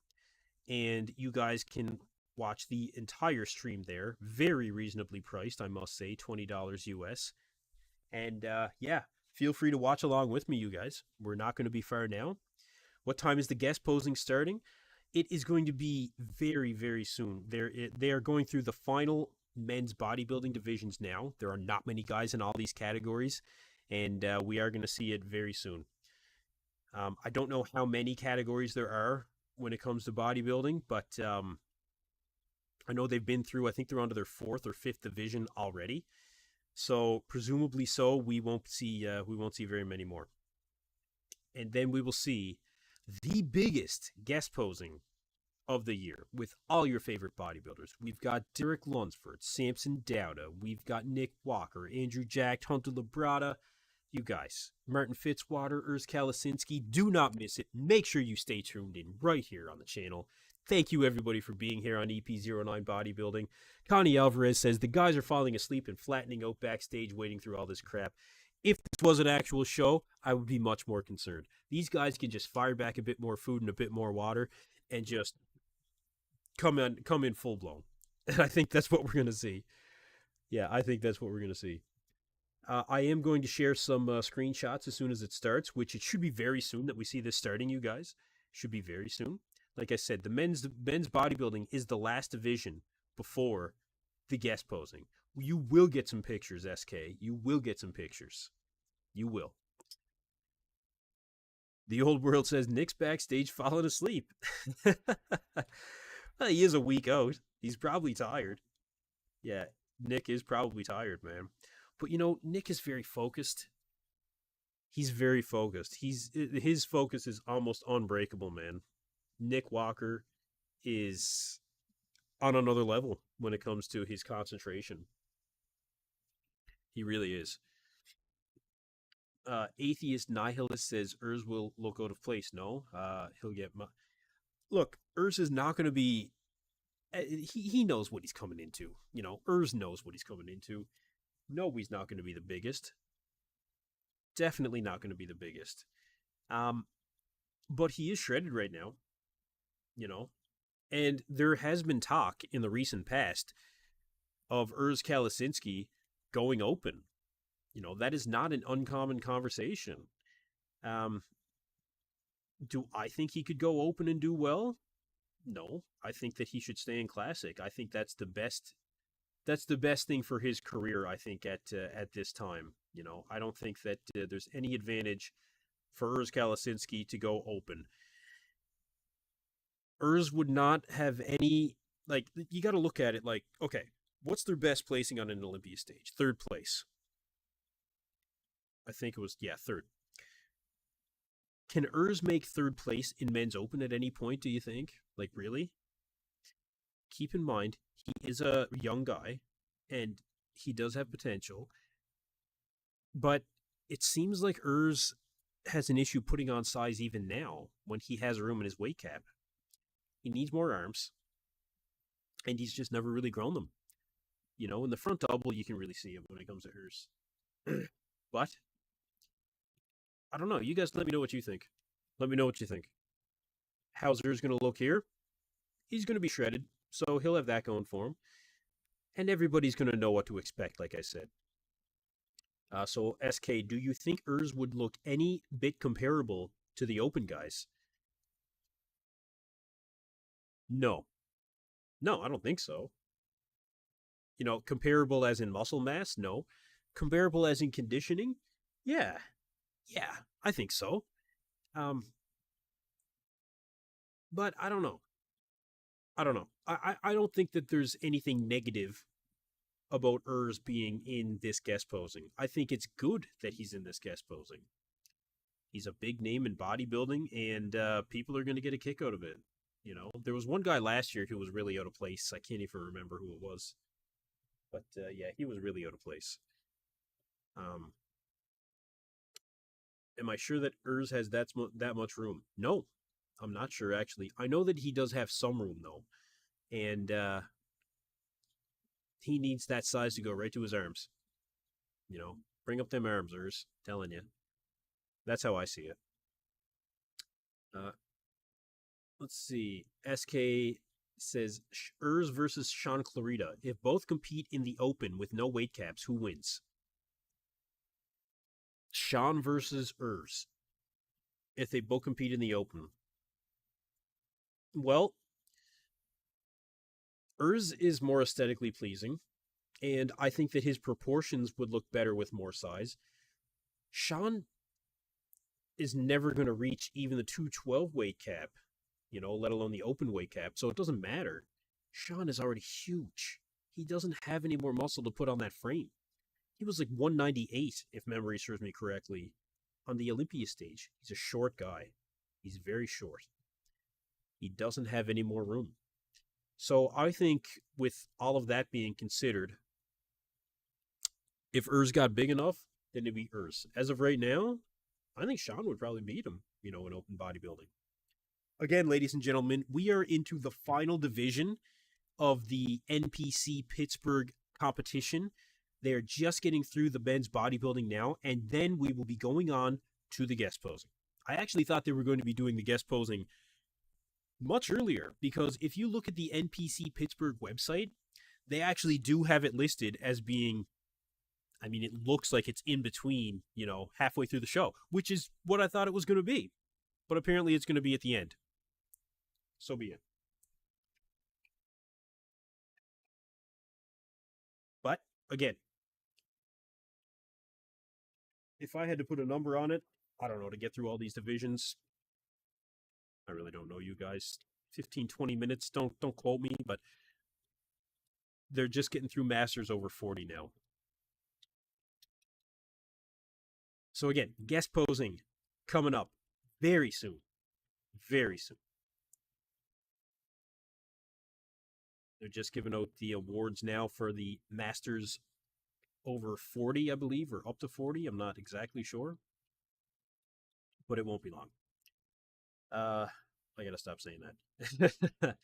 and you guys can watch the entire stream there. Very reasonably priced, I must say, $20 US. And yeah, feel free to watch along with me, you guys. We're not going to be far now. What time is the guest posing starting? It is going to be very, very soon. They are going through the final men's bodybuilding divisions now. There are not many guys in all these categories, and we are going to see it very soon. I don't know how many categories there are when it comes to bodybuilding, but I know they've been through, I think they're onto their 4th or 5th division already. So presumably so, we won't see very many more. And then we will see the biggest guest posing of the year with all your favorite bodybuilders. We've got Derek Lunsford, Samson Dowda, we've got Nick Walker, Andrew Jack, Hunter Labrada. You guys, Martin Fitzwater, Urs Kalasinski, do not miss it. Make sure you stay tuned in right here on the channel. Thank you, everybody, for being here on EP09 Bodybuilding. Connie Alvarez says, the guys are falling asleep and flattening out backstage waiting through all this crap. If this was an actual show, I would be much more concerned. These guys can just fire back a bit more food and a bit more water and just come in full blown. And I think that's what we're going to see. Yeah, I think that's what we're going to see. I am going to share some screenshots as soon as it starts, which it should be very soon that we see this starting, you guys. Should be very soon. Like I said, the men's bodybuilding is the last division before the guest posing. You will get some pictures, SK. You will get some pictures. You will. The old world says Nick's backstage falling asleep. Well, he is a week out. He's probably tired. Yeah, Nick is probably tired, man. But Nick is very focused. He's very focused. His focus is almost unbreakable, man. Nick Walker is on another level when it comes to his concentration. He really is. Atheist Nihilist says Urs will look out of place. No, he'll get... Look, Urs is not going to be... He knows what he's coming into. Urs knows what he's coming into. No, he's not going to be the biggest. Definitely not going to be the biggest. But he is shredded right now. And there has been talk in the recent past of Urs Kalasinski going open. That is not an uncommon conversation. Do I think he could go open and do well? No, I think that he should stay in classic. I think that's the best. That's the best thing for his career. I think at this time. I don't think that there's any advantage for Urs Kalasinski to go open. Urs would not have any, you got to look at it like, okay, what's their best placing on an Olympia stage? 3rd place. I think it was, yeah, 3rd. Can Urs make 3rd place in men's open at any point, do you think? Really? Keep in mind, he is a young guy, and he does have potential, but it seems like Urs has an issue putting on size even now when he has room in his weight cap. He needs more arms, and he's just never really grown them. In the front double, you can really see him when it comes to Urs. But, I don't know. You guys let me know what you think. Let me know what you think. How's Urs going to look here? He's going to be shredded, so he'll have that going for him. And everybody's going to know what to expect, like I said. So, SK, do you think Urs would look any bit comparable to the open guys? No. No, I don't think so. Comparable as in muscle mass? No. Comparable as in conditioning? Yeah. Yeah, I think so. Um, but I don't know. I don't know. I don't think that there's anything negative about Urs being in this guest posing. I think it's good that he's in this guest posing. He's a big name in bodybuilding, and people are going to get a kick out of it. There was one guy last year who was really out of place. I can't even remember who it was, but yeah, he was really out of place. Um, am I sure that Urs has that much room? No, I'm not sure actually. I know that he does have some room though, and he needs that size to go right to his arms. Bring up them arms, Urs. Telling you, that's how I see it. Uh, let's see. SK says Urs versus Sean Clarita. If both compete in the open with no weight caps, who wins? Sean versus Urs. If they both compete in the open. Well, Urs is more aesthetically pleasing, and I think that his proportions would look better with more size. Sean is never going to reach even the 212 weight cap, let alone the open weight cap, so it doesn't matter. Sean is already huge. He doesn't have any more muscle to put on that frame. He was like 198, if memory serves me correctly, on the Olympia stage. He's a short guy. He's very short. He doesn't have any more room. So I think with all of that being considered, if Urs got big enough, then it'd be Urs. As of right now, I think Sean would probably beat him, in open bodybuilding. Again, ladies and gentlemen, we are into the final division of the NPC Pittsburgh competition. They are just getting through the men's bodybuilding now, and then we will be going on to the guest posing. I actually thought they were going to be doing the guest posing much earlier, because if you look at the NPC Pittsburgh website, they actually do have it listed as being, it looks like it's in between, halfway through the show, which is what I thought it was going to be. But apparently it's going to be at the end. So be it. But again, if I had to put a number on it, I don't know, to get through all these divisions, I really don't know, you guys. 15, 20 minutes, don't quote me, but they're just getting through Masters over 40 now. So again, guest posing coming up very soon. Very soon. They're just giving out the awards now for the Masters over 40, I believe, or up to 40. I'm not exactly sure, but it won't be long. I gotta stop saying that.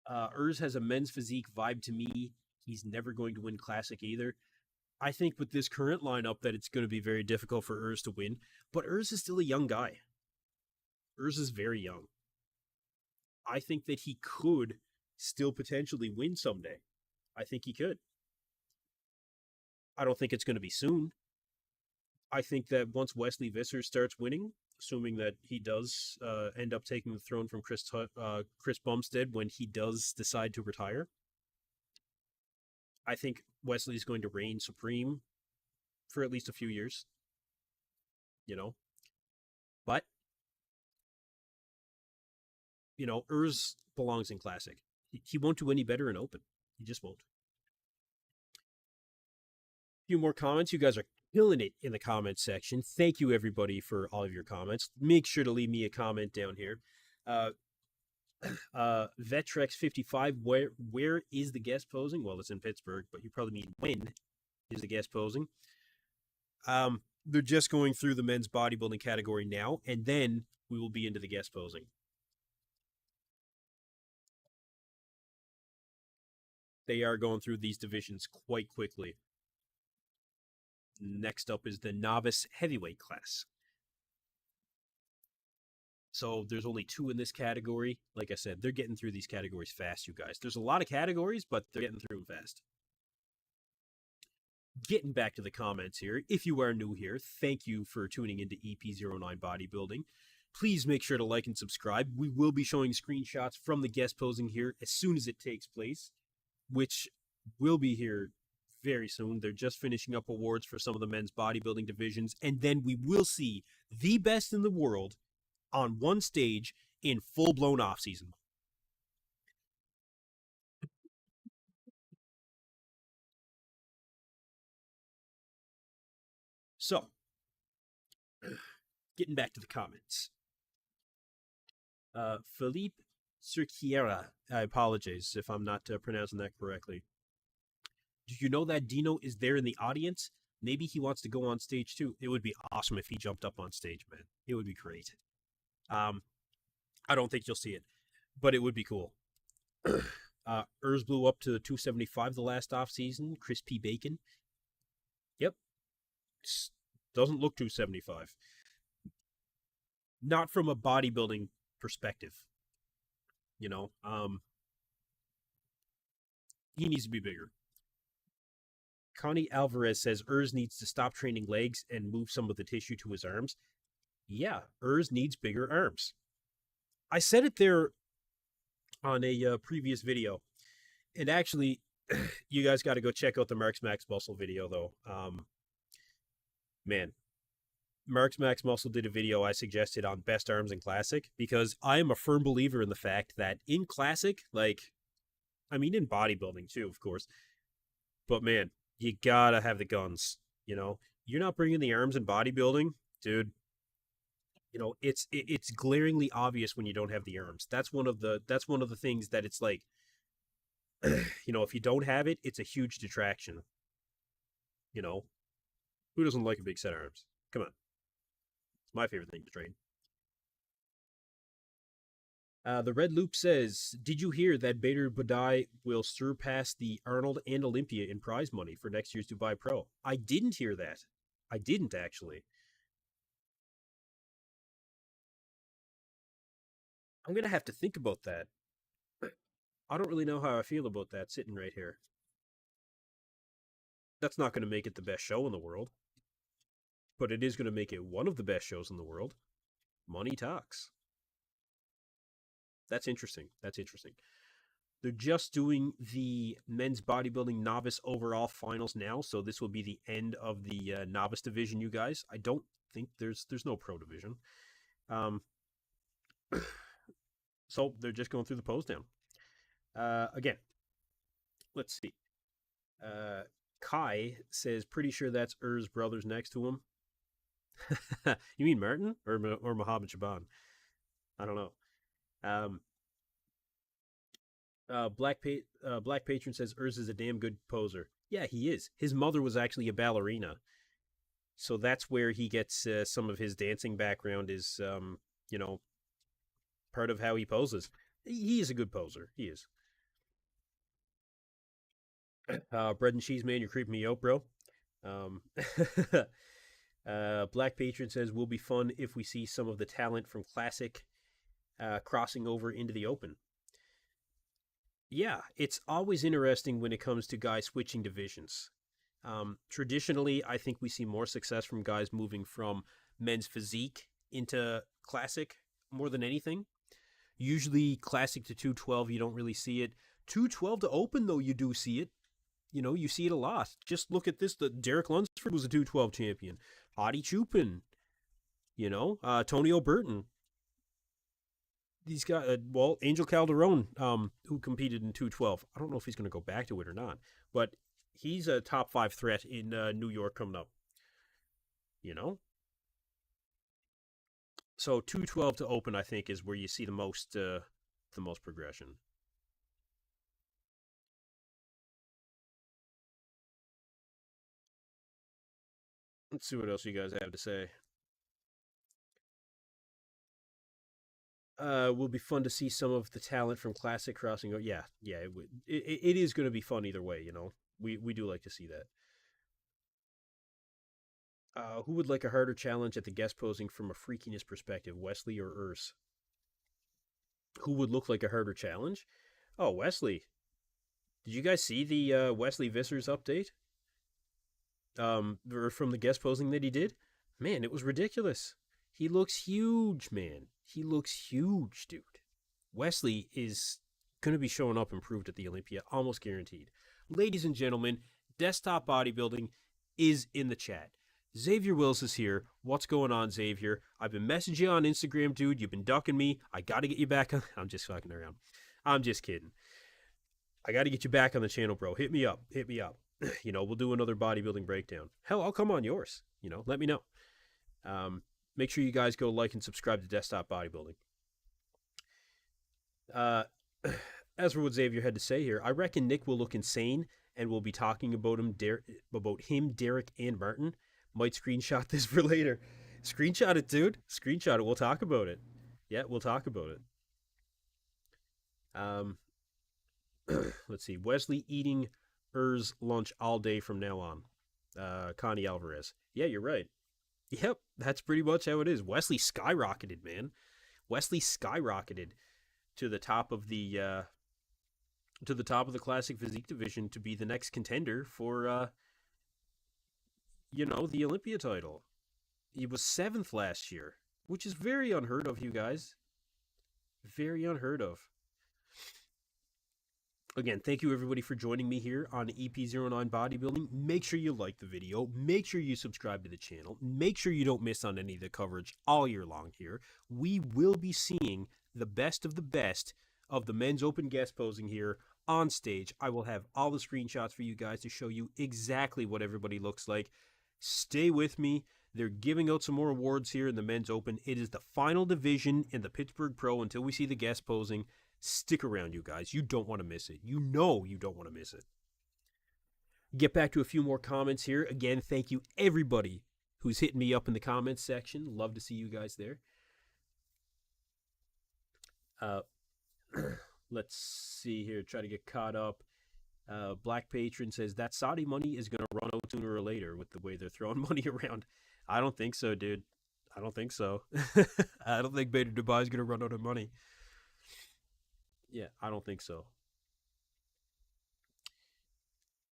Urs has a men's physique vibe to me. He's never going to win Classic either. I think with this current lineup that it's going to be very difficult for Urs to win, but Urs is still a young guy. Urs is very young. I think that he could still potentially win someday. I think he could. I don't think it's going to be soon. I think that once Wesley Visser starts winning, assuming that he does end up taking the throne from Chris Bumstead when he does decide to retire, I think Wesley's going to reign supreme for at least a few years. But Urs belongs in Classic. He won't do any better in Open. He just won't. A few more comments. You guys are killing it in the comments section. Thank you, everybody, for all of your comments. Make sure to leave me a comment down here. Vetrex55, where is the guest posing? Well, it's in Pittsburgh, but you probably mean when is the guest posing? They're just going through the men's bodybuilding category now, and then we will be into the guest posing. They are going through these divisions quite quickly. Next up is the novice heavyweight class. So there's only 2 in this category. Like I said, they're getting through these categories fast, you guys. There's a lot of categories, but they're getting through them fast. Getting back to the comments here. If you are new here, thank you for tuning into EP09 Bodybuilding. please make sure to like and subscribe. We will be showing screenshots from the guest posing here as soon as it takes place, which will be here very soon. They're just finishing up awards for some of the men's bodybuilding divisions, and then we will see the best in the world on one stage in full-blown off-season. So, getting back to the comments. Philippe Cirquiera, I apologize if I'm not pronouncing that correctly. Do you know that Dino is there in the audience? Maybe he wants to go on stage too. It would be awesome if he jumped up on stage, man. It would be great. I don't think you'll see it, but it would be cool. Urs blew up to 275 the last off season. Crispy bacon. Yep. Doesn't look 275. Not from a bodybuilding perspective. You know, he needs to be bigger. Connie Alvarez says Urs needs to stop training legs and move some of the tissue to his arms. Yeah, Urs needs bigger arms. I said it there on a previous video. And actually, you guys got to go check out the Marks Max Muscle video, though. Man, Marks Max Muscle did a video I suggested on best arms in Classic, because I am a firm believer in the fact that in Classic, like, I mean, in bodybuilding too, of course, but man, you gotta have the guns, you know? You're not bringing the arms in bodybuilding, dude. You know, it's glaringly obvious when you don't have the arms. That's one of the things that it's like, you know, if you don't have it, it's a huge detraction. You know, who doesn't like a big set of arms? Come on. It's my favorite thing to train. The Red Loop says, did you hear that Bader Badai will surpass the Arnold and Olympia in prize money for next year's Dubai Pro? I didn't hear that. I didn't, actually. I'm going to have to think about that. I don't really know how I feel about that sitting right here. That's not going to make it the best show in the world, but it is going to make it one of the best shows in the world. Money talks. That's interesting. That's interesting. They're just doing the men's bodybuilding novice overall finals now, so this will be the end of the novice division, you guys. I don't think there's no pro division. So they're just going through the pose down. Again, let's see. Kai says, pretty sure that's Urs' brothers next to him. You mean Martin or Mohammed Shaban? I don't know. Black Patron says Urs is a damn good poser. Yeah, he is. His mother was actually a ballerina, so that's where he gets some of his dancing background. Is you know, part of how he poses. He is a good poser. He is. Bread and cheese man, you're creeping me out, bro. Black Patron says will be fun if we see some of the talent from Classic crossing over into the Open. Yeah, it's always interesting when it comes to guys switching divisions. Traditionally, I think we see more success from guys moving from men's physique into Classic more than anything. Usually Classic to 212, you don't really see it. 212 to Open, though, you do see it. You know, you see it a lot. Just look at this. Derek Lunsford was a 212 champion. Adi Chupin, you know, Tony O'Burton. These guys, well, Angel Calderon, who competed in 212. I don't know if he's going to go back to it or not, but he's a top 5 threat in New York coming up. You know? So 212 to Open, I think, is where you see the most progression. Let's see what else you guys have to say. Will be fun to see some of the talent from Classic crossing. Yeah, it is going to be fun either way. You know, we do like to see that. Who would like a harder challenge at the guest posing from a freakiness perspective, Wesley or Urs? Who would look like a harder challenge? Oh, Wesley. Did you guys see the Wesley Vissers update? From the guest posing that he did? Man, it was ridiculous. He looks huge, man. He looks huge, dude. Wesley is going to be showing up improved at the Olympia, almost guaranteed. Ladies and gentlemen, Desktop Bodybuilding is in the chat. Xavier Wills is here. What's going on, Xavier? I've been messaging you on Instagram, dude. You've been ducking me. I got to get you back on. I'm just fucking around. I'm just kidding. I got to get you back on the channel, bro. Hit me up. Hit me up. We'll do another bodybuilding breakdown. Hell, I'll come on yours. Let me know. Make sure you guys go like and subscribe to Desktop Bodybuilding. As for what Xavier had to say here, I reckon Nick will look insane, and we'll be talking about him, Derek, and Martin. Might screenshot this for later. Screenshot it, dude. Screenshot it. We'll talk about it. Yeah, we'll talk about it. Let's see. Wesley eating lunch all day from now on. Connie Alvarez. Yeah, you're right. Yep, that's pretty much how it is. Wesley skyrocketed, man. Wesley skyrocketed to the top of the classic physique division to be the next contender for the Olympia title. He was 7th last year, which is very unheard of, you guys. Very unheard of. Again, thank you everybody for joining me here on EP09 Bodybuilding. Make sure you like the video. Make sure you subscribe to the channel. Make sure you don't miss on any of the coverage all year long here. We will be seeing the best of the men's open guest posing here on stage. I will have all the screenshots for you guys to show you exactly what everybody looks like. Stay with me. They're giving out some more awards here in the men's open. It is the final division in the Pittsburgh Pro until we see the guest posing. Stick around, you guys. You don't want to miss it. You don't want to miss it. Get back to a few more comments here. Again, thank you everybody who's hitting me up in the comments section. Love to see you guys there. Let's see here. Try to get caught up. Black Patron says that Saudi money is going to run out sooner or later with the way they're throwing money around. I don't think so, dude. I don't think so. I don't think Beta Dubai is going to run out of money. Yeah, I don't think so.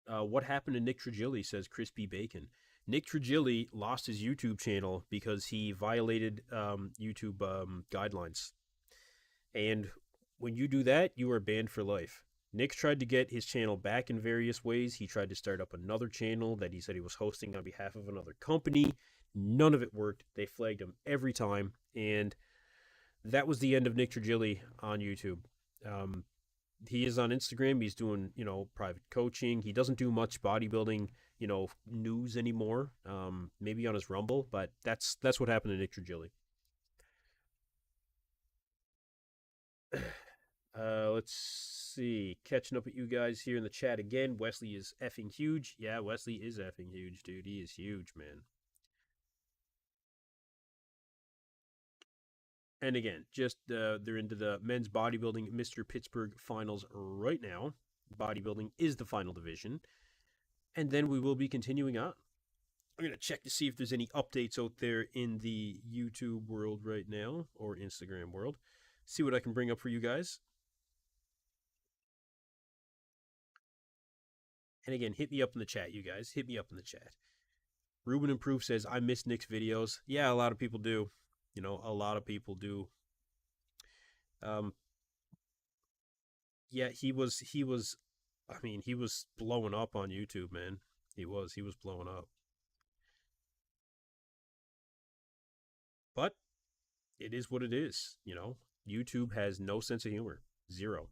What happened to Nick Trigilli, says Crispy Bacon. Nick Trigilli lost his YouTube channel because he violated YouTube guidelines. And when you do that, you are banned for life. Nick tried to get his channel back in various ways. He tried to start up another channel that he said he was hosting on behalf of another company. None of it worked. They flagged him every time. And that was the end of Nick Trigilli on YouTube. He is on Instagram. He's doing, private coaching. He doesn't do much bodybuilding, news anymore. Maybe on his Rumble, but that's what happened to Nick Trigilli. Let's see. Catching up with you guys here in the chat again. Wesley is effing huge. Yeah, Wesley is effing huge, dude. He is huge, man. And again, just they're into the men's bodybuilding Mr. Pittsburgh finals right now. Bodybuilding is the final division. And then we will be continuing on. I'm going to check to see if there's any updates out there in the YouTube world right now, or Instagram world. See what I can bring up for you guys. And again, hit me up in the chat, you guys. Hit me up in the chat. Ruben Improve says, I miss Nick's videos. Yeah, a lot of people do. A lot of people do. Yeah, he was blowing up on YouTube, man. He was blowing up. But it is what it is, YouTube has no sense of humor. Zero.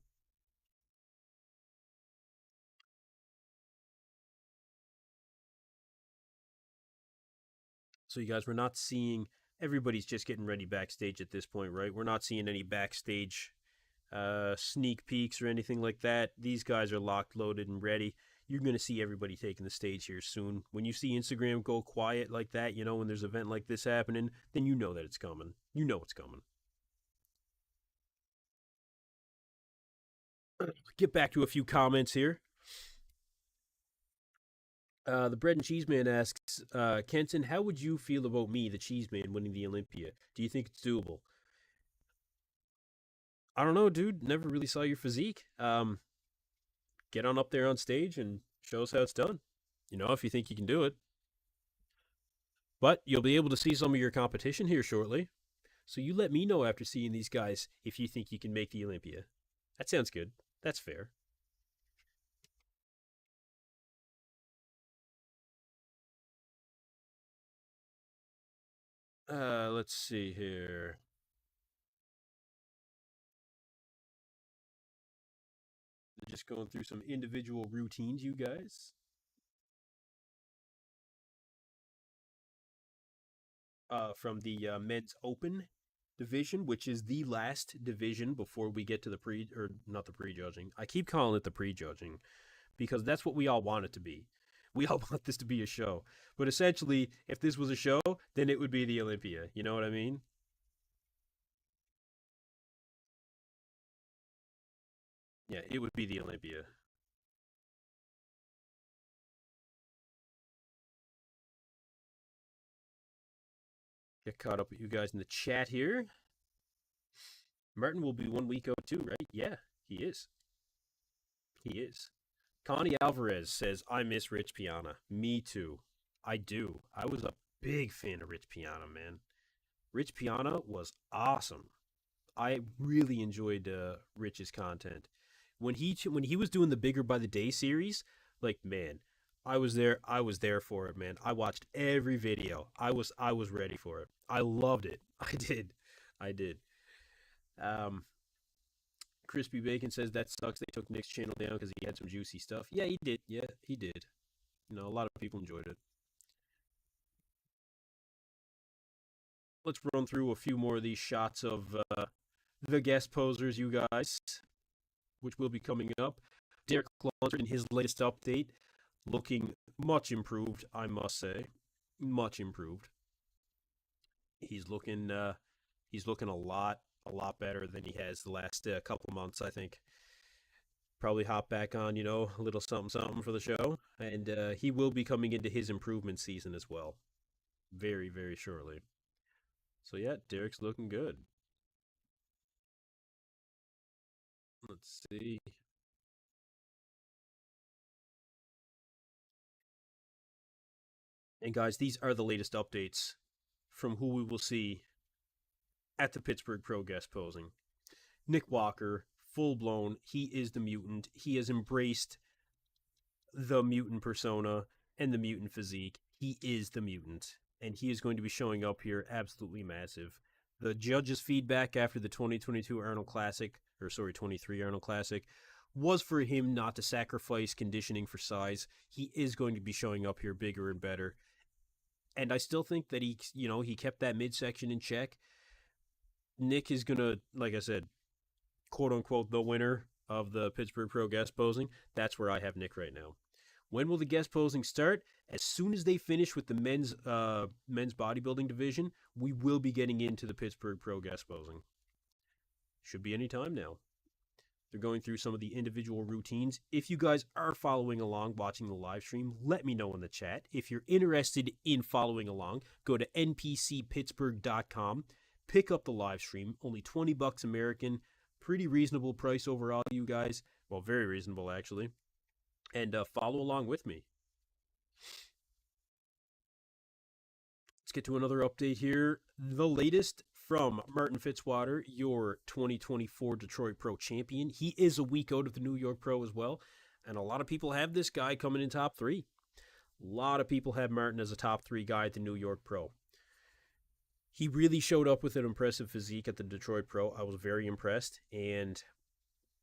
So you guys, we're not seeing, everybody's just getting ready backstage at this point, right? We're not seeing any backstage sneak peeks or anything like that. These guys are locked, loaded, and ready. You're going to see everybody taking the stage here soon. When you see Instagram go quiet like that, when there's an event like this happening, then you know that it's coming. You know it's coming. Get back to a few comments here. The Bread and Cheese Man asks, Kenton, how would you feel about me, the Cheese Man, winning the Olympia? Do you think it's doable? I don't know, dude. Never really saw your physique. Get on up there on stage and show us how it's done. If you think you can do it. But you'll be able to see some of your competition here shortly. So you let me know after seeing these guys if you think you can make the Olympia. That sounds good. That's fair. Let's see here. Just going through some individual routines, you guys. From the men's open division, which is the last division before we get to the pre or not the prejudging. I keep calling it the prejudging because that's what we all want it to be. We all want this to be a show, but essentially, if this was a show, then it would be the Olympia. You know what I mean? Yeah, it would be the Olympia. Get caught up with you guys in the chat here. Martin will be 1 week out too, right? Yeah, he is. He is. Connie Alvarez says, I miss Rich Piana. Me too. I do. I was a big fan of Rich Piana, man. Rich Piana was awesome. I really enjoyed Rich's content. When he was doing the Bigger by the Day series, like man, I was there. I was there for it, man. I watched every video. I was ready for it. I loved it. I did. I did. Um, Crispy Bacon says that sucks. They took Nick's channel down because he had some juicy stuff. Yeah, he did. Yeah, he did. A lot of people enjoyed it. Let's run through a few more of these shots of the guest posers, you guys, which will be coming up. Derek Laundry in his latest update, looking much improved, I must say, much improved. He's looking a lot better than he has the last couple months. I think probably hop back on, a little something something for the show, and he will be coming into his improvement season as well, very very shortly. So yeah, Derek's looking good. Let's see. And guys, these are the latest updates from who we will see at the Pittsburgh Pro guest posing. Nick Walker, full blown, he is the mutant. He has embraced the mutant persona and the mutant physique. He is the mutant, and he is going to be showing up here absolutely massive. The judges' feedback after the 2022 Arnold Classic, or sorry, 23 Arnold Classic, was for him not to sacrifice conditioning for size. He is going to be showing up here bigger and better. And I still think that he kept that midsection in check. Nick is gonna, like I said, quote unquote, the winner of the Pittsburgh Pro guest posing. That's where I have Nick right now. When will the guest posing start? As soon as they finish with the men's bodybuilding division, we will be getting into the Pittsburgh Pro guest posing. Should be any time now. They're going through some of the individual routines. If you guys are following along watching the live stream, let me know in the chat. If you're interested in following along, go to npcpittsburgh.com. Pick up the live stream, only 20 bucks American. Pretty reasonable price overall, you guys. Well, very reasonable, actually. And follow along with me. Let's get to another update here. The latest from Martin Fitzwater, your 2024 Detroit Pro champion. He is a week out of the New York Pro as well. And a lot of people have this guy coming in top 3. A lot of people have Martin as a top 3 guy at the New York Pro. He really showed up with an impressive physique at the Detroit Pro. I was very impressed. And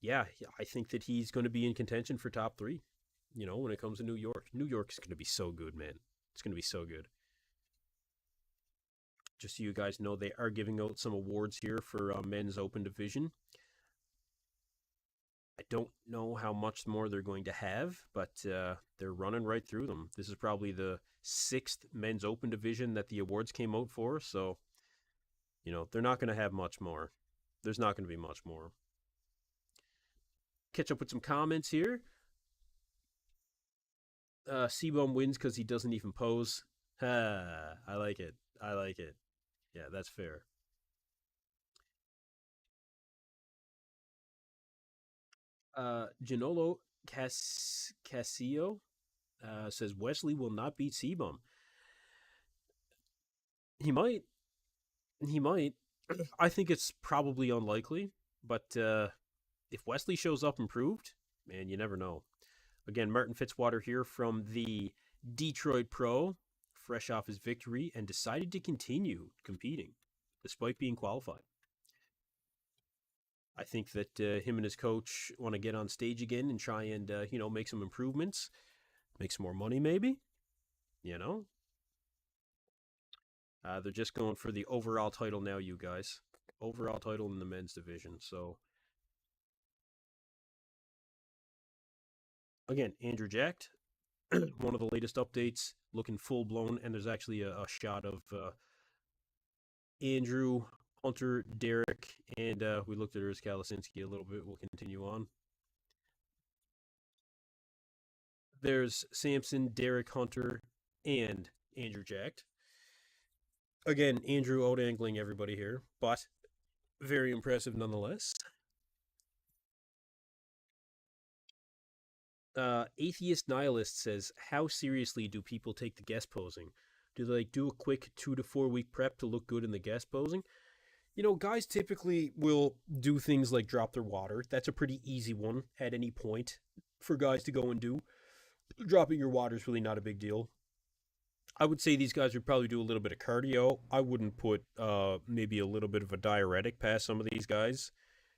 yeah, I think that he's going to be in contention for top 3, when it comes to New York. New York is going to be so good, man. It's going to be so good. Just so you guys know, they are giving out some awards here for men's open division. I don't know how much more they're going to have, but they're running right through them. This is probably the 6th men's open division that the awards came out for, so, they're not going to have much more. There's not going to be much more. Catch up with some comments here. C-Bum wins because he doesn't even pose. I like it. I like it. Yeah, that's fair. Janolo Casillo says Wesley will not beat C-Bum. He might. He might. I think it's probably unlikely, but if Wesley shows up improved, man, you never know. Again, Martin Fitzwater here from the Detroit Pro, fresh off his victory, and decided to continue competing despite being qualified. I think that him and his coach want to get on stage again and try and make some improvements, make some more money, maybe. You know, they're just going for the overall title now, you guys. Overall title in the men's division. So again, Andrew jacked. One of the latest updates, looking full blown, and there's actually a shot of Andrew, Hunter, Derek, and we looked at Urs Kalasinski a little bit. We'll continue on. There's Samson, Derek, Hunter, and Andrew jacked. Again, Andrew out-angling everybody here, but very impressive nonetheless. Atheist Nihilist says, how seriously do people take the guest posing? Do they do a quick 2 to 4 week prep to look good in the guest posing? Guys typically will do things like drop their water. That's a pretty easy one at any point for guys to go and do. Dropping your water is really not a big deal. I would say these guys would probably do a little bit of cardio. I wouldn't put maybe a little bit of a diuretic past some of these guys.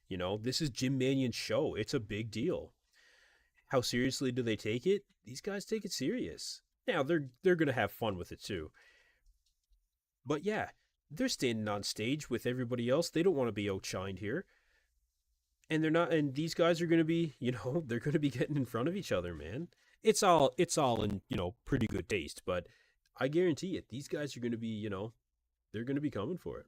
This is Jim Mannion's show. It's a big deal. How seriously do they take it? These guys take it serious. Now, they're going to have fun with it too. But yeah, they're standing on stage with everybody else. They don't want to be outshined here. And they're not, and these guys are going to be, they're going to be getting in front of each other, man. It's all in, pretty good taste, but I guarantee it. These guys are going to be, they're going to be coming for it.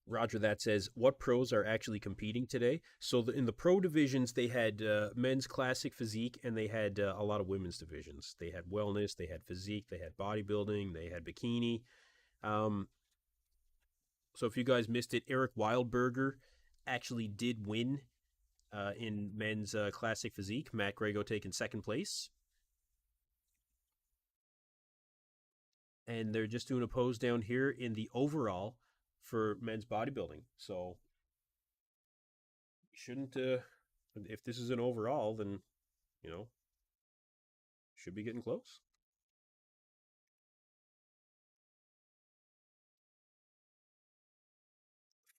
Roger that says, what pros are actually competing today? So in the pro divisions, they had men's classic physique, and they had a lot of women's divisions. They had wellness, they had physique, they had bodybuilding, they had bikini. So if you guys missed it, Eric Wildberger actually did win in men's classic physique. Matt Grego taking second place. And they're just doing a pose down here in the overall for men's bodybuilding. So you shouldn't, if this is an overall, then, should be getting close.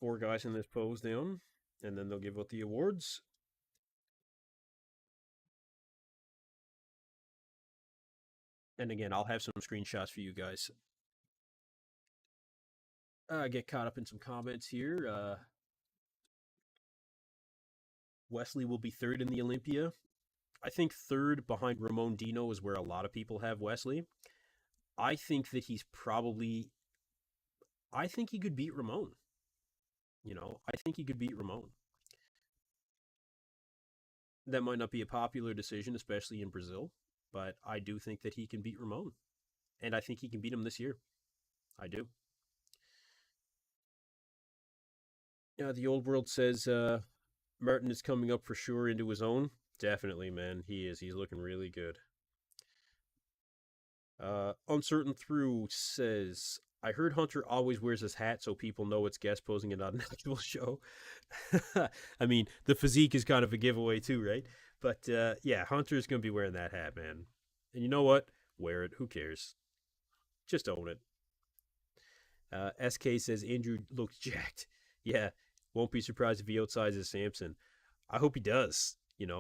Four guys in this pose down, and then they'll give out the awards. And again, I'll have some screenshots for you guys. Get caught up in some comments here. Wesley will be third in the Olympia. I think third behind Ramon Dino is where a lot of people have Wesley. I think that he's probably... I think he could beat Ramon. I think he could beat Ramon. That might not be a popular decision, especially in Brazil, but I do think that he can beat Ramon. And I think he can beat him this year. I do. Yeah, the old world says Martin is coming up for sure into his own. Definitely, man. He is. He's looking really good. Uncertain Through says, I heard Hunter always wears his hat so people know it's guest posing and not an actual show. I mean, the physique is kind of a giveaway too, right? But yeah, Hunter's going to be wearing that hat, man. And you know what? Wear it. Who cares? Just own it. SK says, Andrew looks jacked. Yeah, won't be surprised if he outsizes Samson. I hope he does.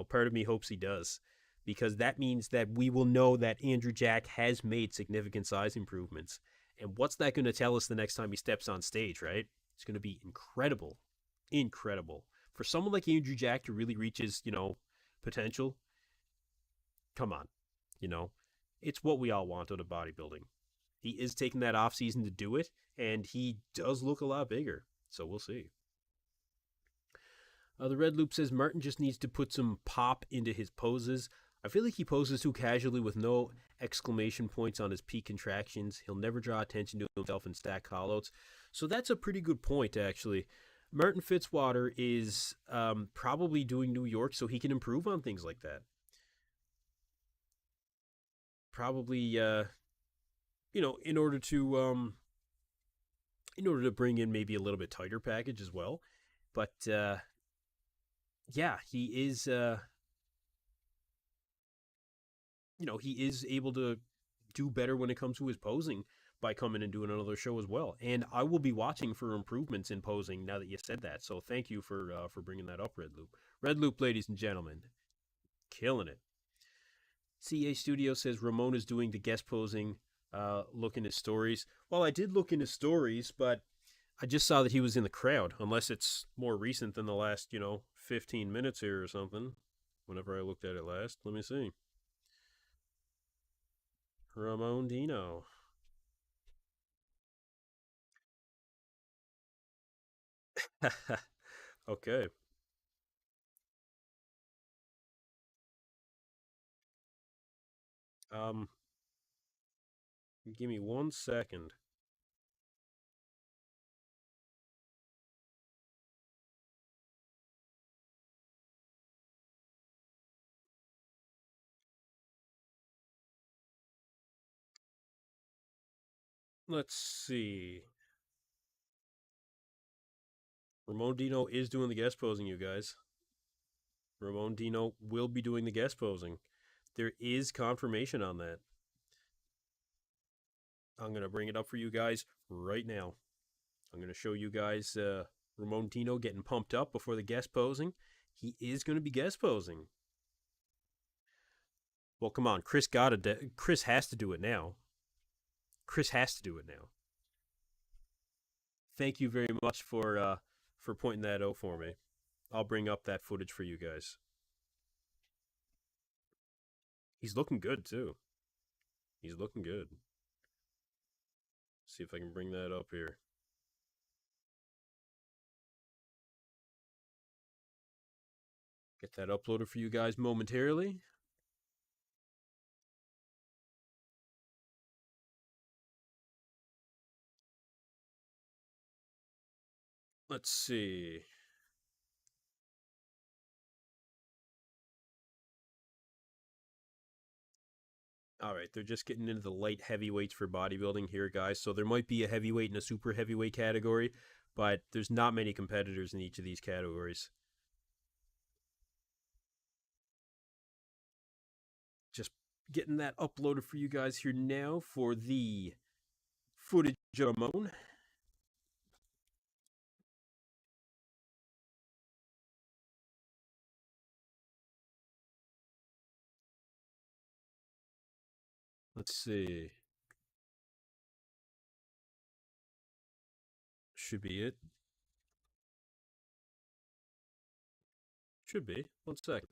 Part of me hopes he does. Because that means that we will know that Andrew Jack has made significant size improvements. And what's that going to tell us the next time he steps on stage, right? It's going to be incredible. Incredible. For someone like Andrew Jack to really reach his, potential, come on. It's what we all want out of bodybuilding. He is taking that off season to do it, and he does look a lot bigger. So we'll see. The Red Loop says Martin just needs to put some pop into his poses. I feel like he poses too casually with no exclamation points on his peak contractions. He'll never draw attention to himself and stack callouts. So that's a pretty good point, actually. Martin Fitzwater is probably doing New York so he can improve on things like that. Probably in order to bring in maybe a little bit tighter package as well. But yeah, he is able to do better when it comes to his posing by coming and doing another show as well. And I will be watching for improvements in posing now that you said that. So thank you for bringing that up, Red Loop. Red Loop, ladies and gentlemen, killing it. CA Studio says Ramon is doing the guest posing. Look in his stories. Well, I did look in his stories, but I just saw that he was in the crowd. Unless it's more recent than the last 15 minutes here or something. Whenever I looked at it last, let me see. Ramon Dino. Okay. Um, Give me 1 second. Let's see. Ramon Dino is doing the guest posing, you guys. Ramon Dino will be doing the guest posing. There is confirmation on that. I'm going to bring it up for you guys right now. I'm going to show you guys Ramon Dino getting pumped up before the guest posing. He is going to be guest posing. Well, come on. Chris has to do it now. Chris has to do it now. Thank you very much for pointing that out for me. I'll bring up that footage for you guys. He's looking good too. He's looking good. See if I can bring that up here. Get that uploaded for you guys momentarily. Let's see. All right, they're just getting into the light heavyweights for bodybuilding here, guys. So there might be a heavyweight and a super heavyweight category, but there's not many competitors in each of these categories. Just getting that uploaded for you guys here now for the footage of Ramon. Let's see. Should be it. Should be. 1 second.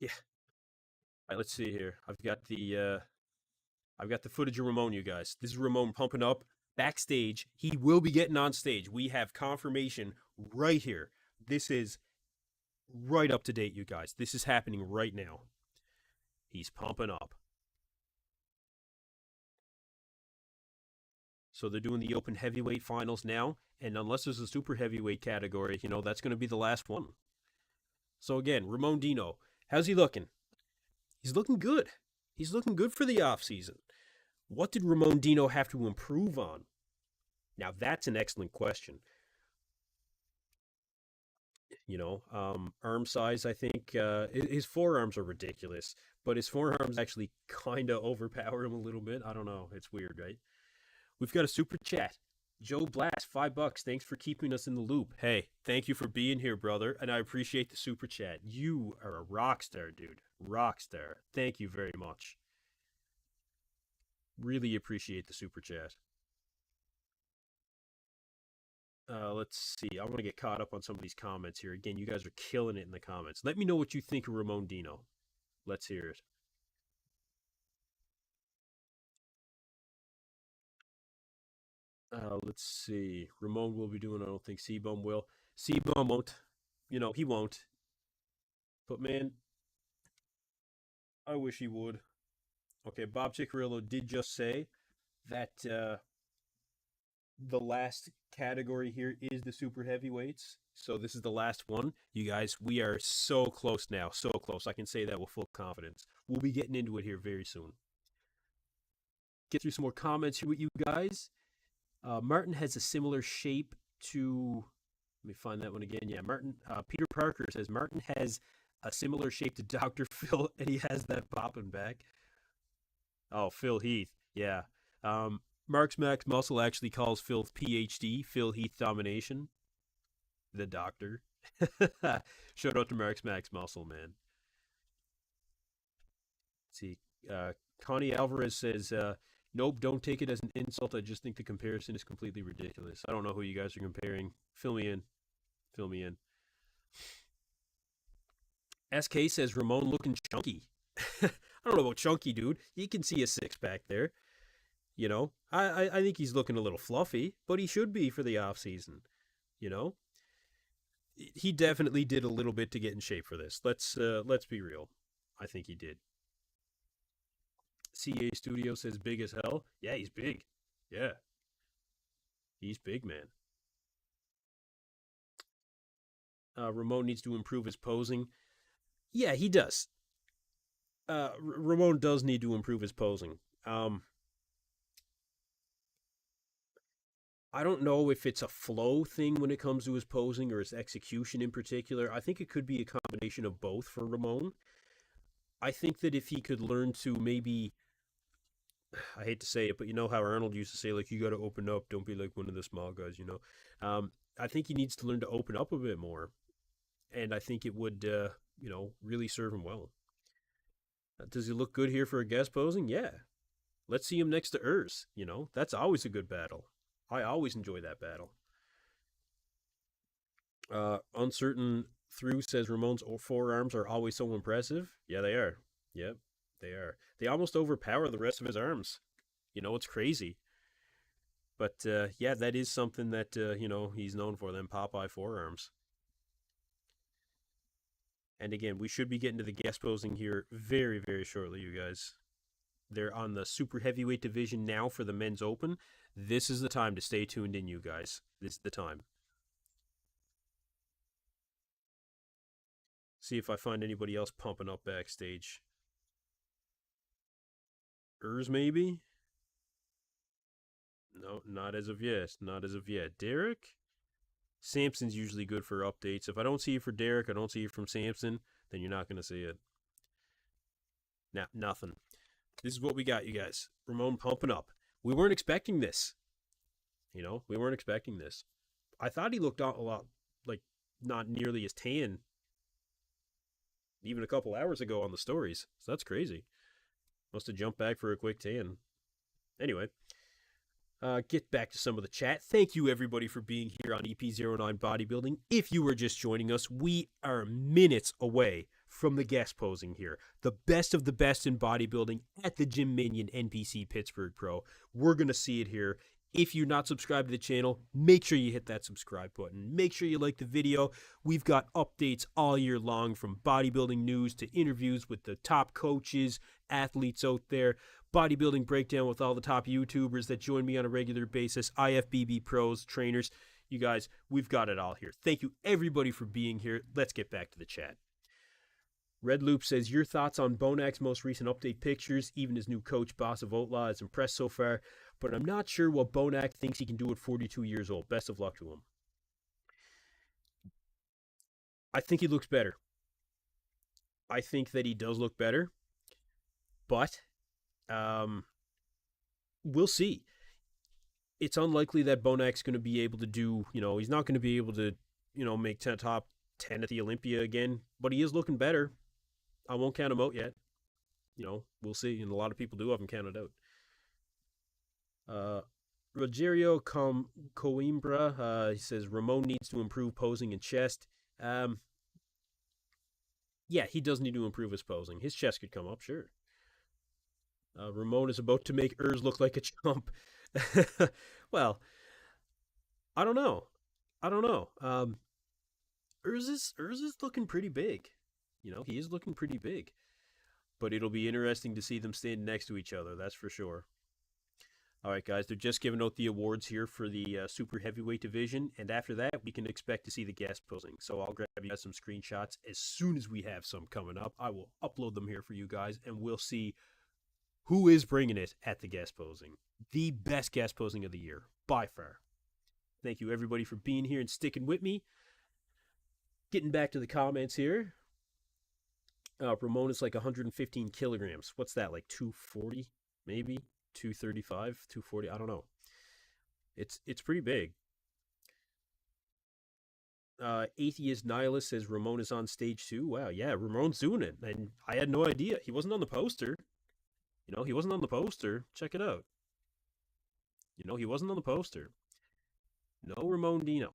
Yeah. All right, let's see here. I've got the footage of Ramon, you guys. This is Ramon pumping up backstage. He will be getting on stage. We have confirmation right here. This is right up to date, you guys. This is happening right now. He's pumping up. So they're doing the open heavyweight finals now, and unless there's a super heavyweight category, that's going to be the last one. So again, Ramon Dino, how's he looking? He's looking good. He's looking good for the off season. What did Ramon Dino have to improve on? Now that's an excellent question. Arm size, I think his forearms are ridiculous, but his forearms actually kind of overpower him a little bit. I don't know. It's weird, right? We've got a super chat. Joe Blast, $5. Thanks for keeping us in the loop. Hey, thank you for being here, brother, and I appreciate the super chat. You are a rock star, dude. Rock star. Thank you very much. Really appreciate the super chat. Let's see. I want to get caught up on some of these comments here. Again, you guys are killing it in the comments. Let me know what you think of Ramon Dino. Let's hear it. Let's see. Ramon will be doing. I don't think Seabum will. Seabum won't. He won't. But man, I wish he would. Okay, Bob Ciccarillo did just say that the last category here is the super heavyweights. So this is the last one. You guys, we are so close now. So close. I can say that with full confidence. We'll be getting into it here very soon. Get through some more comments here with you guys. Martin has a similar shape to. Let me find that one again. Yeah, Martin. Peter Parker says Martin has a similar shape to Dr. Phil, and he has that popping back. Oh, Phil Heath. Yeah. Mark's Max Muscle actually calls Phil PhD, Phil Heath Domination, the doctor. Shout out to Mark's Max Muscle, man. Let's see. Connie Alvarez says, nope, don't take it as an insult. I just think the comparison is completely ridiculous. I don't know who you guys are comparing. Fill me in. Fill me in. SK says, Ramon looking chunky. I don't know about chunky, dude. You can see a six pack there. I think he's looking a little fluffy, but he should be for the off season. You know, he definitely did a little bit to get in shape for this. Let's be real. I think he did. CA Studio says big as hell. Yeah, he's big. Yeah, he's big, man. Ramon needs to improve his posing. Yeah, he does. Ramon does need to improve his posing. I don't know if it's a flow thing when it comes to his posing or his execution in particular. I think it could be a combination of both for Ramon. I think that if he could learn to maybe, I hate to say it, but you know how Arnold used to say, like, you got to open up, don't be like one of the small guys. I think he needs to learn to open up a bit more. And I think it would, really serve him well. Does he look good here for a guest posing? Yeah. Let's see him next to Urs. That's always a good battle. I always enjoy that battle. Uncertain Through says Ramon's forearms are always so impressive. Yeah, they are. Yep, they are. They almost overpower the rest of his arms. It's crazy. But yeah, that is something that he's known for, them Popeye forearms. And again, we should be getting to the guest posing here very, very shortly, you guys. They're on the super heavyweight division now for the men's open. This is the time to stay tuned in, you guys. This is the time. See if I find anybody else pumping up backstage. Urs, maybe? No, not as of yet. Not as of yet. Derek? Samson's usually good for updates. If I don't see you for Derek, I don't see you from Samson, then you're not going to see it. Nah, nothing. This is what we got, you guys. Ramon pumping up. We weren't expecting this. We weren't expecting this. I thought he looked a lot like not nearly as tan even a couple hours ago on the stories. So that's crazy. Must have jumped back for a quick tan. Anyway, get back to some of the chat. Thank you, everybody, for being here on EP09 Bodybuilding. If you were just joining us, we are minutes away from the guest posing here. The best of the best in bodybuilding at the Gym Minion NPC Pittsburgh Pro. We're going to see it here. If you're not subscribed to the channel, make sure you hit that subscribe button. Make sure you like the video. We've got updates all year long, from bodybuilding news to interviews with the top coaches, athletes out there, bodybuilding breakdown with all the top YouTubers that join me on a regular basis, IFBB pros, trainers. You guys, we've got it all here. Thank you, everybody, for being here. Let's get back to the chat. Red Loop says, your thoughts on Bonak's most recent update pictures? Even his new coach, Boss of Outlaw, is impressed so far, but I'm not sure what Bonak thinks he can do at 42 years old. Best of luck to him. I think he looks better. I think that he does look better, but um, we'll see. It's unlikely that Bonak's going to be able to do, he's not going to be able to, make top 10 at the Olympia again, but he is looking better. I won't count him out yet. We'll see. And a lot of people do have him counted out. Uh, Rogerio Coimbra, he says Ramon needs to improve posing and chest. Um, yeah, he does need to improve his posing. His chest could come up, sure. Ramon is about to make Urs look like a chump. Well, I don't know. I don't know. Urs is looking pretty big. He is looking pretty big. But it'll be interesting to see them standing next to each other. That's for sure. All right, guys, they're just giving out the awards here for the super heavyweight division, and after that, we can expect to see the guest posing. So I'll grab you guys some screenshots as soon as we have some coming up. I will upload them here for you guys, and we'll see who is bringing it at the guest posing. The best guest posing of the year, by far. Thank you, everybody, for being here and sticking with me. Getting back to the comments here. Ramon is like 115 kilograms. What's that, like 240, maybe? 235, 240, I don't know. It's pretty big. Atheist Nihilist says Ramon is on stage 2. Wow, yeah, Ramon's doing it. And I had no idea. He wasn't on the poster. He wasn't on the poster. Check it out. He wasn't on the poster. No Ramon Dino.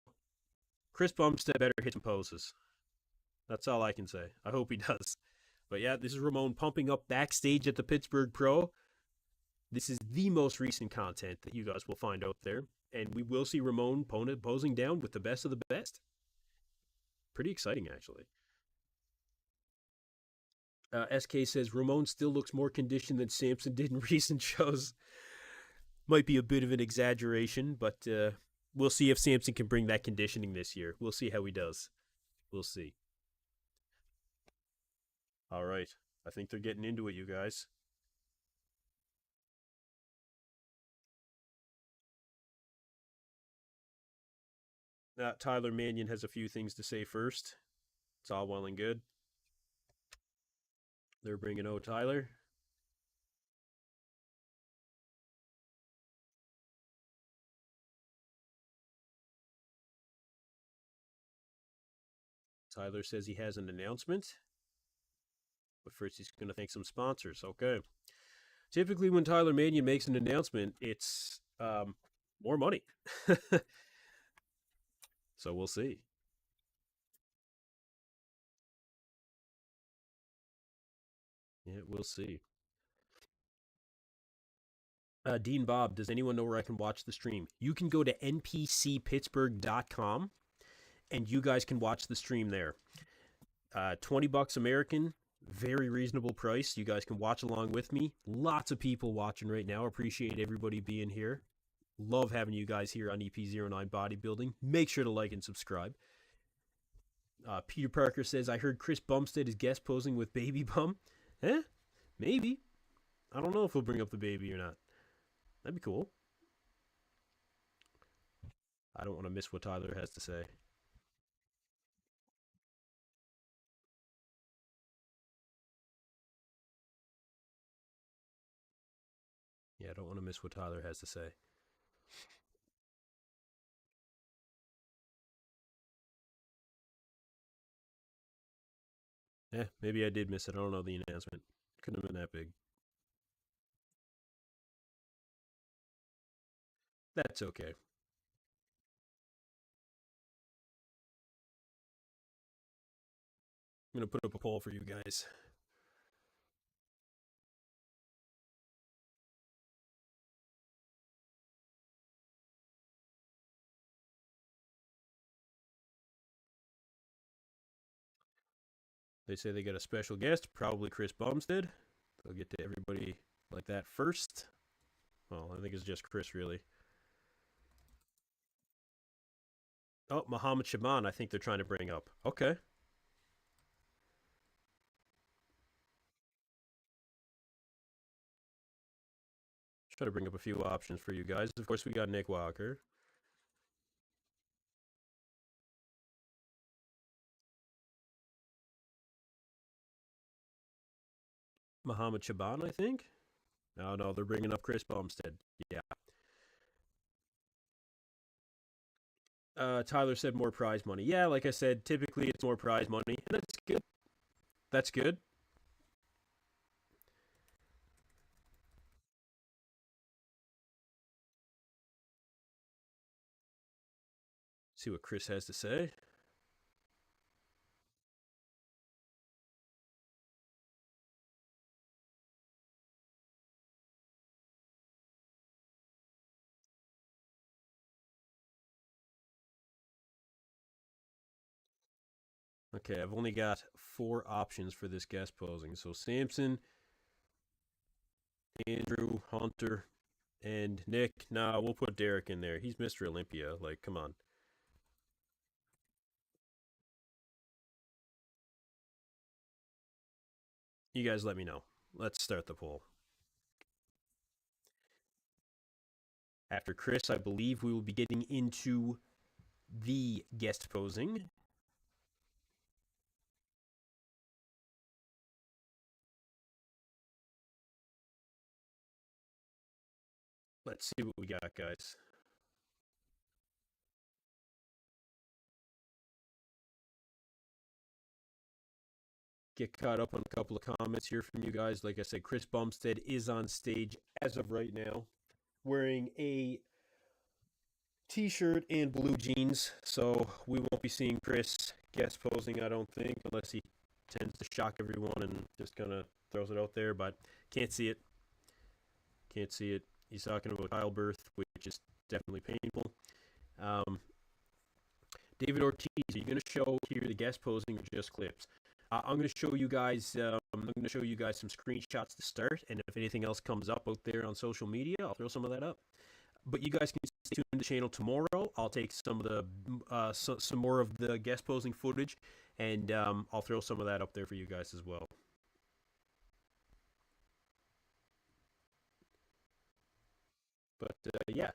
Chris Bumstead better hit some poses. That's all I can say. I hope he does. But yeah, this is Ramon pumping up backstage at the Pittsburgh Pro. This is the most recent content that you guys will find out there. And we will see Ramon posing down with the best of the best. Pretty exciting, actually. SK says Ramon still looks more conditioned than Samson did in recent shows. Might be a bit of an exaggeration, but we'll see if Samson can bring that conditioning this year. We'll see how he does. We'll see. All right. I think they're getting into it, you guys. Tyler Mannion has a few things to say first. It's all well and good. They're bringing out Tyler. Tyler says he has an announcement. But first, he's going to thank some sponsors. Okay. Typically, when Tyler Mannion makes an announcement, it's more money. So we'll see. Yeah, we'll see. Dean Bob, does anyone know where I can watch the stream? You can go to npcpittsburgh.com and you guys can watch the stream there. $20 American, very reasonable price. You guys can watch along with me. Lots of people watching right now. Appreciate everybody being here. Love having you guys here on EP09 Bodybuilding. Make sure to like and subscribe. Peter Parker says, I heard Chris Bumstead is guest posing with Baby Bum. Eh? Maybe. I don't know if he'll bring up the baby or not. That'd be cool. I don't want to miss what Tyler has to say. Yeah, I don't want to miss what Tyler has to say. Maybe I did miss it. I don't know the announcement. Couldn't have been that big. That's okay. I'm going to put up a poll for you guys. They say they got a special guest, probably Chris Bumstead. They'll get to everybody like that first. Well, I think it's just Chris, really. Oh, Muhammad Shaban, I think they're trying to bring up. Okay. Try to bring up a few options for you guys. Of course, we got Nick Walker. Muhammad Chaban, I think. No, no, they're bringing up Chris Bumstead. Yeah. Tyler said more prize money. Yeah, like I said, typically it's more prize money, and that's good. That's good. See what Chris has to say. Okay, I've only got four options for this guest posing. So Samson, Andrew, Hunter, and Nick. Nah, we'll put Derek in there. He's Mr. Olympia. Like, come on. You guys let me know. Let's start the poll. After Chris, I believe we will be getting into the guest posing. Let's see what we got, guys. Get caught up on a couple of comments here from you guys. Like I said, Chris Bumstead is on stage as of right now, wearing a t-shirt and blue jeans. So we won't be seeing Chris guest posing, I don't think, unless he tends to shock everyone and just kind of throws it out there. But can't see it. Can't see it. He's talking about childbirth, which is definitely painful. Um, David Ortiz, are you going to show here the guest posing or just clips? I'm going to show you guys. I'm going to show you guys some screenshots to start, and if anything else comes up out there on social media, I'll throw some of that up. But you guys can stay tuned to the channel tomorrow. I'll take some of the some more of the guest posing footage, and I'll throw some of that up there for you guys as well. But yeah,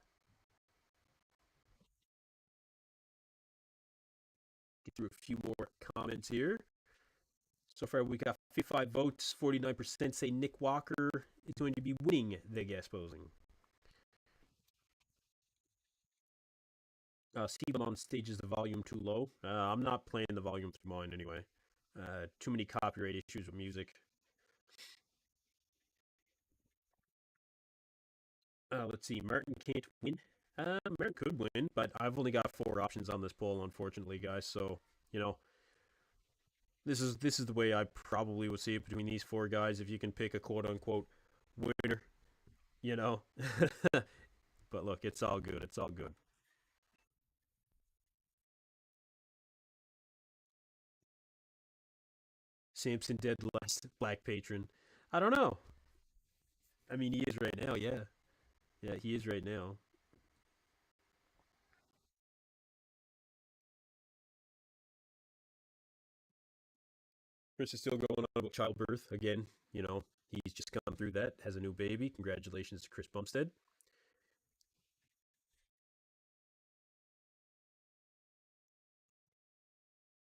get through a few more comments here. So far, we got 55 votes. 49% say Nick Walker is going to be winning the guest posing. Steve on stage, is the volume too low? I'm not playing the volume through mine anyway. Too many copyright issues with music. Let's see. Martin can't win. Martin could win, but I've only got four options on this poll, unfortunately, guys. So you know, this is the way I probably would see it between these four guys. If you can pick a quote unquote winner, you know. But look, it's all good. It's all good. Samson dead last black patron. I don't know. I mean, he is right now. Yeah, yeah, he is right now. Chris is still going on about childbirth again. You know, he's just come through that, has a new baby. Congratulations to Chris Bumstead.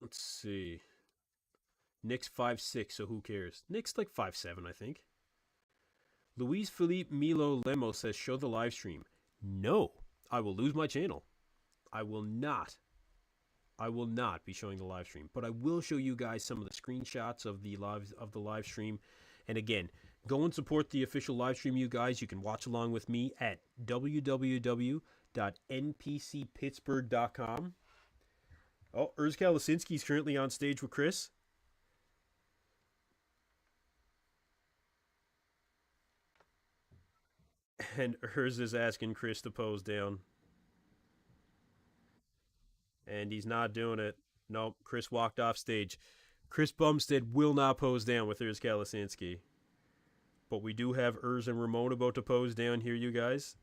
Let's see. Nick's 5'6", so who cares? Nick's like 5'7", I think. Luis Felipe Milo Lemos says, show the live stream. No, I will lose my channel. I will not. I will not be showing the live stream, but I will show you guys some of the screenshots of the live stream. And again, go and support the official live stream, you guys. You can watch along with me at www.npcpittsburgh.com. Oh, Erzkal Lisinski is currently on stage with Chris. And Urs is asking Chris to pose down. And he's not doing it. Nope, Chris walked off stage. Chris Bumstead will not pose down with Erzkal Lisinski. But we do have Urs and Ramon about to pose down here, you guys.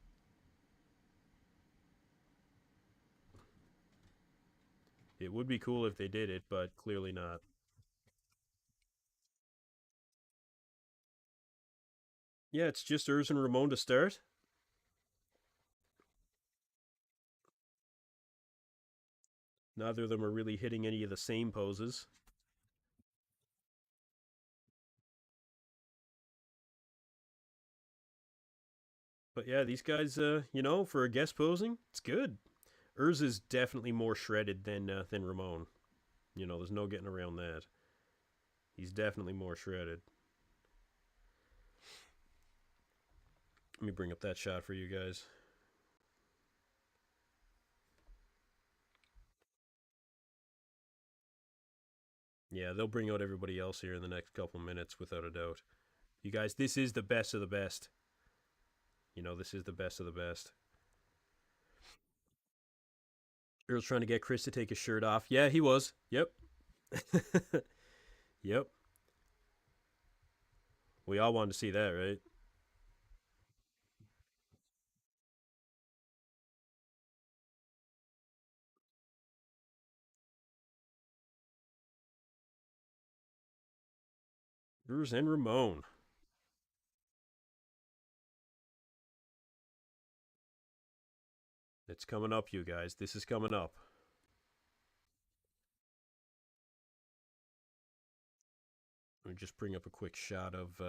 It would be cool if they did it, but clearly not. Yeah, it's just Urs and Ramon to start. Neither of them are really hitting any of the same poses. But yeah, these guys, for a guest posing, it's good. Urs is definitely more shredded than Ramon. There's no getting around that. He's definitely more shredded. Let me bring up that shot for you guys. Yeah, they'll bring out everybody else here in the next couple minutes, without a doubt. You guys, this is the best of the best. This is the best of the best. Earl's trying to get Chris to take his shirt off. Yeah, he was. Yep. Yep. We all wanted to see that, right? Bruce and Ramon. It's coming up, you guys. This is coming up. Let me just bring up a quick shot of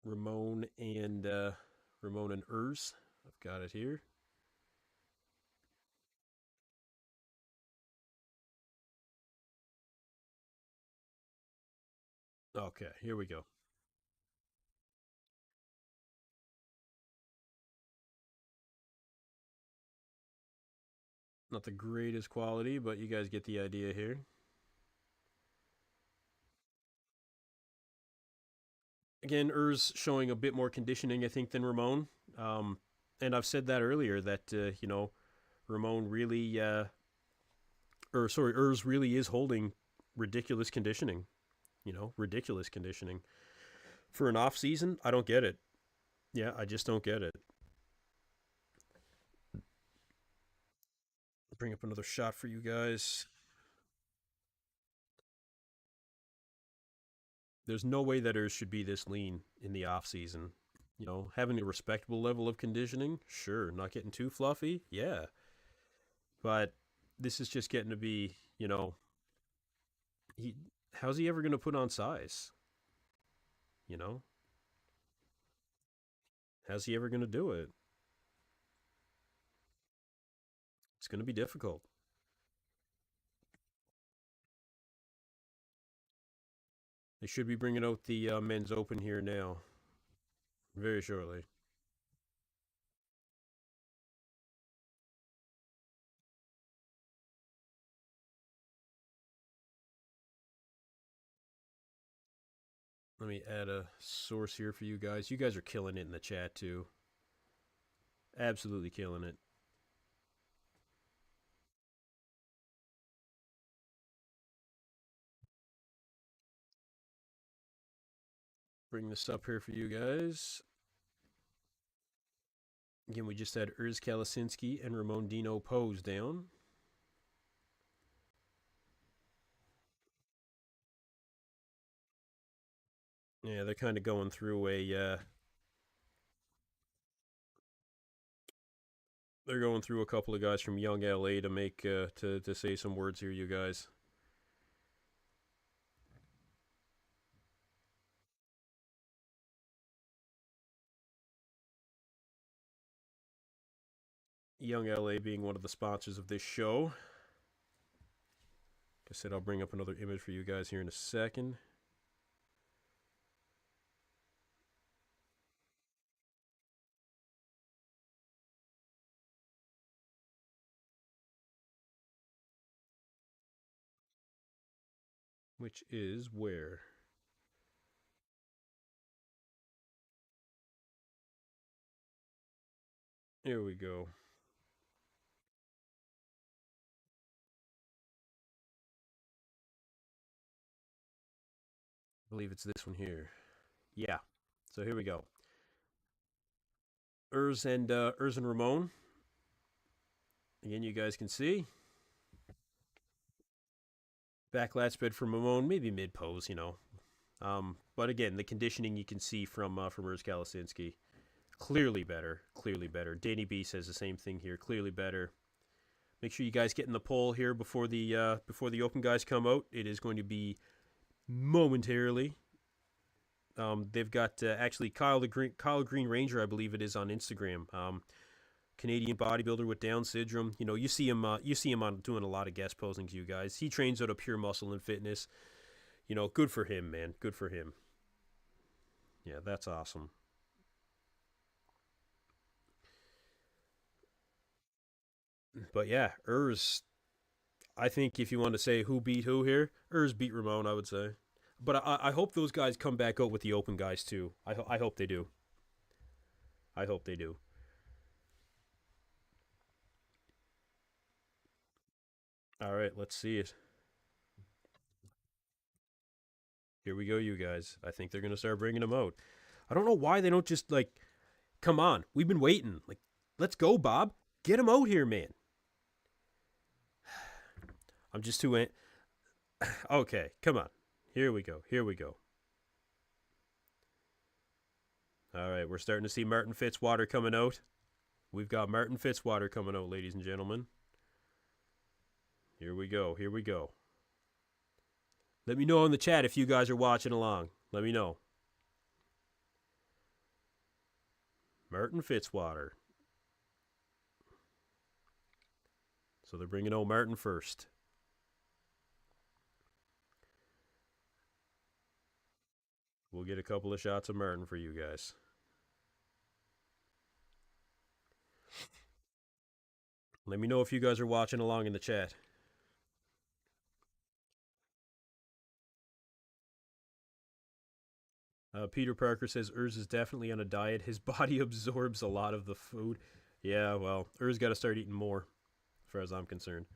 Ramon and Urs. I've got it here. Okay, here we go. Not the greatest quality, but you guys get the idea here. Again, Urs showing a bit more conditioning, I think, than Ramon. Um, and I've said that earlier that Ramon really, Urs really is holding ridiculous conditioning. Ridiculous conditioning for an off season. I don't get it. Yeah, I just don't get it. Bring up another shot for you guys. There's no way that Urs should be this lean in the off season. Having a respectable level of conditioning, sure. Not getting too fluffy, yeah. But this is just getting to be, he how's he ever going to put on size? You know, how's he ever going to do it? It's going to be difficult. They should be bringing out the men's open here now, very shortly. Let me add a source here for you guys. You guys are killing it in the chat too. Absolutely killing it. Bring this up here for you guys. Again, we just had Urs Kalasinski and Ramon Dino pose down. Yeah, they're kind of going through they're going through a couple of guys from Young LA to make to say some words here, you guys. Young LA being one of the sponsors of this show. Like I said, I'll bring up another image for you guys here in a second. Which is where? Here we go. I believe it's this one here. Yeah. So here we go. Urs and Ramon. Again, you guys can see. Back lat spread for Ramon, maybe mid pose, but again, the conditioning you can see from Urs Kalasinski, clearly better, clearly better. Danny B says the same thing here, clearly better. Make sure you guys get in the poll here before the open guys come out. It is going to be momentarily. They've got actually Kyle Green Ranger, I believe it is, on Instagram. Canadian bodybuilder with Down syndrome. You know, you see him on doing a lot of guest posings. You guys, he trains out of Pure Muscle and Fitness. You know, good for him, man. Good for him. Yeah, that's awesome. But yeah, I think if you want to say who beat who here, beat Ramon, I would say. But I hope those guys come back out with the open guys too. I hope they do. I hope they do. All right, let's see it. Here we go, you guys. I think they're gonna start bringing them out. I don't know why they don't just like, come on. We've been waiting. Like, let's go, Bob. Get him out here, man. I'm just too. Okay, come on. Here we go. Here we go. All right, we're starting to see Martin Fitzwater coming out. We've got Martin Fitzwater coming out, ladies and gentlemen. Here we go. Here we go. Let me know in the chat if you guys are watching along. Let me know. Martin Fitzwater. So they're bringing out Martin first. We'll get a couple of shots of Martin for you guys. Let me know if you guys are watching along in the chat. Peter Parker says is definitely on a diet. His body absorbs a lot of the food. Yeah, well, got to start eating more, as far as I'm concerned.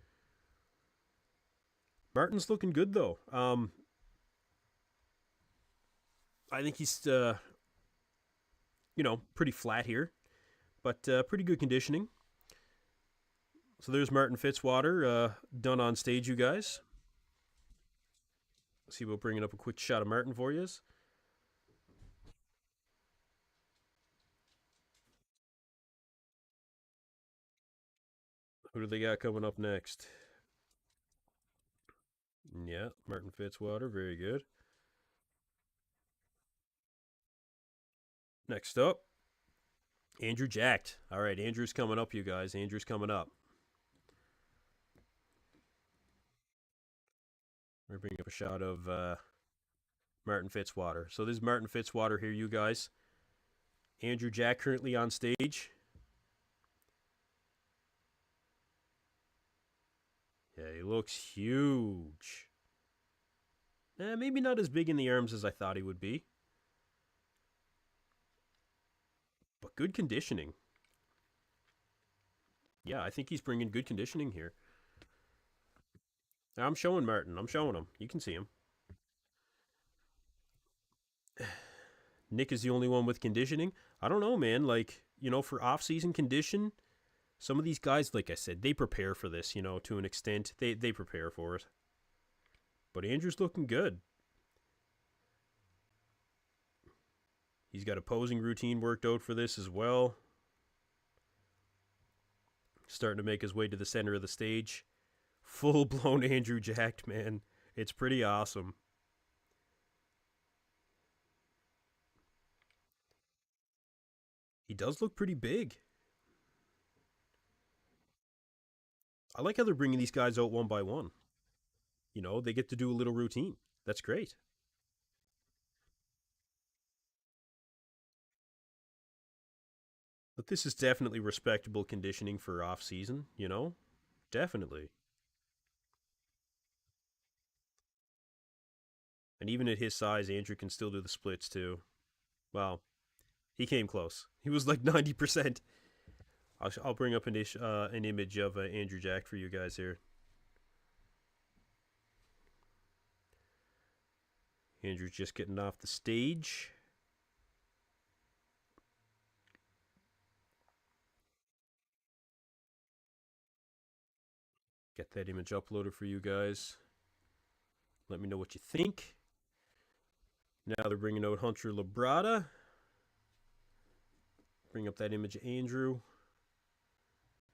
Martin's looking good, though. I think he's, pretty flat here, but pretty good conditioning. So there's Martin Fitzwater, done on stage, you guys. Let's see, we'll bring up a quick shot of Martin for you. Who do they got coming up next? Yeah, Martin Fitzwater, very good. Next up, Andrew Jacked. All right, Andrew's coming up, you guys. Andrew's coming up. We're bringing up a shot of Martin Fitzwater. So this is Martin Fitzwater here, you guys. Andrew Jack currently on stage. Yeah, he looks huge. Maybe not as big in the arms as I thought he would be. But good conditioning. Yeah, I think he's bringing good conditioning here. I'm showing Martin. I'm showing him. You can see him. Nick is the only one with conditioning. I don't know, man. Like, for off-season condition, some of these guys, like I said, they prepare for this, to an extent. They prepare for it. But Andrew's looking good. He's got a posing routine worked out for this as well. Starting to make his way to the center of the stage. Full-blown Andrew Jacked, man. It's pretty awesome. He does look pretty big. I like how they're bringing these guys out one by one. They get to do a little routine. That's great. But this is definitely respectable conditioning for off-season, Definitely. And even at his size, Andrew can still do the splits too. Well, he came close. He was like 90%. I'll bring up an image of Andrew Jack for you guys here. Andrew's just getting off the stage. Get that image uploaded for you guys. Let me know what you think. Now they're bringing out Hunter Labrada. Bring up that image of Andrew.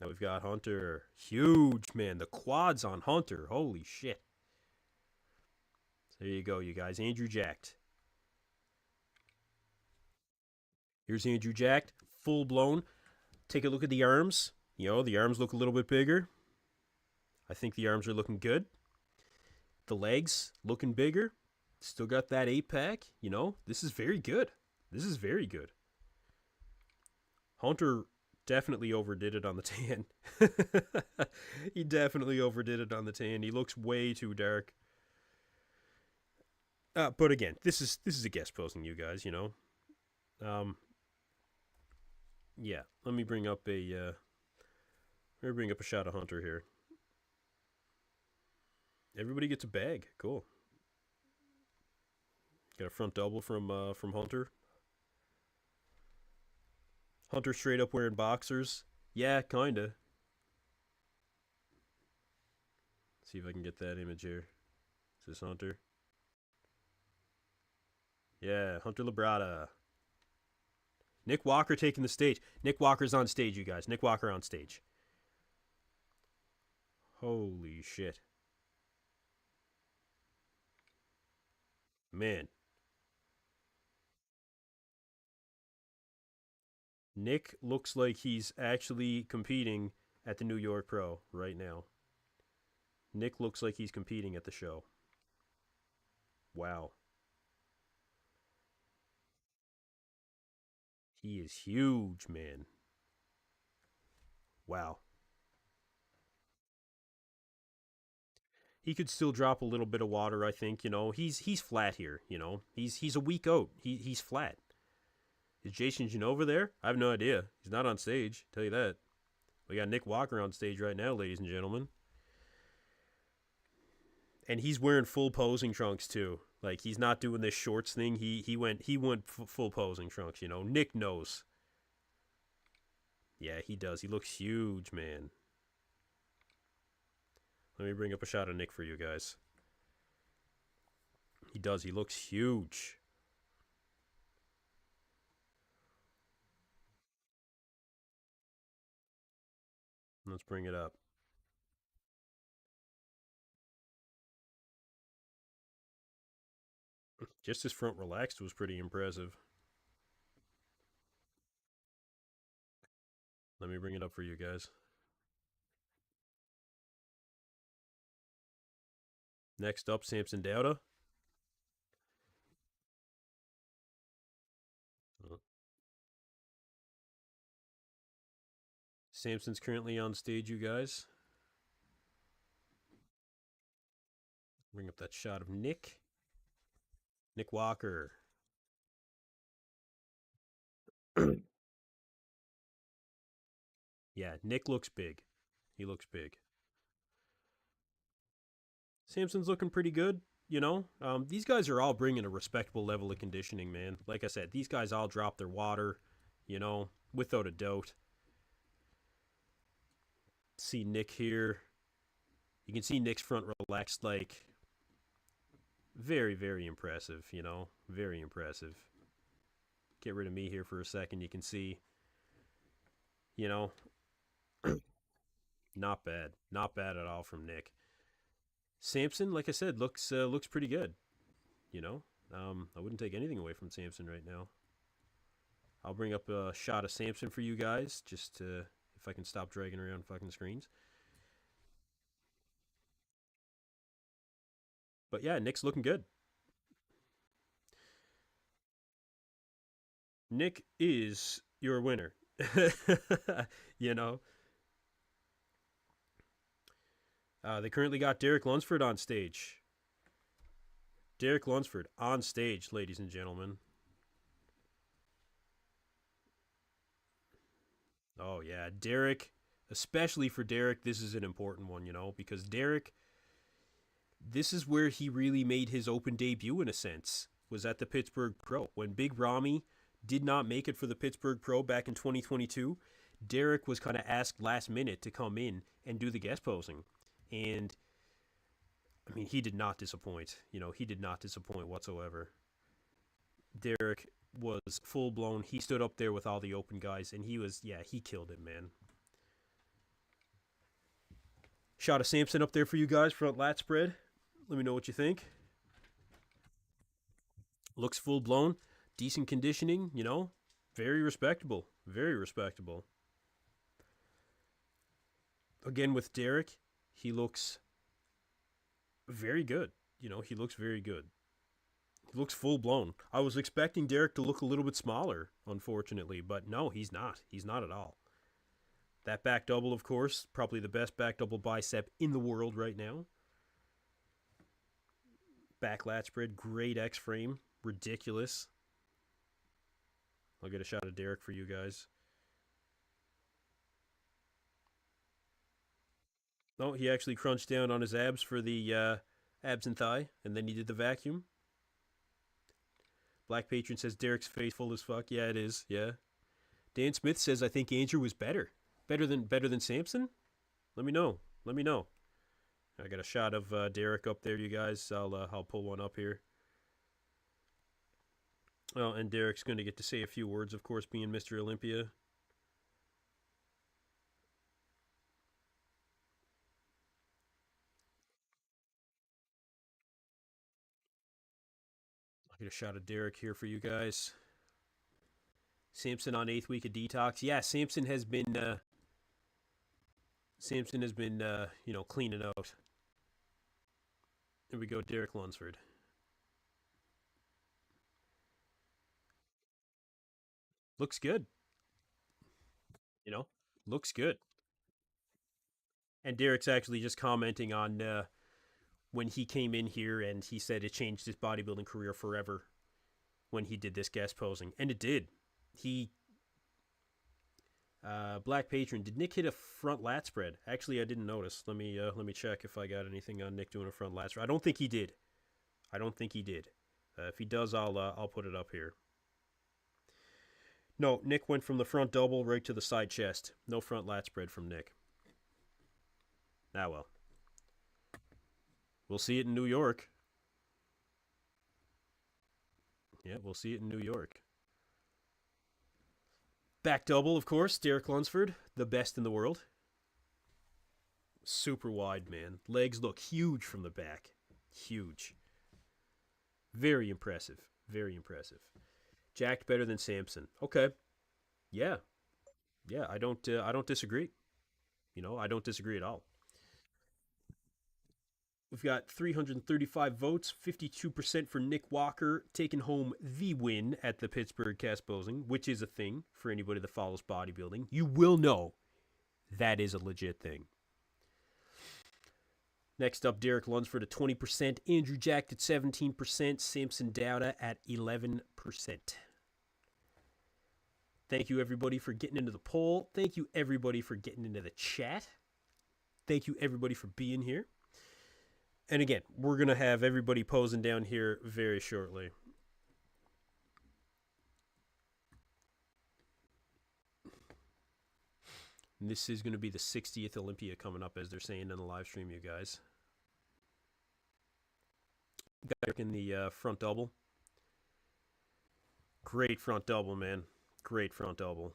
Now we've got Hunter. Huge, man. The quads on Hunter. Holy shit. So there you go, you guys. Andrew Jacked. Here's Andrew jacked, full blown. Take a look at the arms. The arms look a little bit bigger. I think the arms are looking good. The legs looking bigger. Still got that 8-pack. This is very good. This is very good. Hunter definitely overdid it on the tan. He definitely overdid it on the tan. He looks way too dark. But again, this is a guest posing, you guys. Yeah. Let me bring up a shot of Hunter here. Everybody gets a bag. Cool. Got a front double from Hunter. Hunter straight up wearing boxers. Yeah, kinda. See if I can get that image here. Is this Hunter? Yeah, Hunter Labrada. Nick Walker taking the stage. Nick Walker's on stage, you guys. Nick Walker on stage. Holy shit. Man. Nick looks like he's actually competing at the New York Pro right now. Nick looks like he's competing at the show. Wow. He is huge, man. Wow. He could still drop a little bit of water, I think. He's flat here. He's a week out. He's flat. Is Jason Genova there? I have no idea. He's not on stage. Tell you that. We got Nick Walker on stage right now, ladies and gentlemen. And he's wearing full posing trunks too. Like, he's not doing this shorts thing. He went full posing trunks. Nick knows. Yeah, he does. He looks huge, man. Let me bring up a shot of Nick for you guys. He does. He looks huge. Let's bring it up. Just his front relaxed was pretty impressive. Let me bring it up for you guys. Next up, Samson Dauda. Samson's currently on stage, you guys. Bring up that shot of Nick. Nick Walker. Yeah, Nick looks big. He looks big. Samson's looking pretty good. These guys are all bringing a respectable level of conditioning, man. Like I said, these guys all drop their water, without a doubt. See Nick here. You can see Nick's front relaxed, like, very, very impressive, very impressive. Get rid of me here for a second. You can see, not bad. Not bad at all from Nick. Samson, like I said, looks pretty good. I wouldn't take anything away from Samson right now. I'll bring up a shot of Samson for you guys, just to, if I can stop dragging around fucking screens. But yeah, Nick's looking good. Nick is your winner. They currently got Derek Lunsford on stage. Derek Lunsford on stage, ladies and gentlemen. Oh, yeah. Derek, especially for Derek, this is an important one, because Derek, this is where he really made his open debut, in a sense, was at the Pittsburgh Pro. When Big Ramy did not make it for the Pittsburgh Pro back in 2022, Derek was kind of asked last minute to come in and do the guest posing. And, I mean, he did not disappoint. He did not disappoint whatsoever. Derek was full blown. He stood up there with all the open guys, and he killed it, man. Shot of Samson up there for you guys, front lat spread. Let me know what you think. Looks full blown. Decent conditioning, Very respectable. Very respectable. Again, with Derek, he looks very good. He looks very good. He looks full blown. I was expecting Derek to look a little bit smaller, unfortunately, but no, he's not. He's not at all. That back double, of course, probably the best back double bicep in the world right now. Back lat spread, great X frame, ridiculous. I'll get a shot of Derek for you guys. Oh, he actually crunched down on his abs for the abs and thigh, and then he did the vacuum. Black Patron says Derek's face full as fuck. Yeah, it is. Yeah. Dan Smith says I think Andrew was better. Better than Samson? Let me know. Let me know. I got a shot of Derek up there, you guys. I'll pull one up here. Oh, and Derek's going to get to say a few words, of course, being Mr. Olympia. I'll get a shot of Derek here for you guys. Samson on 8th week of detox. Yeah, Samson has been cleaning out. Here we go, Derek Lunsford. Looks good. Looks good. And Derek's actually just commenting on when he came in here and he said it changed his bodybuilding career forever when he did this guest posing. And it did. Black Patron, did Nick hit a front lat spread? Actually, I didn't notice. Let me check if I got anything on Nick doing a front lat spread. I don't think he did. If he does, I'll put it up here. No, Nick went from the front double right to the side chest. No front lat spread from Nick. Ah, well. We'll see it in New York. Yeah, we'll see it in New York. Back double, of course, Derek Lunsford, the best in the world. Super wide, man. Legs look huge from the back. Huge. Very impressive. Very impressive. Jacked better than Samson. Okay. Yeah. Yeah, I don't disagree. I don't disagree at all. We've got 335 votes, 52% for Nick Walker, taking home the win at the Pittsburgh Posing, which is a thing for anybody that follows bodybuilding. You will know that is a legit thing. Next up, Derek Lunsford at 20%, Andrew Jacked at 17%, Samson Dowda at 11%. Thank you, everybody, for getting into the poll. Thank you, everybody, for getting into the chat. Thank you, everybody, for being here. And again, we're going to have everybody posing down here very shortly. And this is going to be the 60th Olympia coming up, as they're saying in the live stream, you guys. Got in the front double. Great front double, man. Great front double.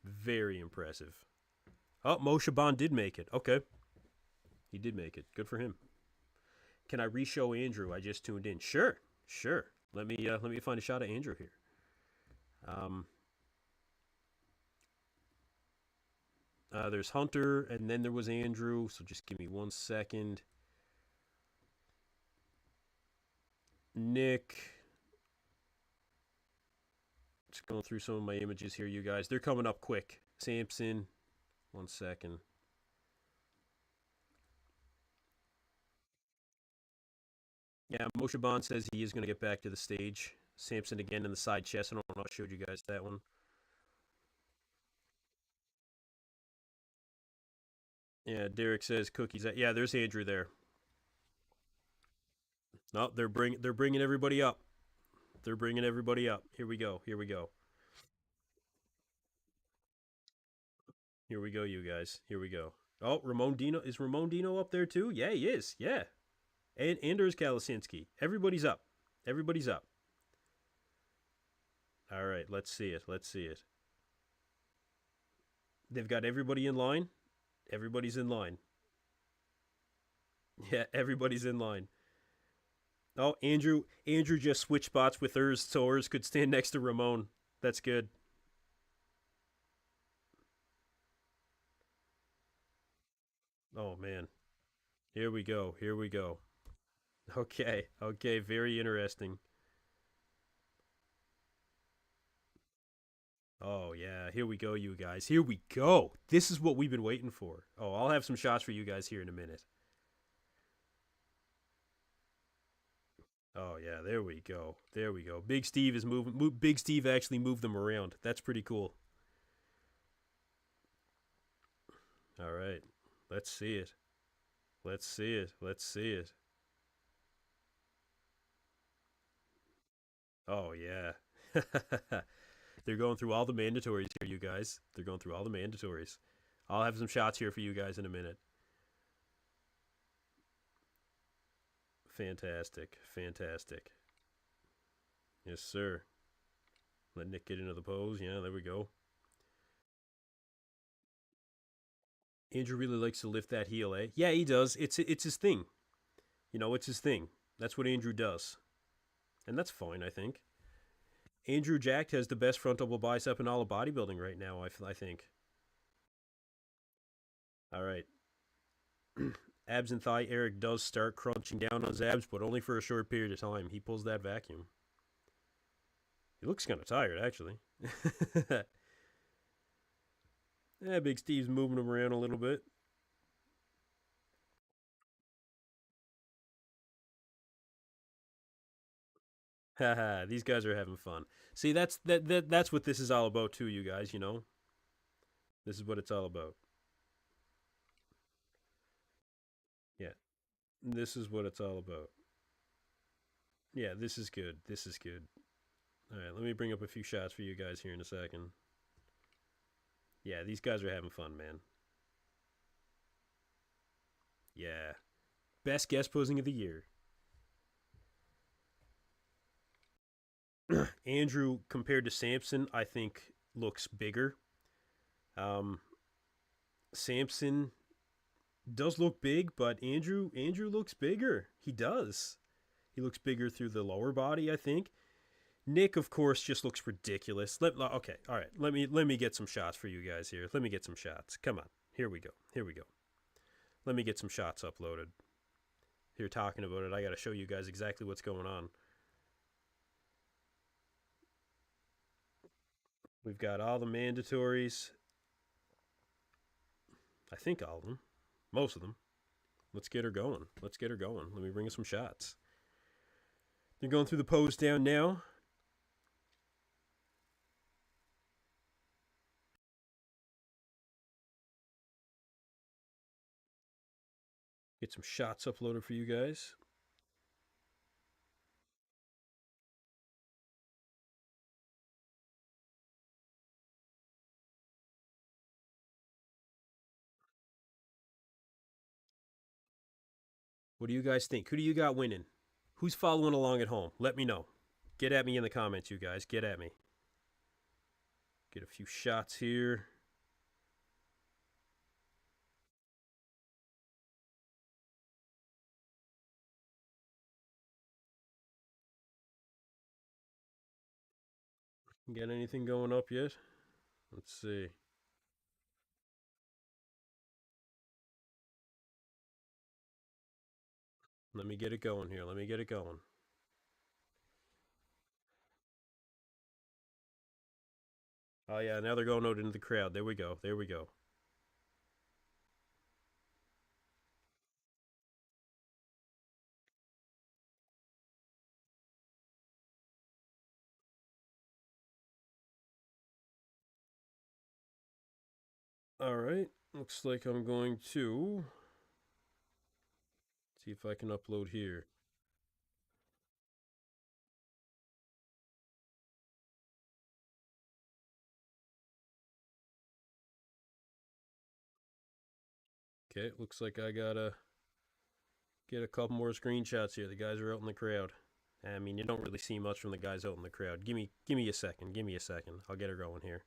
Very impressive. Oh, Moshe Bond did make it. Okay. He did make it. Good for him. Can I re-show Andrew? I just tuned in. Sure. Let me find a shot of Andrew here. There's Hunter, and then there was Andrew. So just give me 1 second. Nick. Just going through some of my images here, you guys. They're coming up quick. Samson. 1 second. Yeah, Moshe Bond says he is going to get back to the stage. Samson again in the side chest. I don't know if I showed you guys that one. Yeah, Derek says cookies. Yeah, there's Andrew there. No, they're bringing everybody up. They're bringing everybody up. Here we go. Here we go, you guys. Here we go. Oh, Ramon Dino. Is Ramon Dino up there too? Yeah, he is. Yeah. And Anders Kalasinski. Everybody's up. Everybody's up. All right, let's see it. Let's see it. They've got everybody in line. Everybody's in line. Yeah, everybody's in line. Oh, Andrew just switched spots with Urs so Urs could stand next to Ramon. That's good. Oh man. Here we go. Here we go. Okay. Okay. Very interesting. Oh yeah. Here we go, you guys. Here we go. This is what we've been waiting for. Oh, I'll have some shots for you guys here in a minute. Oh yeah. There we go. There we go. Big Steve is moving. Big Steve actually moved them around. That's pretty cool. All right. Let's see it. Let's see it. Let's see it. Oh yeah. They're going through all the mandatories here, you guys. They're going through all the mandatories. I'll have some shots here for you guys in a minute. Fantastic. Fantastic. Yes, sir. Let Nick get into the pose. Yeah, there we go. Andrew really likes to lift that heel, eh? Yeah, he does. It's his thing. You know, it's his thing. That's what Andrew does. And that's fine, I think. Andrew Jack has the best front double bicep in all of bodybuilding right now, I think. All right. Abs and thigh, Eric does start crunching down on his abs, but only for a short period of time. He pulls that vacuum. He looks kind of tired, actually. Yeah, Big Steve's moving him around a little bit. Haha, these guys are having fun. See, that's what this is all about too, you guys, you know? This is what it's all about. Yeah. This is what it's all about. Yeah, this is good. This is good. All right, let me bring up a few shots for you guys here in a second. Yeah, these guys are having fun, man. Yeah. Best guest posing of the year. Andrew, compared to Samson, I think looks bigger. Um, Samson does look big, but Andrew looks bigger. He does. He looks bigger through the lower body, I think. Nick, of course, just looks ridiculous. Okay, all right. Let me get some shots for you guys here. Let me get some shots. Come on. Here we go. Here we go. Let me get some shots uploaded. Here talking about it, I got to show you guys exactly what's going on. We've got all the mandatories. I think all of them. Most of them. Let's get her going. Let's get her going. Let me bring us some shots. They're going through the pose down now. Get some shots uploaded for you guys. What do you guys think? Who do you got winning? Who's following along at home? Let me know. Get at me in the comments, you guys. Get at me. Get a few shots here. Get anything going up yet? Let's see. Let me get it going here. Let me get it going. Oh, yeah. Now they're going out into the crowd. There we go. There we go. All right. Looks like I'm going to see if I can upload here. Okay. Looks like I got to get a couple more screenshots here. The guys are out in the crowd. I mean, you don't really see much from the guys out in the crowd. Give me a second. Give me a second. I'll get her going here.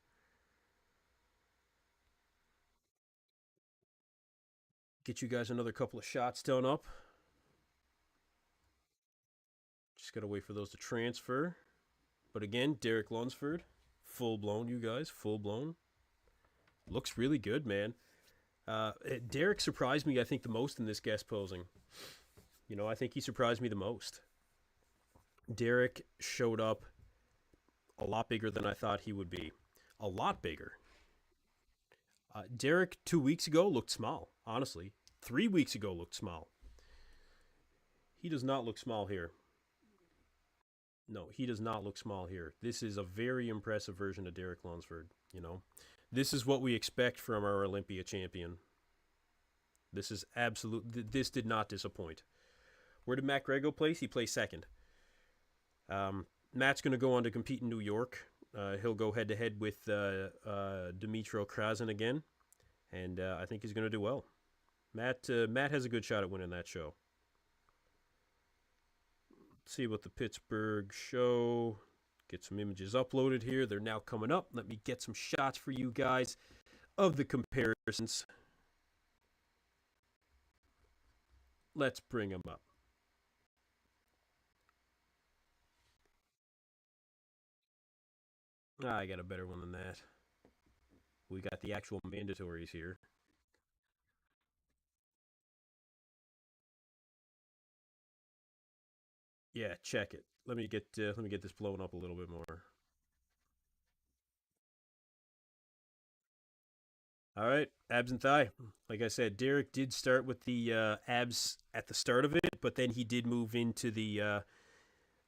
Get you guys another couple of shots done up. Just got to wait for those to transfer. But again, Derek Lunsford, Full blown, you guys. Full blown. Looks really good, man. Derek surprised me, I think, the most in this guest posing. I think he surprised me the most. Derek showed up a lot bigger than I thought he would be. A lot bigger. Derek 2 weeks ago looked small, honestly. 3 weeks ago looked small. He does not look small here. No, he does not look small here. This is a very impressive version of Derek Lunsford. This is what we expect from our Olympia champion. This is absolute. This did not disappoint. Where did Matt Grego place? He placed second. Matt's going to go on to compete in New York. He'll go head to head with Dimitro Krasen again, and I think he's going to do well. Matt has a good shot at winning that show. Let's see what the Pittsburgh show. Get some images uploaded here. They're now coming up. Let me get some shots for you guys of the comparisons. Let's bring them up. I got a better one than that. We got the actual mandatories here. Yeah, check it. Let me get this blown up a little bit more. All right, abs and thigh. Like I said, Derek did start with the abs at the start of it, but then he did move into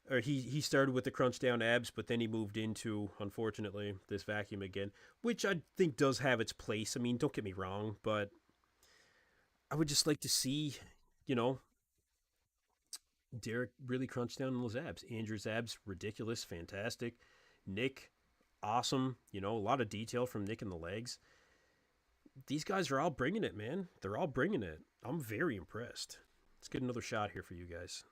or he started with the crunch down abs, but then he moved into, unfortunately, this vacuum again, which I think does have its place. I mean, don't get me wrong, but I would just like to see, you know, Derek really crunch down on those abs. Andrew's abs, ridiculous, fantastic. Nick, awesome. A lot of detail from Nick in the legs. These guys are all bringing it, man. They're all bringing it. I'm very impressed. Let's get another shot here for you guys.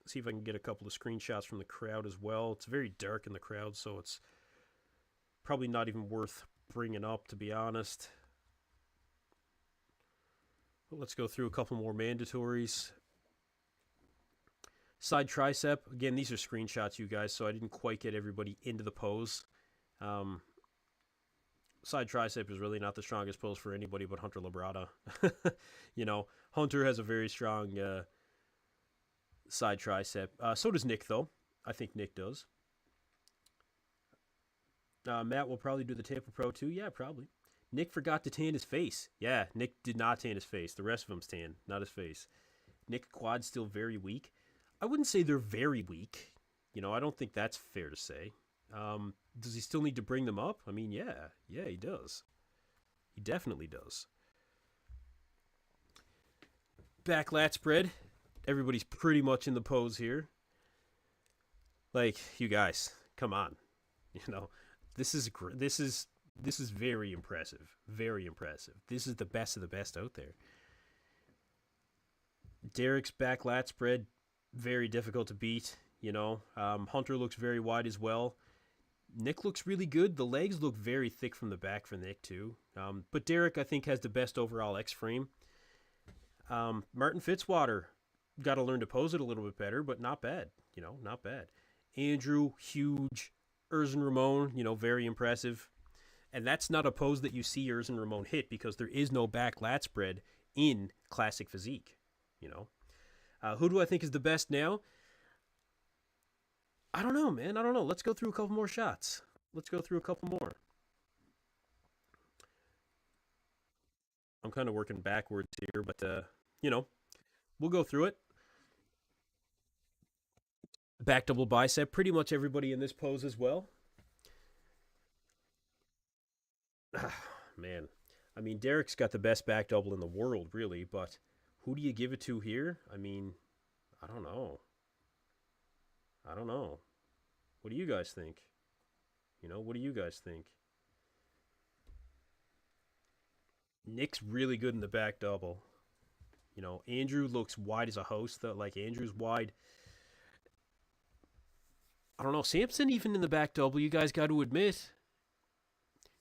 See if I can get a couple of screenshots from the crowd as well. It's very dark in the crowd, so it's probably not even worth bringing up, to be honest. But let's go through a couple more mandatories. Side tricep. Again, these are screenshots, you guys, so I didn't quite get everybody into the pose. Side tricep is really not the strongest pose for anybody but Hunter Labrada. Hunter has a very strong side tricep. So does Nick, though. I think Nick does. Matt will probably do the Tampa Pro too. Yeah, probably. Nick forgot to tan his face. Yeah, Nick did not tan his face. The rest of them's tan, not his face. Nick quad's still very weak. I wouldn't say they're very weak. I don't think that's fair to say. Does he still need to bring them up? I mean, yeah, he does. He definitely does. Back lat spread. Everybody's pretty much in the pose here. Like, you guys, come on. This is very impressive. Very impressive. This is the best of the best out there. Derek's back lat spread, very difficult to beat. Hunter looks very wide as well. Nick looks really good. The legs look very thick from the back for Nick too. But Derek, I think, has the best overall X frame. Martin Fitzwater got to learn to pose it a little bit better, but not bad. Not bad. Andrew, huge. Erzen Ramon, very impressive. And that's not a pose that you see Erzen Ramon hit, because there is no back lat spread in classic physique. Who do I think is the best now? I don't know, man. I don't know. Let's go through a couple more shots. Let's go through a couple more. I'm kind of working backwards here, but, we'll go through it. Back double bicep. Pretty much everybody in this pose as well. Man. I mean, Derek's got the best back double in the world, really, but who do you give it to here? I mean, I don't know. I don't know. What do you guys think? What do you guys think? Nick's really good in the back double. Andrew looks wide as a house, though. Like, Andrew's wide. I don't know. Samson, even in the back double, you guys got to admit.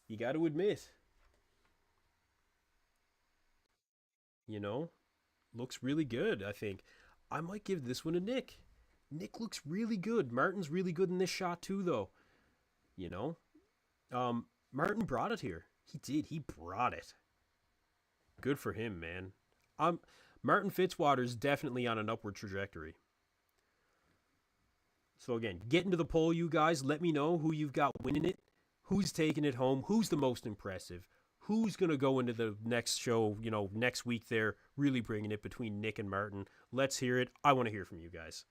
You got to admit. Looks really good, I think. I might give this one to Nick. Nick looks really good. Martin's really good in this shot, too, though. You know, Martin brought it here. He did. He brought it. Good for him, man. Um, Martin Fitzwater's definitely on an upward trajectory. So again, get into the poll, you guys. Let me know who you've got winning it, who's taking it home, who's the most impressive, who's gonna go into the next show. Next week. They're really bringing it between Nick and Martin. Let's hear it. I want to hear from you guys.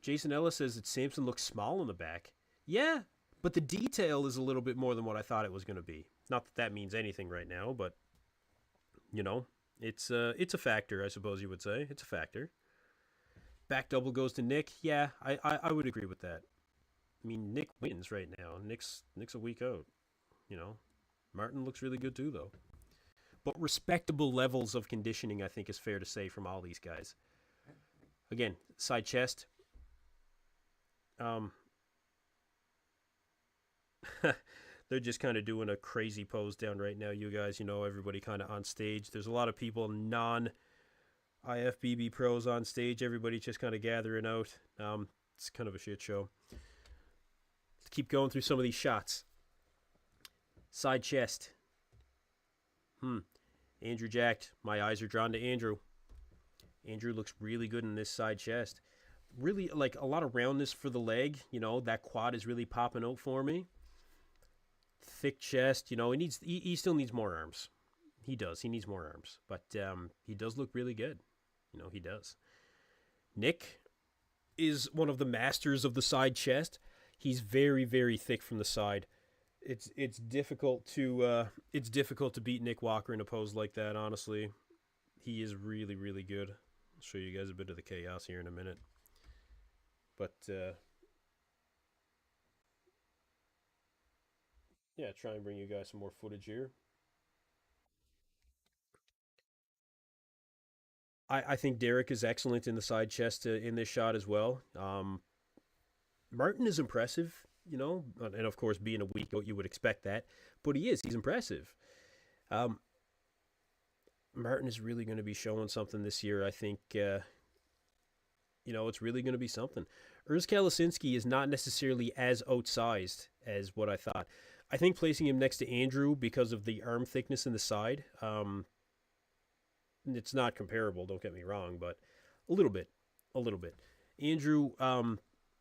Jason Ellis says that Samson looks small in the back. Yeah, but the detail is a little bit more than what I thought it was going to be. Not that that means anything right now, but you know, it's a factor, I suppose you would say. It's a factor. Back double goes to Nick. Yeah, I would agree with that. I mean, Nick wins right now. Nick's a week out. You know, Martin looks really good too, though. But respectable levels of conditioning, I think, is fair to say from all these guys. Again, side chest. Um, they're just kind of doing a crazy pose down right now, you guys. Everybody kind of on stage. There's a lot of people, non IFBB pros on stage. Everybody just kind of gathering out. It's kind of a shit show. Let's keep going through some of these shots. Side chest. Andrew jacked. My eyes are drawn to Andrew. Andrew looks really good in this side chest. Really, like, a lot of roundness for the leg. That quad is really popping out for me. Thick chest. He still needs more arms. He does. He needs more arms. But he does look really good. He does. Nick is one of the masters of the side chest. He's very, very thick from the side. It's difficult to beat Nick Walker in a pose like that, honestly. He is really, really good. I'll show you guys a bit of the chaos here in a minute. But yeah, try and bring you guys some more footage here. I think Derek is excellent in the side chest in this shot as well. Martin is impressive, and of course, being a weak goat, you would expect that. But he is. He's impressive. Um, Martin is really going to be showing something this year. I think, it's really going to be something. Urs Kalasinski is not necessarily as outsized as what I thought. I think placing him next to Andrew because of the arm thickness in the side, it's not comparable, don't get me wrong, but a little bit. A little bit. Andrew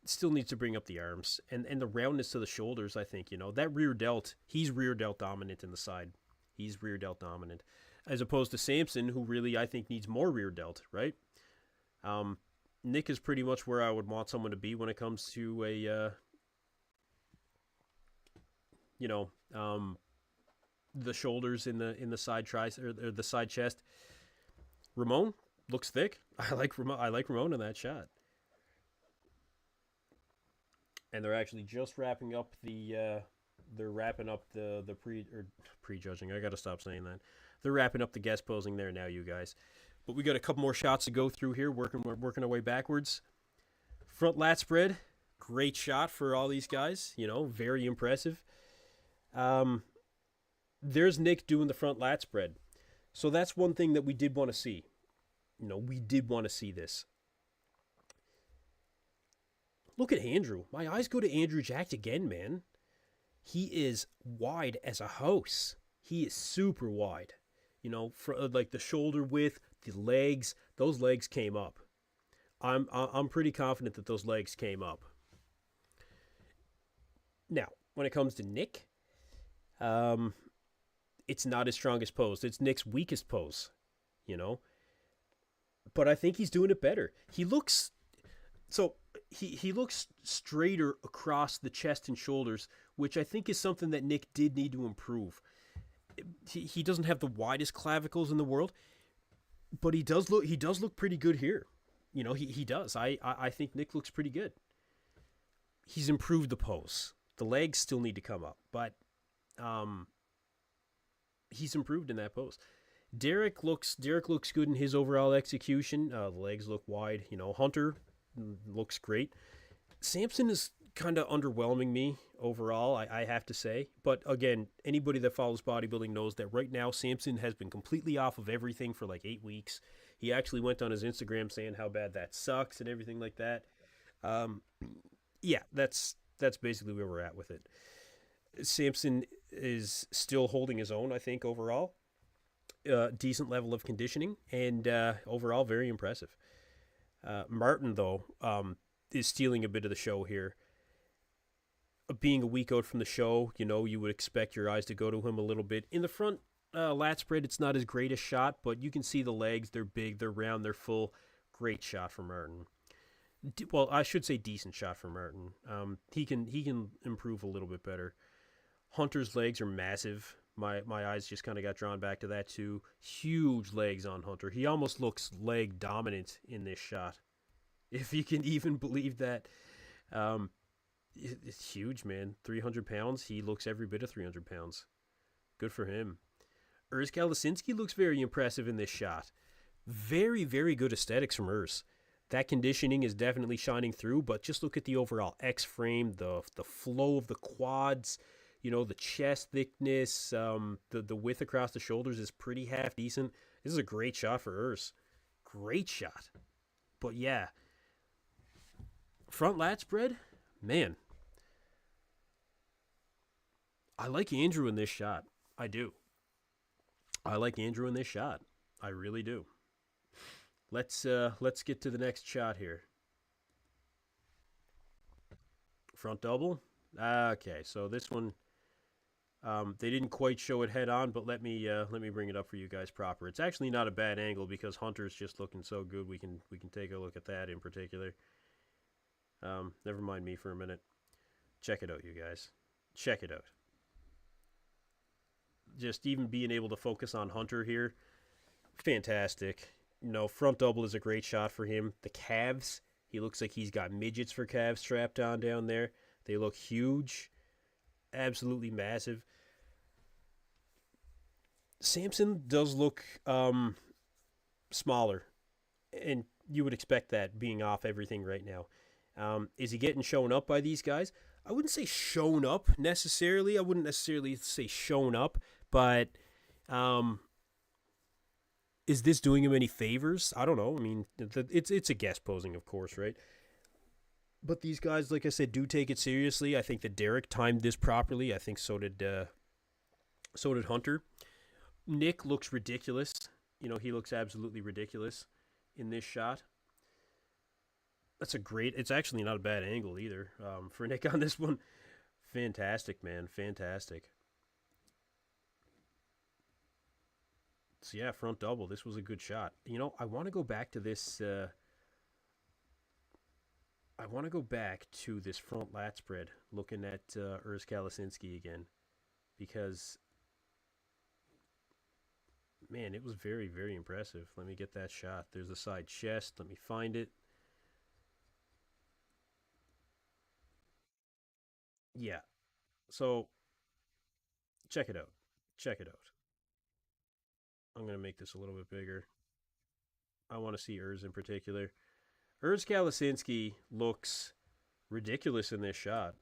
still needs to bring up the arms and the roundness to the shoulders, I think. That rear delt, he's rear delt dominant in the side. He's rear delt dominant. As opposed to Samson, who really, I think, needs more rear delt, right? Nick is pretty much where I would want someone to be when it comes to a, the shoulders in the side or the side chest. Ramon looks thick. I like Ramon in that shot. And they're actually just wrapping up the prejudging. I got to stop saying that. They're wrapping up the guest posing there now, you guys. But we got a couple more shots to go through here, working our way backwards. Front lat spread, great shot for all these guys. Very impressive. There's Nick doing the front lat spread. So that's one thing that we did want to see. We did want to see this. Look at Andrew. My eyes go to Andrew Jack again, man. He is wide as a house. He is super wide. For like the shoulder width, the legs, those legs came up. I'm pretty confident that those legs came up. Now, when it comes to Nick, it's not his strongest pose. It's Nick's weakest pose, But I think he's doing it better. He looks straighter across the chest and shoulders, which I think is something that Nick did need to improve. He doesn't have the widest clavicles in the world, but he does look pretty good here. He does. I think Nick looks pretty good. He's improved the pose. The legs still need to come up, but he's improved in that pose. Derek looks good in his overall execution. The legs look wide. Hunter looks great. Samson is kind of underwhelming me overall, I have to say. But again, anybody that follows bodybuilding knows that right now Samson has been completely off of everything for like 8 weeks. He actually went on his Instagram saying how bad that sucks and everything like that. Yeah, that's basically where we're at with it. Samson is still holding his own, I think, overall. Decent level of conditioning, and overall very impressive. Martin, though, is stealing a bit of the show here. Being a week out from the show, you would expect your eyes to go to him a little bit. In the front lat spread, it's not as great a shot, but you can see the legs. They're big, they're round, they're full. Great shot from Martin. Well, I should say decent shot from Martin. He can improve a little bit better. Hunter's legs are massive. My eyes just kind of got drawn back to that too. Huge legs on Hunter. He almost looks leg dominant in this shot, if you can even believe that. It's huge, man. 300 pounds. He looks every bit of 300 pounds. Good for him. Urs Kalasinski looks very impressive in this shot. Very, very good aesthetics from Urs. That conditioning is definitely shining through, but just look at the overall X frame, the flow of the quads, the chest thickness, the width across the shoulders is pretty half decent. This is a great shot for Urs. Great shot. But yeah, front lat spread, man. I like Andrew in this shot. I do. I like Andrew in this shot. I really do. Let's get to the next shot here. Front double. Okay, so this one, they didn't quite show it head on, but let me bring it up for you guys proper. It's actually not a bad angle because Hunter's just looking so good. We can take a look at that in particular. Never mind me for a minute. Check it out, you guys. Check it out. Just even being able to focus on Hunter here, fantastic. Front double is a great shot for him. The calves, he looks like he's got midgets for calves strapped on down there. They look huge, absolutely massive. Samson does look smaller, and you would expect that being off everything right now. Is he getting shown up by these guys? I wouldn't say shown up necessarily. I wouldn't necessarily say shown up, but is this doing him any favors? I don't know. I mean, it's a guess posing, of course, right? But these guys, like I said, do take it seriously. I think that Derek timed this properly. I think so did Hunter. Nick looks ridiculous. He looks absolutely ridiculous in this shot. It's actually not a bad angle either for Nick on this one. Fantastic, man. Fantastic. So yeah, front double. This was a good shot. I want to go back to this. I want to go back to this front lat spread, looking at Urs Kalasinski again, because man, it was very, very impressive. Let me get that shot. There's the side chest. Let me find it. Yeah. So check it out. Check it out. I'm going to make this a little bit bigger. I want to see Urs in particular. Urs Kalasinski looks ridiculous in this shot.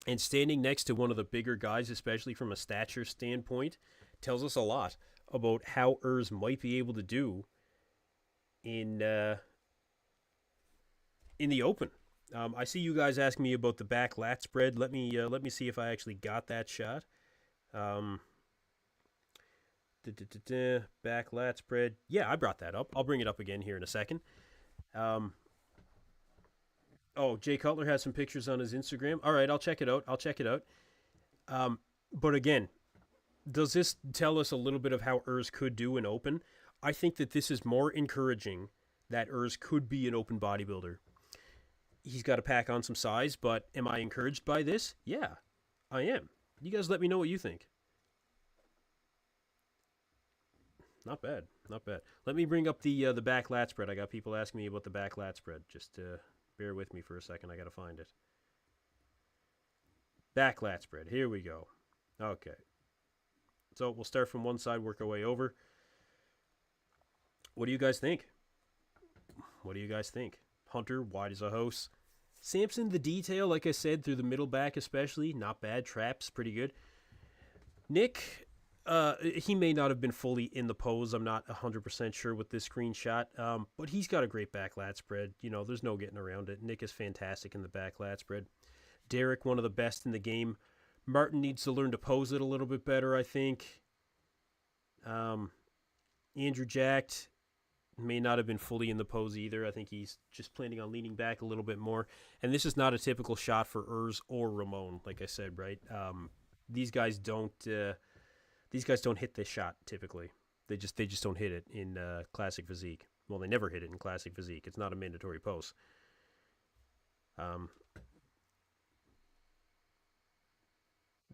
And standing next to one of the bigger guys, especially from a stature standpoint, tells us a lot about how Urs might be able to do in the open. I see you guys asking me about the back lat spread. Let me see if I actually got that shot. Back lat spread. Yeah, I brought that up. I'll bring it up again here in a second. Jay Cutler has some pictures on his Instagram. All right, I'll check it out. But again, does this tell us a little bit of how Urs could do in open? I think that this is more encouraging that Urs could be an open bodybuilder. He's got to pack on some size, but am I encouraged by this? Yeah, I am. You guys let me know what you think. Not bad. Not bad. Let me bring up the back lat spread. I got people asking me about the back lat spread. Just bear with me for a second. I got to find it. Back lat spread. Here we go. Okay. So we'll start from one side, work our way over. What do you guys think? What do you guys think? Hunter, wide as a house. Samson, the detail, like I said, through the middle back especially, not bad. Traps, pretty good. Nick, He may not have been fully in the pose. I'm not 100% sure with this screenshot. But he's got a great back lat spread. You know, there's no getting around it. Nick is fantastic in the back lat spread. Derek, one of the best in the game. Martin needs to learn to pose it a little bit better, I think. Um, Andrew Jacked may not have been fully in the pose either. I think he's just planning on leaning back a little bit more. And this is not a typical shot for Urs or Ramon, like I said, right? These guys don't. These guys don't hit this shot typically. They just don't hit it in classic physique. Well, they never hit it in classic physique. It's not a mandatory pose. Um,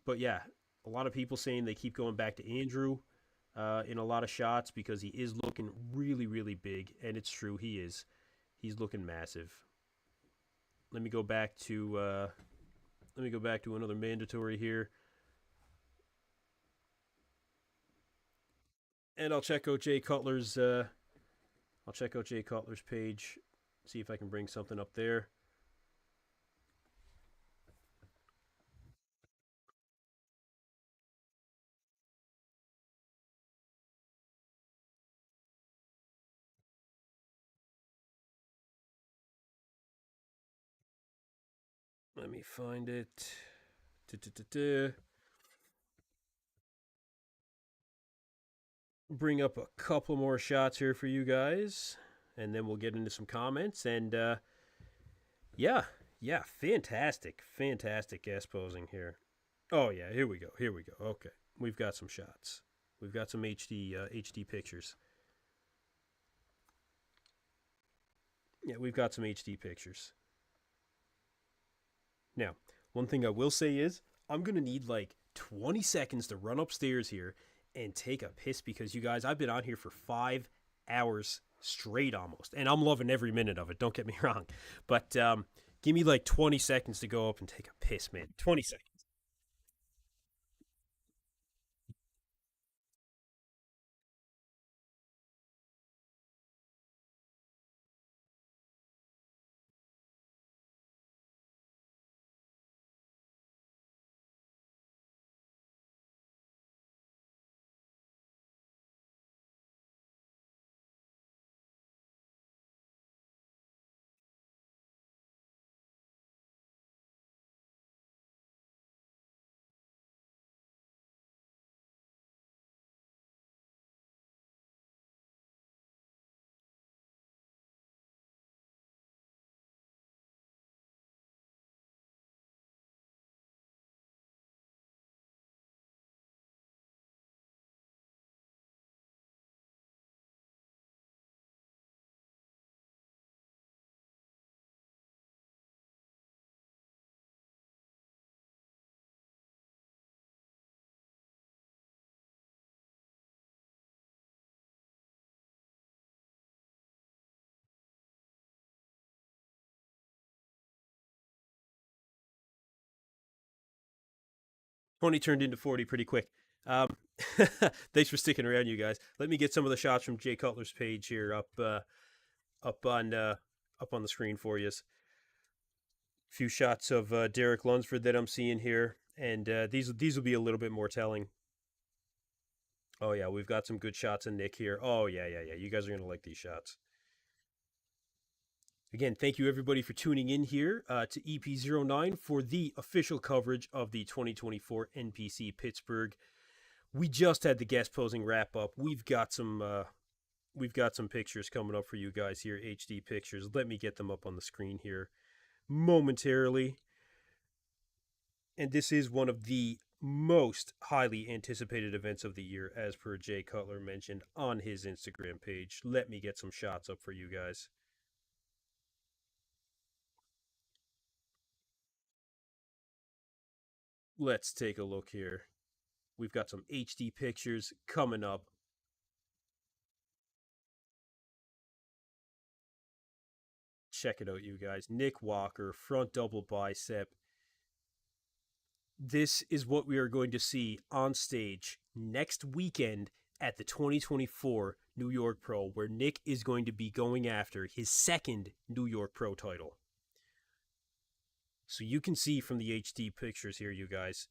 but yeah, a lot of people saying they keep going back to Andrew in a lot of shots because he is looking really, really big, and it's true, he is. He's looking massive. Let me go back to another mandatory here, and I'll check out Jay Cutler's. I'll check out Jay Cutler's page, see if I can bring something up there. Let me find it. Da-da-da-da. Bring up a couple more shots here for you guys, and then we'll get into some comments. And yeah, yeah, fantastic guest posing here. Oh yeah, here we go. Here we go. Okay, we've got some shots. We've got some HD pictures. Yeah, we've got some HD pictures. Now, one thing I will say is I'm gonna need like 20 seconds to run upstairs here and take a piss because you guys, I've been on here for 5 hours straight almost, and I'm loving every minute of it. Don't get me wrong, but give me like 20 seconds to go up and take a piss, man. 20 seconds. 20 turned into 40 pretty quick. Um, Thanks for sticking around, you guys. Let me get some of the shots from Jay Cutler's page here up on uh, up on the screen for you. A few shots of Derek Lunsford that I'm seeing here, and these will be a little bit more telling. Oh yeah, we've got some good shots of Nick here. Oh yeah. You guys are gonna like these shots. Again, thank you everybody for tuning in here to EP09 for the official coverage of the 2024 NPC Pittsburgh. We just had the guest posing wrap up. We've got some pictures coming up for you guys here, HD pictures. Let me get them up on the screen here momentarily. And this is one of the most highly anticipated events of the year, as per Jay Cutler mentioned on his Instagram page. Let me get some shots up for you guys. Let's take a look here. We've got some HD pictures coming up. Check it out, you guys. Nick Walker, front double bicep. This is what we are going to see on stage next weekend at the 2024 New York Pro, where Nick is going to be going after his second New York Pro title. So you can see from the HD pictures here, you guys,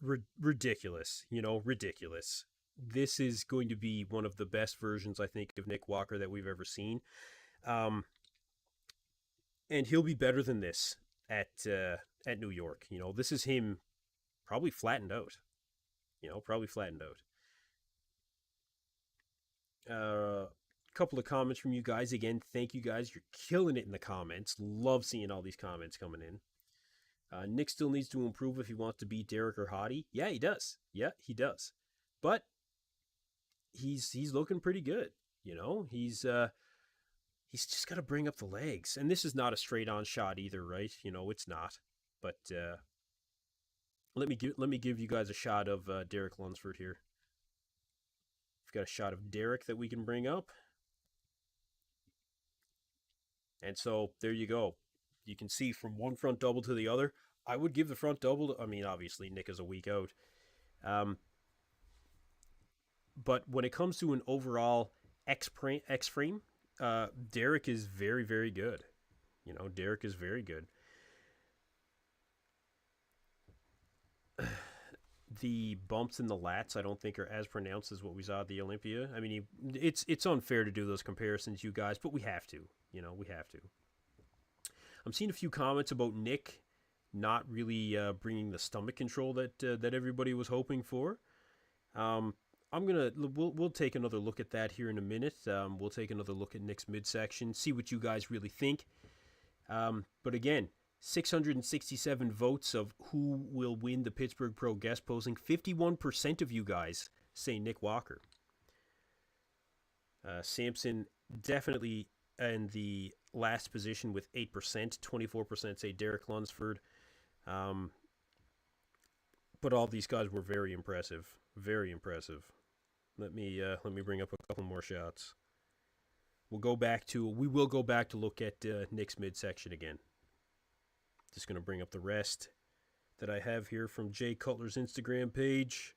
Ridiculous, ridiculous. This is going to be one of the best versions, I think, of Nick Walker that we've ever seen. Um, and he'll be better than this at New York. This is him probably flattened out. Probably flattened out. Couple of comments from you guys again. Thank you guys. You're killing it in the comments. Love seeing all these comments coming in. Nick still needs to improve if he wants to beat Derek or Hottie. Yeah, he does. Yeah, he does. But he's looking pretty good. He's just got to bring up the legs. And this is not a straight on shot either, right? It's not. But let me give you guys a shot of Derek Lunsford here. We've got a shot of Derek that we can bring up. And so there you go. You can see from one front double to the other. I would give the front double. Obviously Nick is a week out. But when it comes to an overall X frame, Derek is very, very good. Derek is very good. The bumps in the lats, I don't think, are as pronounced as what we saw at the Olympia. It's unfair to do those comparisons, you guys, but we have to. We have to. I'm seeing a few comments about Nick not really bringing the stomach control that everybody was hoping for. We'll take another look at that here in a minute. We'll take another look at Nick's midsection, see what you guys really think. But again, 667 votes of who will win the Pittsburgh Pro guest posing. 51% of you guys say Nick Walker. Samson definitely in the last position with 8%. 24% say Derek Lunsford. But all these guys were very impressive. Very impressive. Let me bring up a couple more shots. We will go back to look at Nick's midsection again. Just going to bring up the rest that I have here from Jay Cutler's Instagram page.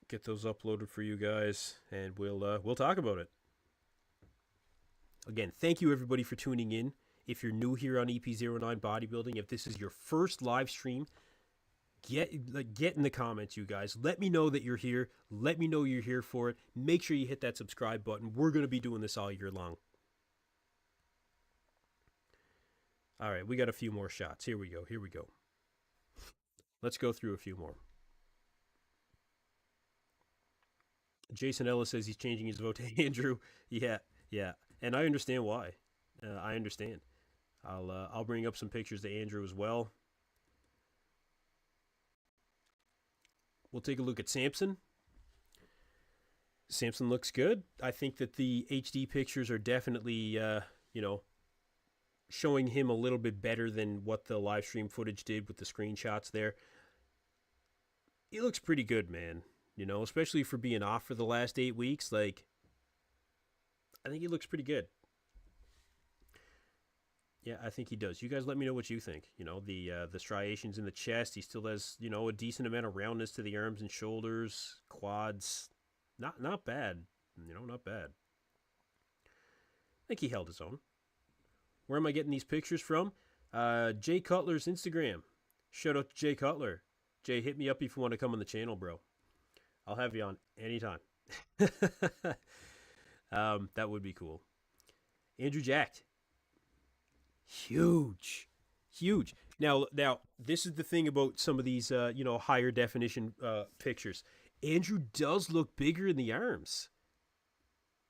Get those uploaded for you guys, and we'll talk about it. Again, thank you everybody for tuning in. If you're new here on EP09 Bodybuilding, if this is your first live stream, get in the comments, you guys. Let me know that you're here. Let me know you're here for it. Make sure you hit that subscribe button. We're going to be doing this all year long. All right, we got a few more shots. Here we go. Let's go through a few more. Jason Ellis says he's changing his vote to Andrew. Yeah. And I understand why. I understand. I'll bring up some pictures to Andrew as well. We'll take a look at Samson. Samson looks good. I think that the HD pictures are definitely, showing him a little bit better than what the live stream footage did with the screenshots there. He looks pretty good, man. Especially for being off for the last 8 weeks. I think he looks pretty good. Yeah, I think he does. You guys let me know what you think. The striations in the chest. He still has, a decent amount of roundness to the arms and shoulders, quads. Not bad. Not bad. I think he held his own. Where am I getting these pictures from? Jay Cutler's Instagram. Shout out to Jay Cutler. Jay, hit me up if you want to come on the channel, bro. I'll have you on anytime. That would be cool. Andrew Jacked. Huge. Now, this is the thing about some of these, higher definition pictures. Andrew does look bigger in the arms.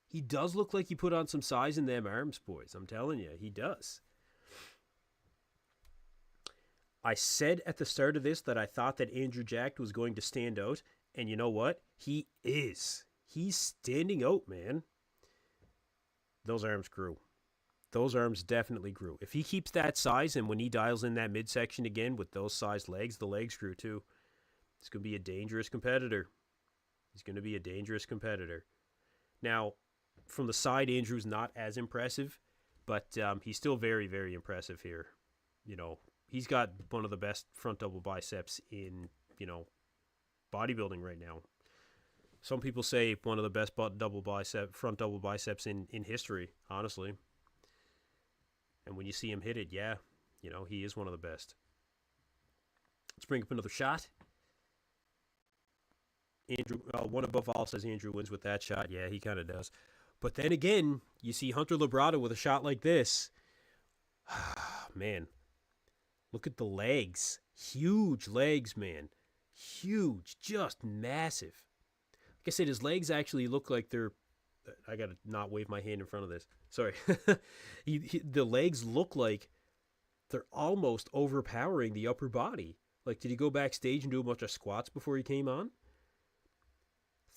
He does look like he put on some size in them arms, boys. I'm telling you, he does. I said at the start of this that I thought that Andrew Jacked was going to stand out, and you know what? He is. He's standing out, man. Those arms grew. Those arms definitely grew. If he keeps that size, and when he dials in that midsection again with those sized legs, the legs grew too. He's going to be a dangerous competitor. Now, from the side, Andrew's not as impressive, but he's still very, very impressive here. He's got one of the best front double biceps in, bodybuilding right now. Some people say one of the best front double biceps in history, honestly. And when you see him hit it, yeah, he is one of the best. Let's bring up another shot. Andrew, one above all says Andrew wins with that shot. Yeah, he kind of does. But then again, you see Hunter Labrada with a shot like this. Man, look at the legs. Huge legs, man. Huge, just massive. Like I said, his legs actually look like they're... I got to not wave my hand in front of this. Sorry. The legs look like they're almost overpowering the upper body. Like, did he go backstage and do a bunch of squats before he came on?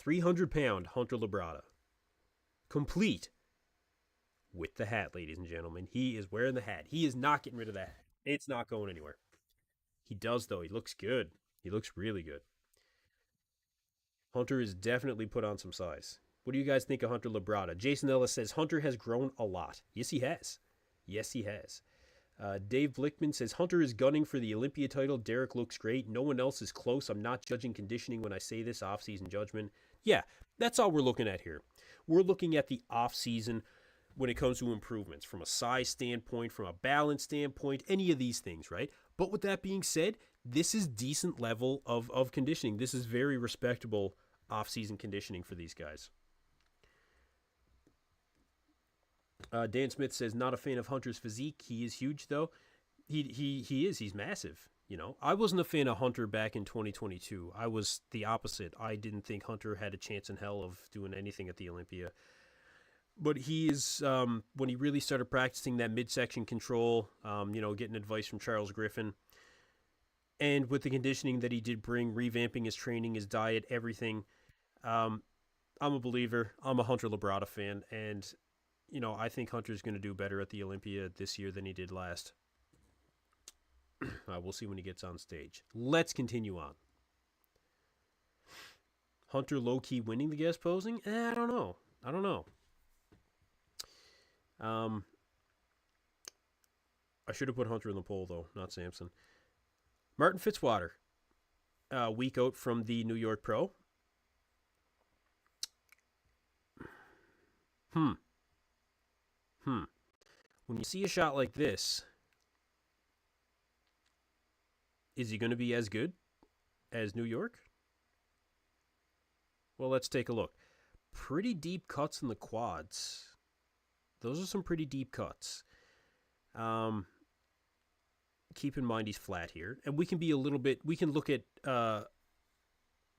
300-pound Hunter Labrada. Complete. With the hat, ladies and gentlemen. He is wearing the hat. He is not getting rid of that hat. It's not going anywhere. He does, though. He looks good. He looks really good. Hunter is definitely put on some size. What do you guys think of Hunter Labrada? Jason Ellis says Hunter has grown a lot. Yes, he has. Yes, he has. Dave Blickman says Hunter is gunning for the Olympia title. Derek looks great. No one else is close. I'm not judging conditioning when I say this. Off-season judgment. Yeah, that's all we're looking at here. We're looking at the off-season when it comes to improvements from a size standpoint, from a balance standpoint, any of these things, right? But with that being said, this is decent level of conditioning. This is very respectable off-season conditioning for these guys. Dan Smith says, not a fan of Hunter's physique. He is huge, though. He is. He's massive. I wasn't a fan of Hunter back in 2022. I was the opposite. I didn't think Hunter had a chance in hell of doing anything at the Olympia. But he is, when he really started practicing that midsection control, getting advice from Charles Griffin, and with the conditioning that he did bring, revamping his training, his diet, everything, I'm a believer. I'm a Hunter Labrada fan, and I think Hunter's going to do better at the Olympia this year than he did last. We'll see when he gets on stage. Let's continue on. Hunter low-key winning the guest posing? I don't know. I should have put Hunter in the poll, though, not Samson. Martin Fitzwater, week out from the New York Pro. When you see a shot like this, is he going to be as good as New York? Well, let's take a look. Pretty deep cuts in the quads. Those are some pretty deep cuts. Keep in mind he's flat here. And we can look at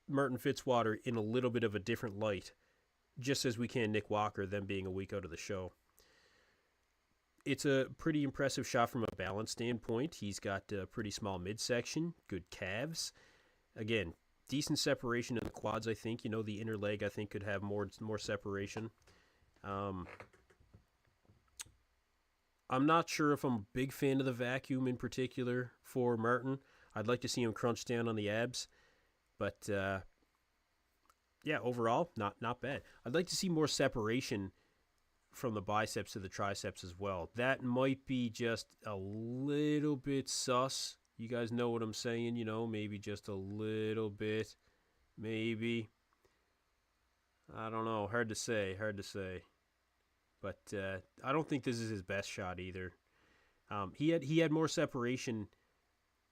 Martin Fitzwater in a little bit of a different light, just as we can Nick Walker, them being a week out of the show. It's a pretty impressive shot from a balance standpoint. He's got a pretty small midsection, good calves. Again, decent separation in the quads, I think. The inner leg, I think, could have more separation. I'm not sure if I'm a big fan of the vacuum in particular for Martin. I'd like to see him crunch down on the abs. But, yeah, overall, not bad. I'd like to see more separation from the biceps to the triceps as well. That might be just a little bit sus. You guys know what I'm saying, maybe just a little bit. Maybe. I don't know. Hard to say. But I don't think this is his best shot either. He had more separation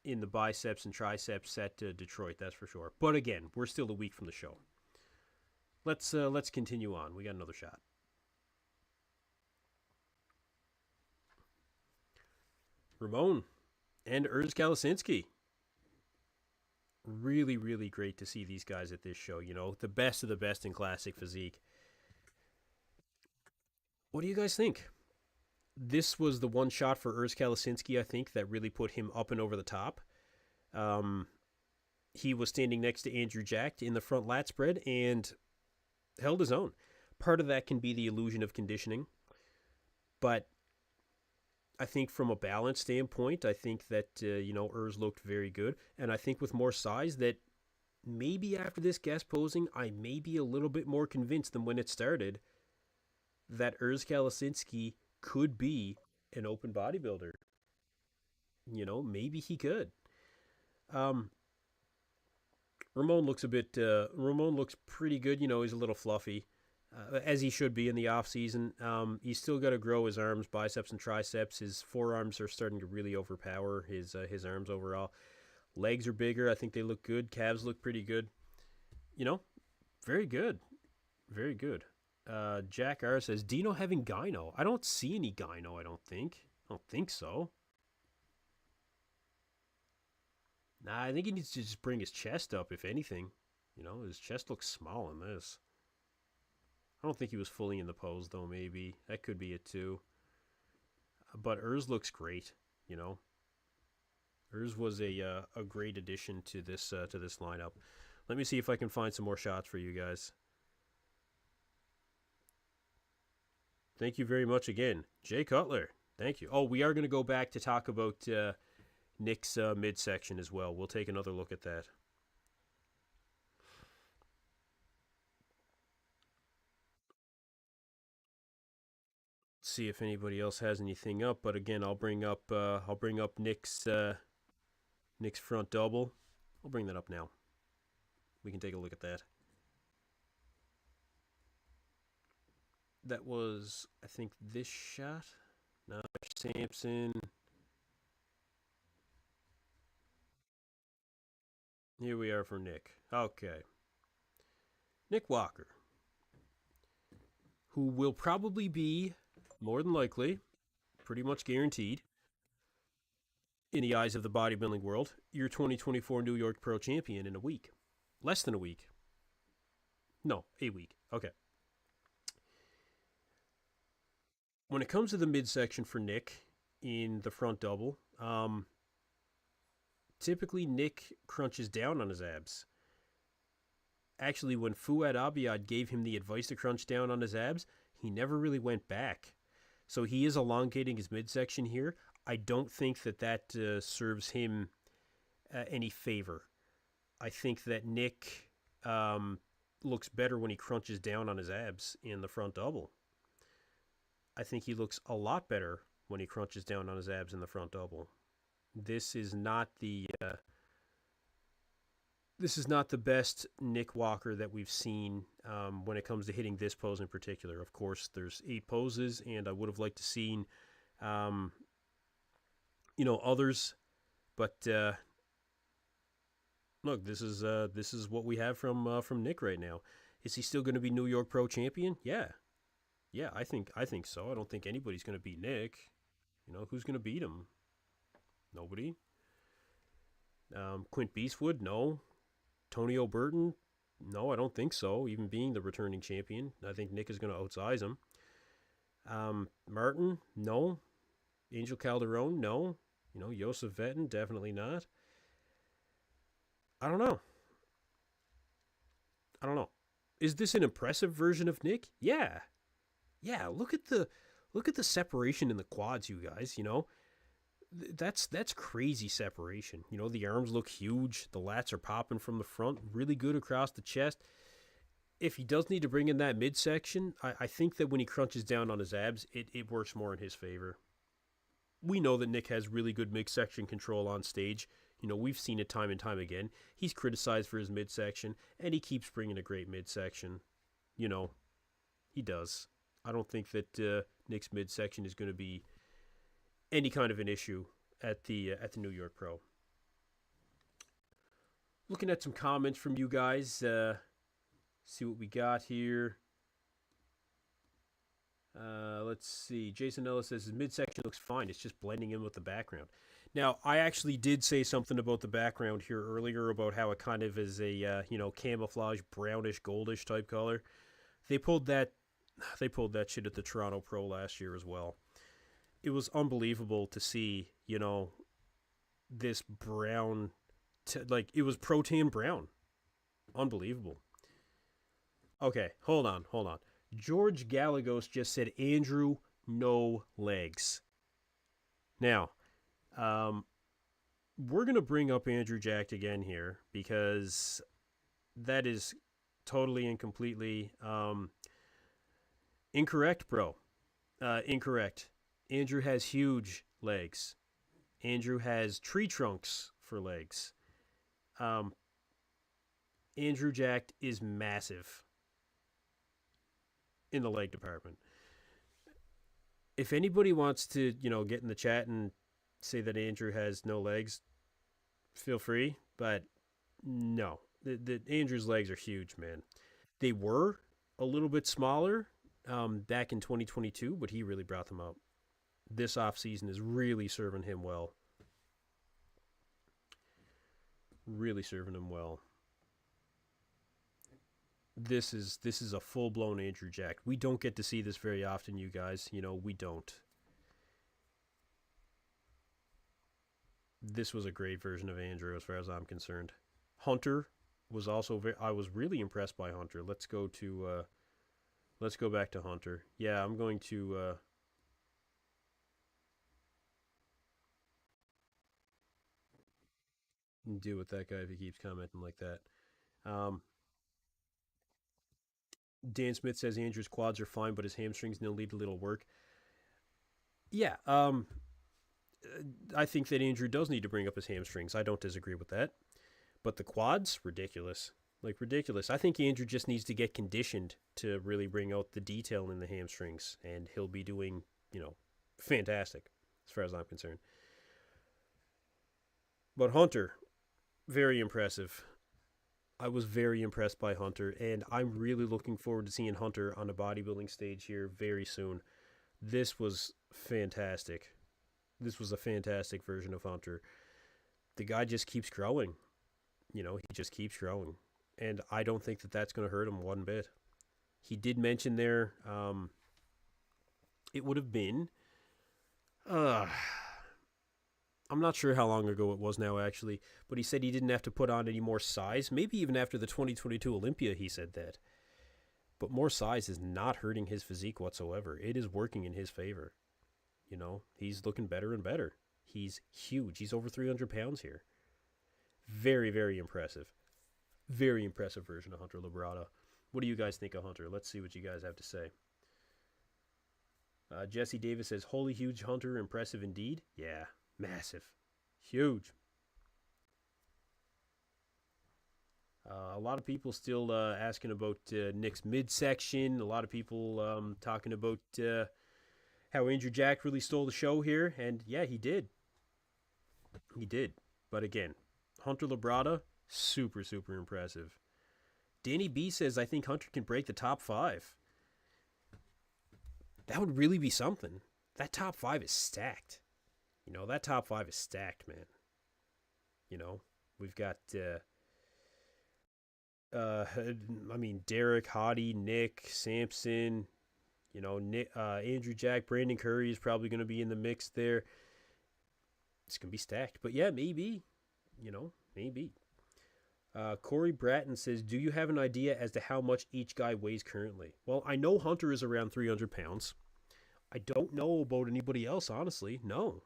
in the biceps and triceps set to Detroit, that's for sure. But again, we're still a week from the show. Let's continue on. We got another shot. Ramon and Urs Kalasinski. Really, really great to see these guys at this show. The best of the best in classic physique. What do you guys think? This was the one shot for Urs Kalasinski, I think, that really put him up and over the top. He was standing next to Andrew Jack in the front lat spread and held his own. Part of that can be the illusion of conditioning, but I think from a balance standpoint, I think that, Urs looked very good. And I think with more size that maybe after this guest posing, I may be a little bit more convinced than when it started that Urs Kalasinski could be an open bodybuilder. Maybe he could. Ramon looks pretty good. He's a little fluffy. as he should be in the off season. He's still got to grow his arms, biceps, and triceps. His forearms are starting to really overpower his arms overall. Legs are bigger. I think they look good. Calves look pretty good. You know, very good, very good. Jack R says Dino having gyno. I don't see any gyno. I don't think so. Nah, I think he needs to just bring his chest up, if anything. His chest looks small in this. I don't think he was fully in the pose, though, maybe. That could be it, too. But looks great, was a great addition to this lineup. Let me see if I can find some more shots for you guys. Thank you very much again. Jay Cutler, thank you. Oh, we are going to go back to talk about Nick's midsection as well. We'll take another look at that. See if anybody else has anything up, but again, I'll bring up Nick's front double. I'll bring that up now. We can take a look at that. That was, I think, this shot. Now Sampson. Here we are for Nick. Okay. Nick Walker, who will probably be, more than likely, pretty much guaranteed, in the eyes of the bodybuilding world, your 2024 New York Pro Champion in a week. Less than a week. No, a week. Okay. When it comes to the midsection for Nick in the front double, typically Nick crunches down on his abs. Actually, when Fouad Abiad gave him the advice to crunch down on his abs, he never really went back. So he is elongating his midsection here. I don't think that serves him any favor. I think that Nick looks better when he crunches down on his abs in the front double. I think he looks a lot better when he crunches down on his abs in the front double. This is not the best Nick Walker that we've seen when it comes to hitting this pose in particular. Of course, there's 8 poses, and I would have liked to seen, others. But look, this is what we have from Nick right now. Is he still going to be New York Pro Champion? Yeah, I think so. I don't think anybody's going to beat Nick. Who's going to beat him? Nobody. Quint Beastwood? No. Tony O'Burton? No, I don't think so. Even being the returning champion, I think Nick is going to outsize him. Martin? No. Angel Calderon? No. Joseph Vettin? Definitely not. I don't know. Is this an impressive version of Nick? Yeah. Look at the separation in the quads, you guys. That's crazy separation. The arms look huge. The lats are popping from the front. Really good across the chest. If he does need to bring in that midsection, I think that when he crunches down on his abs, it works more in his favor. We know that Nick has really good midsection control on stage. We've seen it time and time again. He's criticized for his midsection, and he keeps bringing a great midsection. He does. I don't think that Nick's midsection is going to be any kind of an issue at the New York Pro. Looking at some comments from you guys. See what we got here. Let's see. Jason Ellis says his midsection looks fine. It's just blending in with the background. Now, I actually did say something about the background here earlier about how it kind of is a camouflage brownish goldish type color. They pulled that shit at the Toronto Pro last year as well. It was unbelievable to see, this brown, it was protein brown. Unbelievable. Okay, hold on. George Galagos just said, Andrew, no legs. Now, we're going to bring up Andrew Jacked again here because that is totally and completely incorrect, bro. Incorrect. Andrew has huge legs. Andrew has tree trunks for legs. Andrew Jacked is massive. in the leg department. If anybody wants to, get in the chat and say that Andrew has no legs, feel free. But no, the Andrew's legs are huge, man. They were a little bit smaller back in 2022, but he really brought them up. This off season is really serving him well. Really serving him well. This is a full blown Andrew Jack. We don't get to see this very often, you guys. We don't. This was a great version of Andrew as far as I'm concerned. Hunter was also I was really impressed by Hunter. Let's go back to Hunter. Yeah, I'm going to deal with that guy if he keeps commenting like that. Dan Smith says Andrew's quads are fine, but his hamstrings still need a little work. Yeah, I think that Andrew does need to bring up his hamstrings. I don't disagree with that. But the quads, ridiculous. Like, ridiculous. I think Andrew just needs to get conditioned to really bring out the detail in the hamstrings, and he'll be doing, fantastic as far as I'm concerned. But Hunter, very impressive. I was very impressed by Hunter, and I'm really looking forward to seeing Hunter on a bodybuilding stage here very soon. This was fantastic. This was a fantastic version of Hunter. The guy just keeps growing. He just keeps growing. And I don't think that that's going to hurt him one bit. He did mention there, it would have been, I'm not sure how long ago it was now, actually, but he said he didn't have to put on any more size. Maybe even after the 2022 Olympia, he said that. But more size is not hurting his physique whatsoever. It is working in his favor. He's looking better and better. He's huge. He's over 300 pounds here. Very, very impressive. Very impressive version of Hunter Labrada. What do you guys think of Hunter? Let's see what you guys have to say. Jesse Davis says, holy huge Hunter, impressive indeed. Yeah, massive. Huge. A lot of people still asking about Nick's midsection. A lot of people talking about how Andrew Jack really stole the show here. And yeah, he did. He did. But again, Hunter Labrada, super, super impressive. Danny B says, I think Hunter can break the top 5. That would really be something. That top 5 is stacked. That top 5 is stacked, man. We've got, Derek, Hottie, Nick, Sampson, Andrew Jack, Brandon Curry is probably going to be in the mix there. It's going to be stacked. But yeah, maybe. Maybe. Corey Bratton says, do you have an idea as to how much each guy weighs currently? Well, I know Hunter is around 300 pounds. I don't know about anybody else, honestly. No,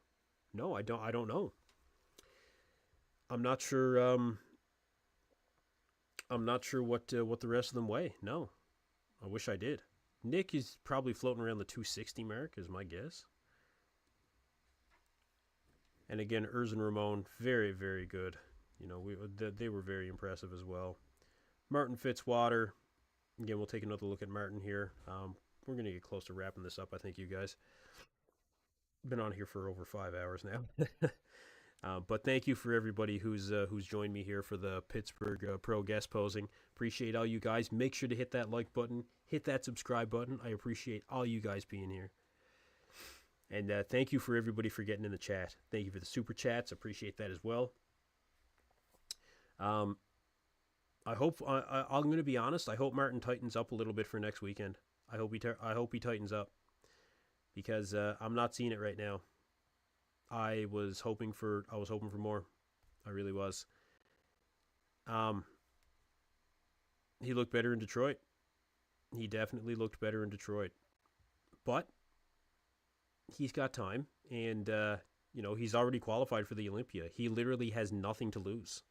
I don't know. I'm not sure. I'm not sure what the rest of them weigh. No, I wish I did. Nick is probably floating around the 260 mark, is my guess. And again, Urs and Ramon, very, very good. They were very impressive as well. Martin Fitzwater. Again, we'll take another look at Martin here. We're going to get close to wrapping this up, I think, you guys. Been on here for over 5 hours now. But thank you for everybody who's joined me here for the Pittsburgh Pro guest posing. Appreciate all you guys. Make sure to hit that like button. Hit that subscribe button. I appreciate all you guys being here. And thank you for everybody for getting in the chat. Thank you for the super chats. Appreciate that as well. I hope I'm going to be honest. I hope Martin tightens up a little bit for next weekend. I hope he tightens up, because I'm not seeing it right now. I was hoping for more. I really was. He looked better in Detroit. He definitely looked better in Detroit, but he's got time, and he's already qualified for the Olympia. He literally has nothing to lose.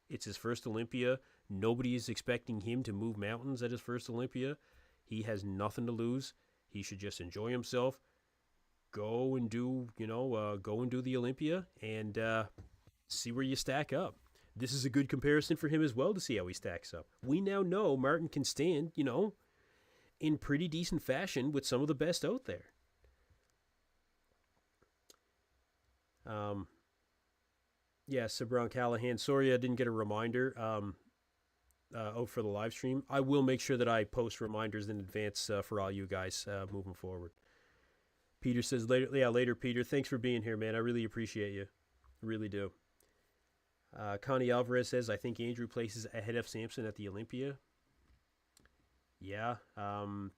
It's his first Olympia. Nobody is expecting him to move mountains at his first Olympia. He has nothing to lose. He should just enjoy himself. Go and do the Olympia and see where you stack up. This is a good comparison for him as well to see how he stacks up. We now know Martin can stand, in pretty decent fashion with some of the best out there. Yeah, Sabron Callahan. Sorry I didn't get a reminder out for the live stream. I will make sure that I post reminders in advance for all you guys moving forward. Peter says later. Yeah, later, Peter. Thanks for being here, man. I really appreciate you. I really do. Connie Alvarez says, I think Andrew places ahead of Samson at the Olympia. Yeah.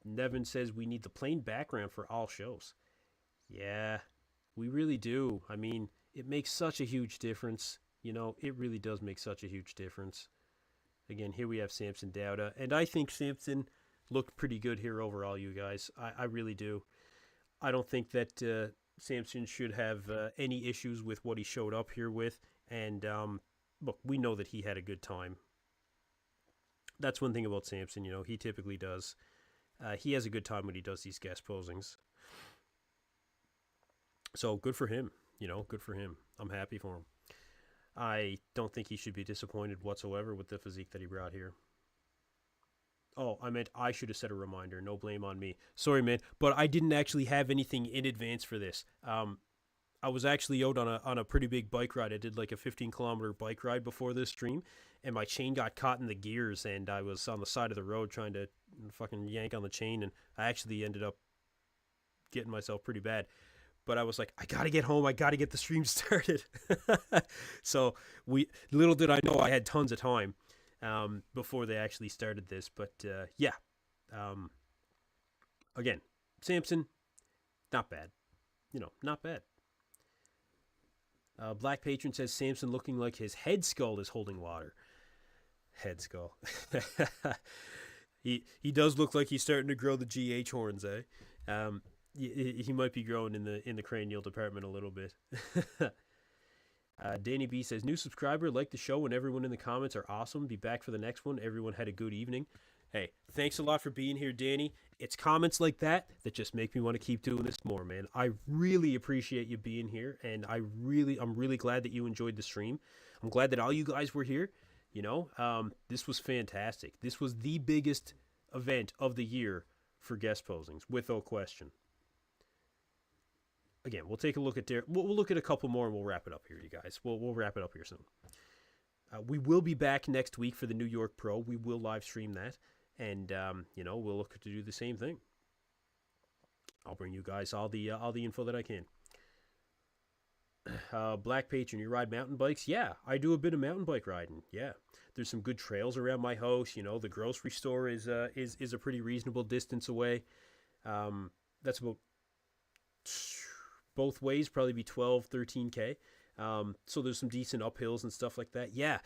Nevin says we need the plain background for all shows. Yeah, we really do. I mean, it makes such a huge difference. You know, it really does make such a huge difference. Again, here we have Samson Dauda. And I think Samson looked pretty good here overall, you guys. I really do. I don't think that Samson should have any issues with what he showed up here with. And, look, we know that he had a good time. That's one thing about Samson, you know, he typically does. He has a good time when he does these guest posings. So, good for him. You know, good for him. I'm happy for him. I don't think he should be disappointed whatsoever with the physique that he brought here. Oh, I meant I should have set a reminder. No blame on me. Sorry, man. But I didn't actually have anything in advance for this. I was actually out on a pretty big bike ride. I did like a 15-kilometer bike ride before this stream, and my chain got caught in the gears, and I was on the side of the road trying to fucking yank on the chain, and I actually ended up getting myself pretty bad. But I was like, I got to get home. I got to get the stream started. So little did I know I had tons of time before they actually started this. But yeah, again, Samson, not bad. You know, not bad. Black Patron says Samson looking like his head skull is holding water. Head skull. He does look like he's starting to grow the GH horns, eh? He might be growing in the cranial department a little bit. Danny B says, new subscriber, like the show, and everyone in the comments are awesome. Be back for the next one. Everyone had a good evening. Hey, thanks a lot for being here, Danny. It's comments like that just make me want to keep doing this more, man. I really appreciate you being here, and I'm really glad that you enjoyed the stream. I'm glad that all you guys were here. You know, this was fantastic. This was the biggest event of the year for guest posings, without question. Again, we'll take a look at Derek. We'll look at a couple more, and we'll wrap it up here, you guys. We'll wrap it up here soon. We will be back next week for the New York Pro. We will live stream that, and you know, we'll look to do the same thing. I'll bring you guys all the info that I can. Black Patron, you ride mountain bikes? Yeah, I do a bit of mountain bike riding. Yeah, there's some good trails around my house. You know, the grocery store is a pretty reasonable distance away. That's about both ways, probably be 12, 13K. So there's some decent uphills and stuff like that. Yeah,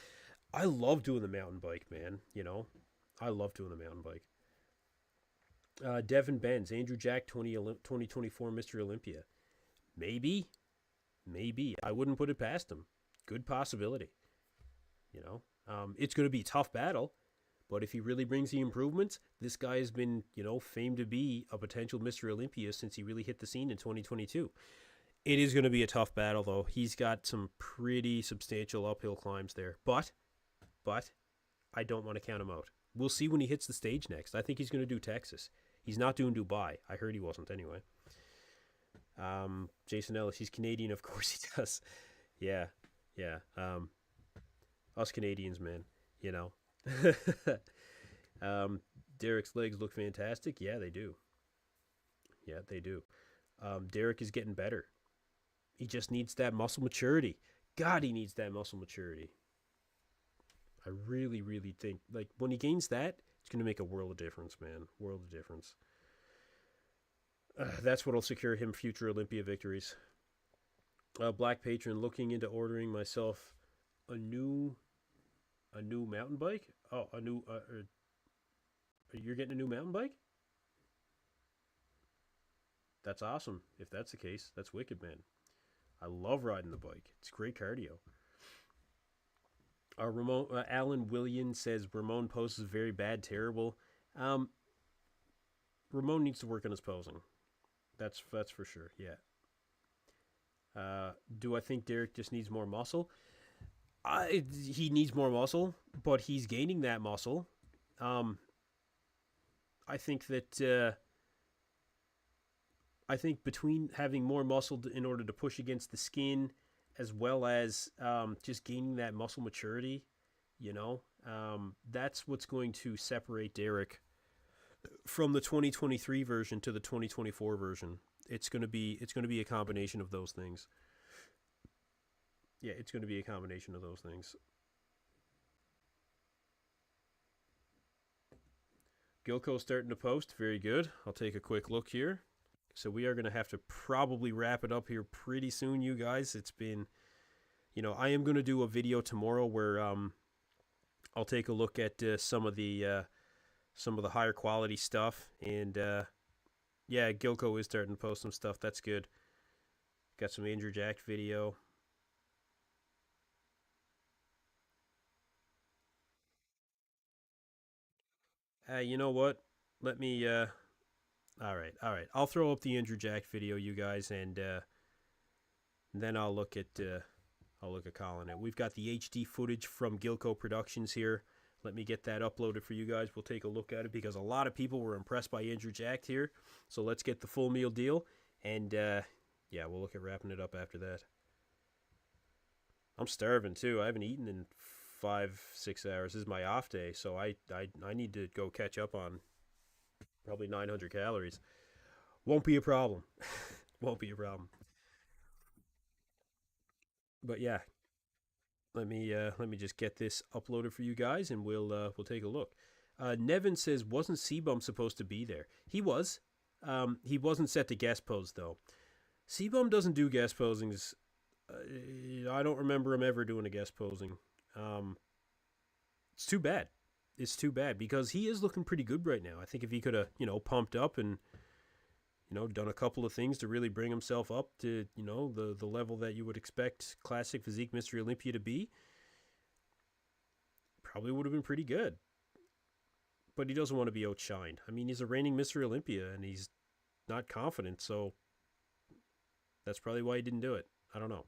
I love doing the mountain bike, man. You know, I love doing the mountain bike. Devin Benz, Andrew Jack, 2024 Mr. Olympia. Maybe. I wouldn't put it past him. Good possibility. You know, it's going to be a tough battle, but if he really brings the improvements, this guy has been, you know, famed to be a potential Mr. Olympia since he really hit the scene in 2022. It is going to be a tough battle, though. He's got some pretty substantial uphill climbs there. But I don't want to count him out. We'll see when he hits the stage next. I think he's going to do Texas. He's not doing Dubai. I heard he wasn't anyway. Jason Ellis, he's Canadian. Of course he does. Yeah. Us Canadians, man. You know. Derek's legs look fantastic. Yeah, they do. Derek is getting better. He just needs that muscle maturity. God, he needs that muscle maturity. I really, really think, like, when he gains that, it's going to make a world of difference, man. World of difference. That's what will secure him future Olympia victories. Black Patron, looking into ordering myself a new mountain bike. Oh, you're getting a new mountain bike? That's awesome. If that's the case, that's wicked, man. I love riding the bike. It's great cardio. Alan Williams says Ramon poses very bad, terrible. Ramon needs to work on his posing. That's for sure. Yeah. Do I think Derek just needs more muscle? He needs more muscle, but he's gaining that muscle. I I think that I think between having more muscle in order to push against the skin, as well as just gaining that muscle maturity, you know, that's what's going to separate Derek from the 2023 version to the 2024 version. It's going to be a combination of those things. Yeah, it's going to be a combination of those things. Gilco starting to post. Very good. I'll take a quick look here. So we are going to have to probably wrap it up here pretty soon, you guys. It's been, I am going to do a video tomorrow where I'll take a look at some of the higher quality stuff, and yeah, Gilco is starting to post some stuff. That's good. Got some Andrew Jack video. You know what? Let me. All right, all right. I'll throw up the Andrew Jack video, you guys, and then I'll look at calling it. We've got the HD footage from Gilco Productions here. Let me get that uploaded for you guys. We'll take a look at it because a lot of people were impressed by Andrew Jack here. So let's get the full meal deal, and yeah, we'll look at wrapping it up after that. I'm starving too. I haven't eaten in 5-6 hours. This is my off day, so I need to go catch up on probably 900 calories. Won't be a problem. Won't be a problem. But yeah, let me just get this uploaded for you guys, and we'll take a look. Nevin says, wasn't C-Bum supposed to be there? He was. He wasn't set to guest pose though. C-Bum doesn't do guest posings. I don't remember him ever doing a guest posing. It's too bad. It's too bad because he is looking pretty good right now. I think if he could have, pumped up and, done a couple of things to really bring himself up to, the level that you would expect Classic Physique Mystery Olympia to be, probably would have been pretty good. But he doesn't want to be outshined. I mean, he's a reigning Mystery Olympia and he's not confident, so that's probably why he didn't do it. I don't know.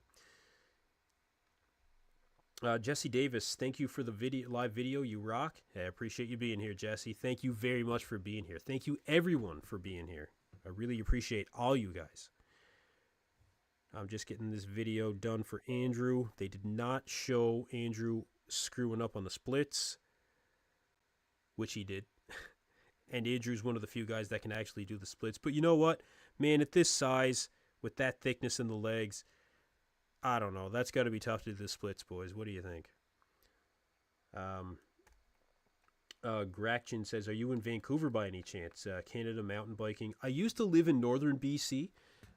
Jesse Davis, thank you for the live video. You rock. I appreciate you being here, Jesse. Thank you very much for being here. Thank you, everyone, for being here. I really appreciate all you guys. I'm just getting this video done for Andrew. They did not show Andrew screwing up on the splits, which he did. And Andrew's one of the few guys that can actually do the splits. But you know what? Man, at this size, with that thickness in the legs, I don't know. That's got to be tough to do the splits, boys. What do you think? Gratchen says, are you in Vancouver by any chance? Canada mountain biking. I used to live in northern BC,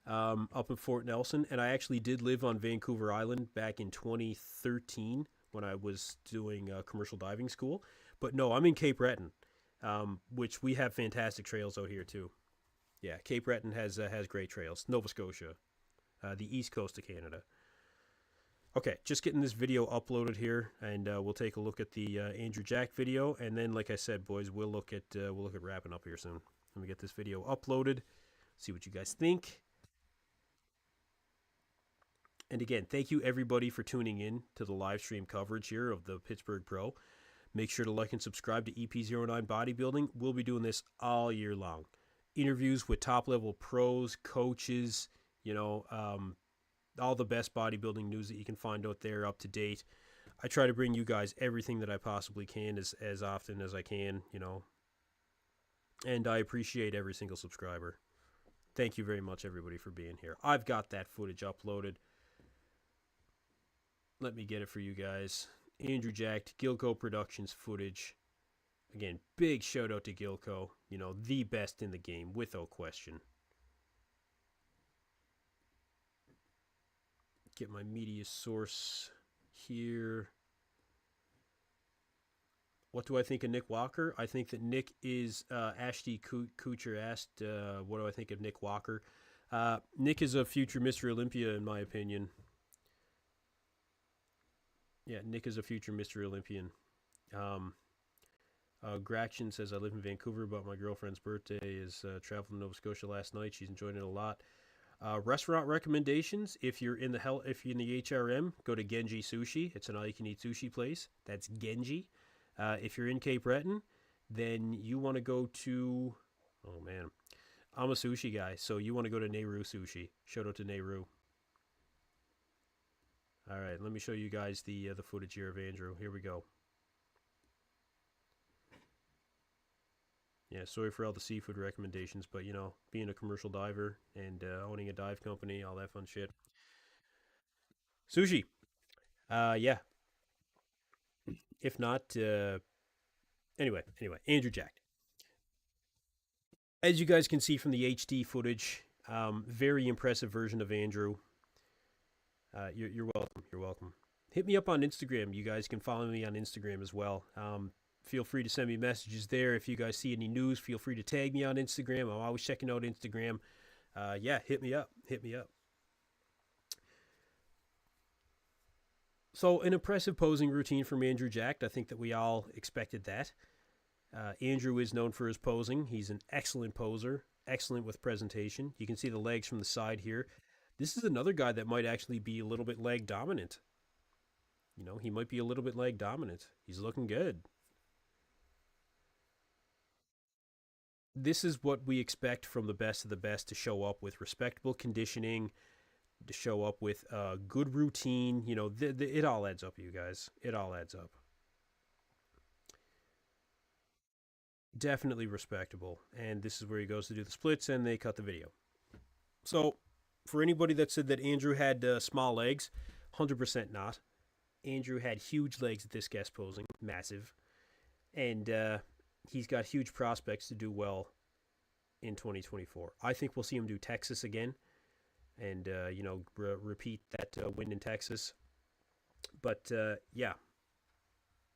up in Fort Nelson, and I actually did live on Vancouver Island back in 2013 when I was doing commercial diving school. But no, I'm in Cape Breton, which we have fantastic trails out here too. Yeah, Cape Breton has great trails. Nova Scotia, the east coast of Canada. Okay, just getting this video uploaded here, and we'll take a look at the Andrew Jack video, and then, like I said, boys, we'll look at wrapping up here soon. Let me get this video uploaded, see what you guys think. And again, thank you everybody for tuning in to the live stream coverage here of the Pittsburgh Pro. Make sure to like and subscribe to EP09 Bodybuilding. We'll be doing this all year long. Interviews with top-level pros, coaches, all the best bodybuilding news that you can find out there up to date. I try to bring you guys everything that I possibly can as often as I can, and I appreciate every single subscriber. Thank you very much, everybody, for being here. I've got that footage uploaded. Let me get it for you guys. Andrew Jack, Gilco Productions footage. Again, big shout out to Gilco, the best in the game, without question. Get my media source here. What do I think of Nick Walker? I think that Nick is, Ashton Kutcher asked, what do I think of Nick Walker? Nick is a future Mr. Olympia, in my opinion. Yeah, Nick is a future Mr. Olympian. Gratchen says, I live in Vancouver, but my girlfriend's birthday is traveled to Nova Scotia last night. She's enjoying it a lot. Restaurant recommendations: if you're in the HRM, go to Genji Sushi. It's an all-you-can-eat sushi place. That's Genji. If you're in Cape Breton, then you want to go to, oh man, I'm a sushi guy, so you want to go to Nehru Sushi. Shout out to Nehru. All right, let me show you guys the footage here of Andrew. Here we go. Yeah, sorry for all the seafood recommendations, but you know, being a commercial diver and owning a dive company, all that fun shit. Sushi. Yeah. If not, anyway, Andrew Jack. As you guys can see from the HD footage, very impressive version of Andrew. You're welcome. You're welcome. Hit me up on Instagram. You guys can follow me on Instagram as well. Feel free to send me messages there. If you guys see any news, feel free to tag me on Instagram. I'm always checking out Instagram. Yeah, hit me up. Hit me up. So, an impressive posing routine from Andrew Jack. I think that we all expected that. Andrew is known for his posing. He's an excellent poser, excellent with presentation. You can see the legs from the side here. This is another guy that might actually be a little bit leg dominant. You know, he might be a little bit leg dominant. He's looking good. This is what we expect from the best of the best to show up with respectable conditioning, to show up with a good routine. You know, it all adds up, you guys. It all adds up. Definitely respectable. And this is where he goes to do the splits, and they cut the video. So, for anybody that said that Andrew had small legs, 100% not. Andrew had huge legs at this guest posing, massive. And he's got huge prospects to do well in 2024. I think we'll see him do Texas again and, you know, repeat that win in Texas. But, yeah,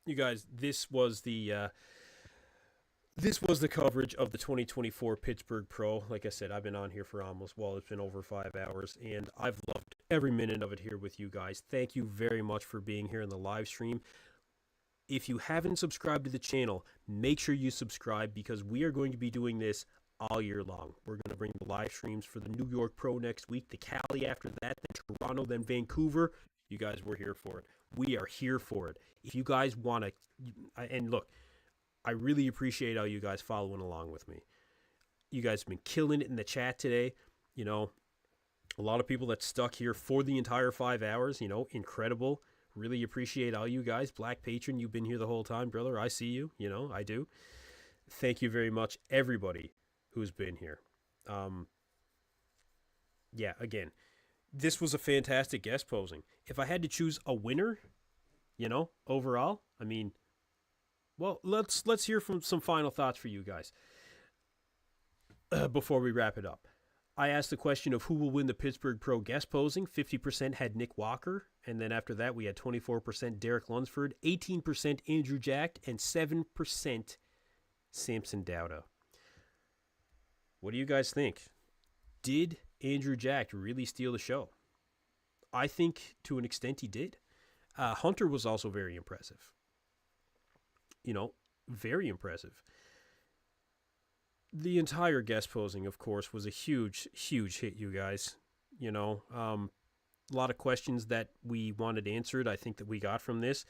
you guys, this was the coverage of the 2024 Pittsburgh Pro. Like I said, I've been on here for it's been over 5 hours, and I've loved every minute of it here with you guys. Thank you very much for being here in the live stream. If you haven't subscribed to the channel, make sure you subscribe because we are going to be doing this all year long. We're going to bring the live streams for the New York Pro next week, the Cali after that, then Toronto, then Vancouver. You guys were here for it. We are here for it. If you guys want to, and look, I really appreciate all you guys following along with me. You guys have been killing it in the chat today. You know, a lot of people that stuck here for the entire 5 hours, you know, incredible. Really appreciate all you guys. Black Patron, you've been here the whole time, brother. I see you, you know, I do. Thank you very much, everybody who's been here. Yeah, again, this was a fantastic guest posing. If I had to choose a winner, you know, overall, I mean, well, let's hear from some final thoughts for you guys before we wrap it up. I asked the question of who will win the Pittsburgh Pro guest posing. 50% had Nick Walker, and then after that we had 24% Derek Lunsford, 18% Andrew Jack, and 7% Samson Dowda. What do you guys think? Did Andrew Jack really steal the show? I think to an extent he did. Hunter was also very impressive. You know, very impressive. The entire guest posing, of course, was a huge hit, you guys. You know, a lot of questions that we wanted answered, I think that we got from this.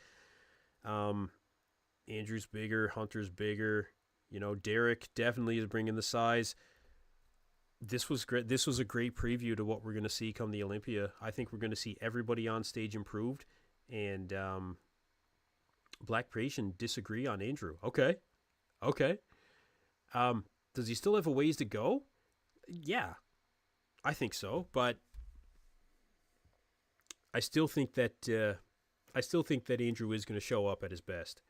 Andrew's bigger, Hunter's bigger. You know, Derek definitely is bringing the size. This was great. This was a great preview to what we're going to see come the Olympia. I think we're going to see everybody on stage improved. And Black Creation disagree on Andrew. Okay. Does he still have a ways to go? Yeah, I think so. But I still think that Andrew is going to show up at his best.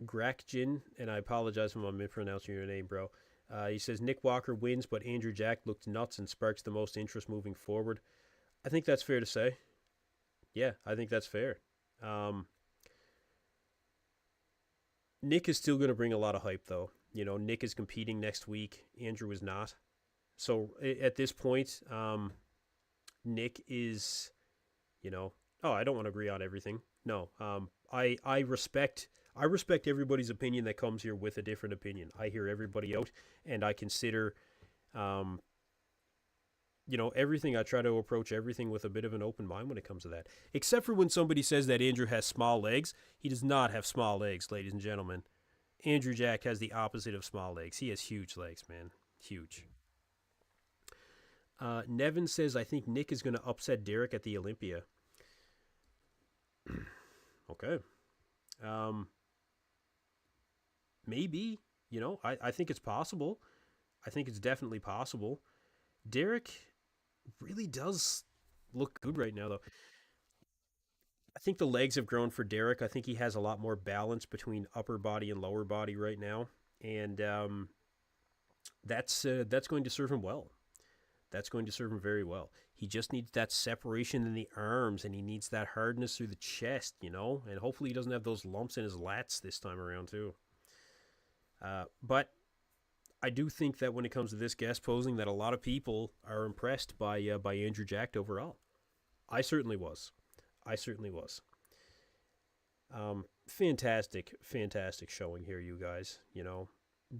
Grakjin, and I apologize if I'm mispronouncing your name, bro. He says Nick Walker wins, but Andrew Jack looked nuts and sparks the most interest moving forward. I think that's fair to say. Yeah, I think that's fair. Nick is still going to bring a lot of hype, though. You know, Nick is competing next week. Andrew is not. So at this point, Nick is, you know, oh, I don't want to agree on everything. No, I respect everybody's opinion that comes here with a different opinion. I hear everybody out, and I consider, you everything, I try to approach everything with a bit of an open mind when it comes to that. Except for when somebody says that Andrew has small legs. He does not have small legs, ladies and gentlemen. Andrew Jack has the opposite of small legs. He has huge legs, man. Huge. Nevin says, I think Nick is going to upset Derek at the Olympia. Okay. Maybe. I think it's possible. I think it's definitely possible. Derek really does look good right now, though. I think the legs have grown for Derek. I think he has a lot more balance between upper body and lower body right now, and that's going to serve him well. That's going to serve him very well. He just needs that separation in the arms, and he needs that hardness through the chest, and hopefully he doesn't have those lumps in his lats this time around too. But I do think that when it comes to this guest posing, that a lot of people are impressed by Andrew Jack overall. I certainly was. Fantastic showing here, you guys.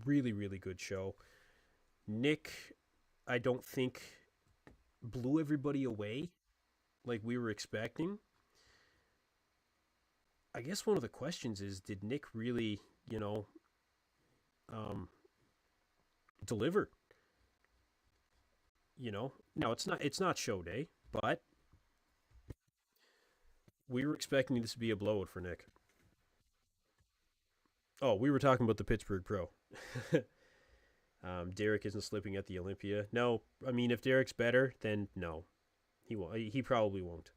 Really, really good show. Nick, I don't think blew everybody away like we were expecting. I guess one of the questions is, did Nick really, deliver? Now it's not show day, but we were expecting this to be a blowout for Nick. Oh, we were talking about the Pittsburgh Pro. Derek isn't slipping at the Olympia. No, I mean, if Derek's better, then no, he won't. He probably won't.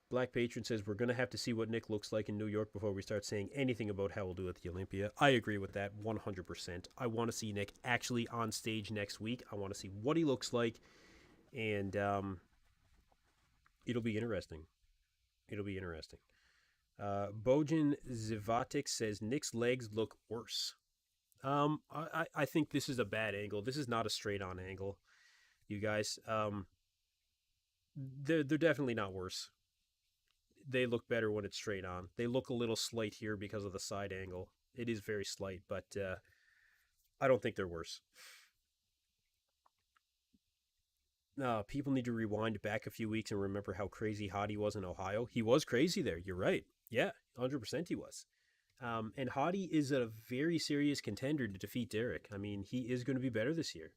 Black Patron says we're going to have to see what Nick looks like in New York before we start saying anything about how we'll do at the Olympia. I agree with that 100%. I want to see Nick actually on stage next week. I want to see what he looks like, and it'll be interesting. It'll be interesting. Bojan Zivatic says Nick's legs look worse. I think this is a bad angle. This is not a straight on angle, you guys. They're definitely not worse. They look better when it's straight on. They look a little slight here because of the side angle. It is very slight, but I don't think they're worse. People need to rewind back a few weeks and remember how crazy hot he was in Ohio. He was crazy there. You're right. Yeah, 100% he was. And Hottie is a very serious contender to defeat Derek. I mean, he is going to be better this year.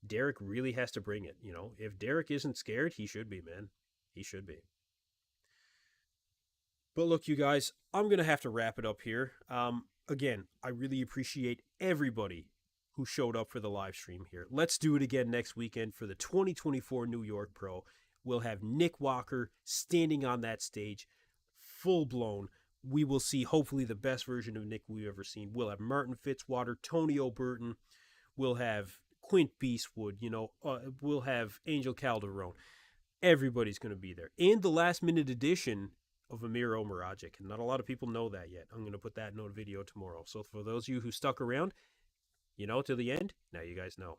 Derek really has to bring it. If Derek isn't scared, he should be, man. He should be. But look, you guys, I'm going to have to wrap it up here. Again, I really appreciate everybody who showed up for the live stream here. Let's do it again next weekend for the 2024 New York Pro. We'll have Nick Walker standing on that stage, full blown. We will see hopefully the best version of Nick we've ever seen. We'll have Martin Fitzwater, Tony O'Burton. We'll have Quint Beastwood. We'll have Angel Calderon. Everybody's going to be there. And the last minute edition of Amir Omaragic. And not a lot of people know that yet. I'm going to put that in a video tomorrow. So for those of you who stuck around, till the end, now you guys know.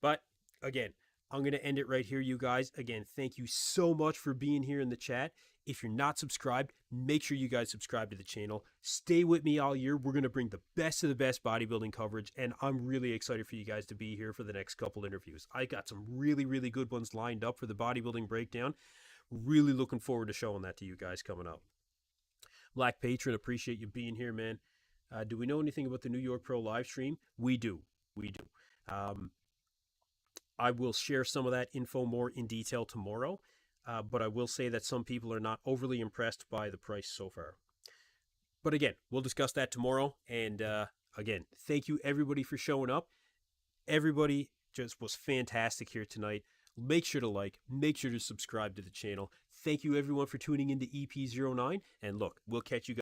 But again, I'm going to end it right here, you guys. Again, thank you so much for being here in the chat. If you're not subscribed, make sure you guys subscribe to the channel. Stay with me all year. We're going to bring the best of the best bodybuilding coverage, and I'm really excited for you guys to be here for the next couple interviews. I got some really, really good ones lined up for the bodybuilding breakdown. Really looking forward to showing that to you guys coming up. Black Patron, appreciate you being here, man. Do we know anything about the New York Pro live stream? We do. I will share some of that info more in detail tomorrow, but I will say that some people are not overly impressed by the price so far. But again, we'll discuss that tomorrow. And again, thank you everybody for showing up. Everybody just was fantastic here tonight. Make sure to like, make sure to subscribe to the channel. Thank you everyone for tuning into EP09. And look, we'll catch you guys.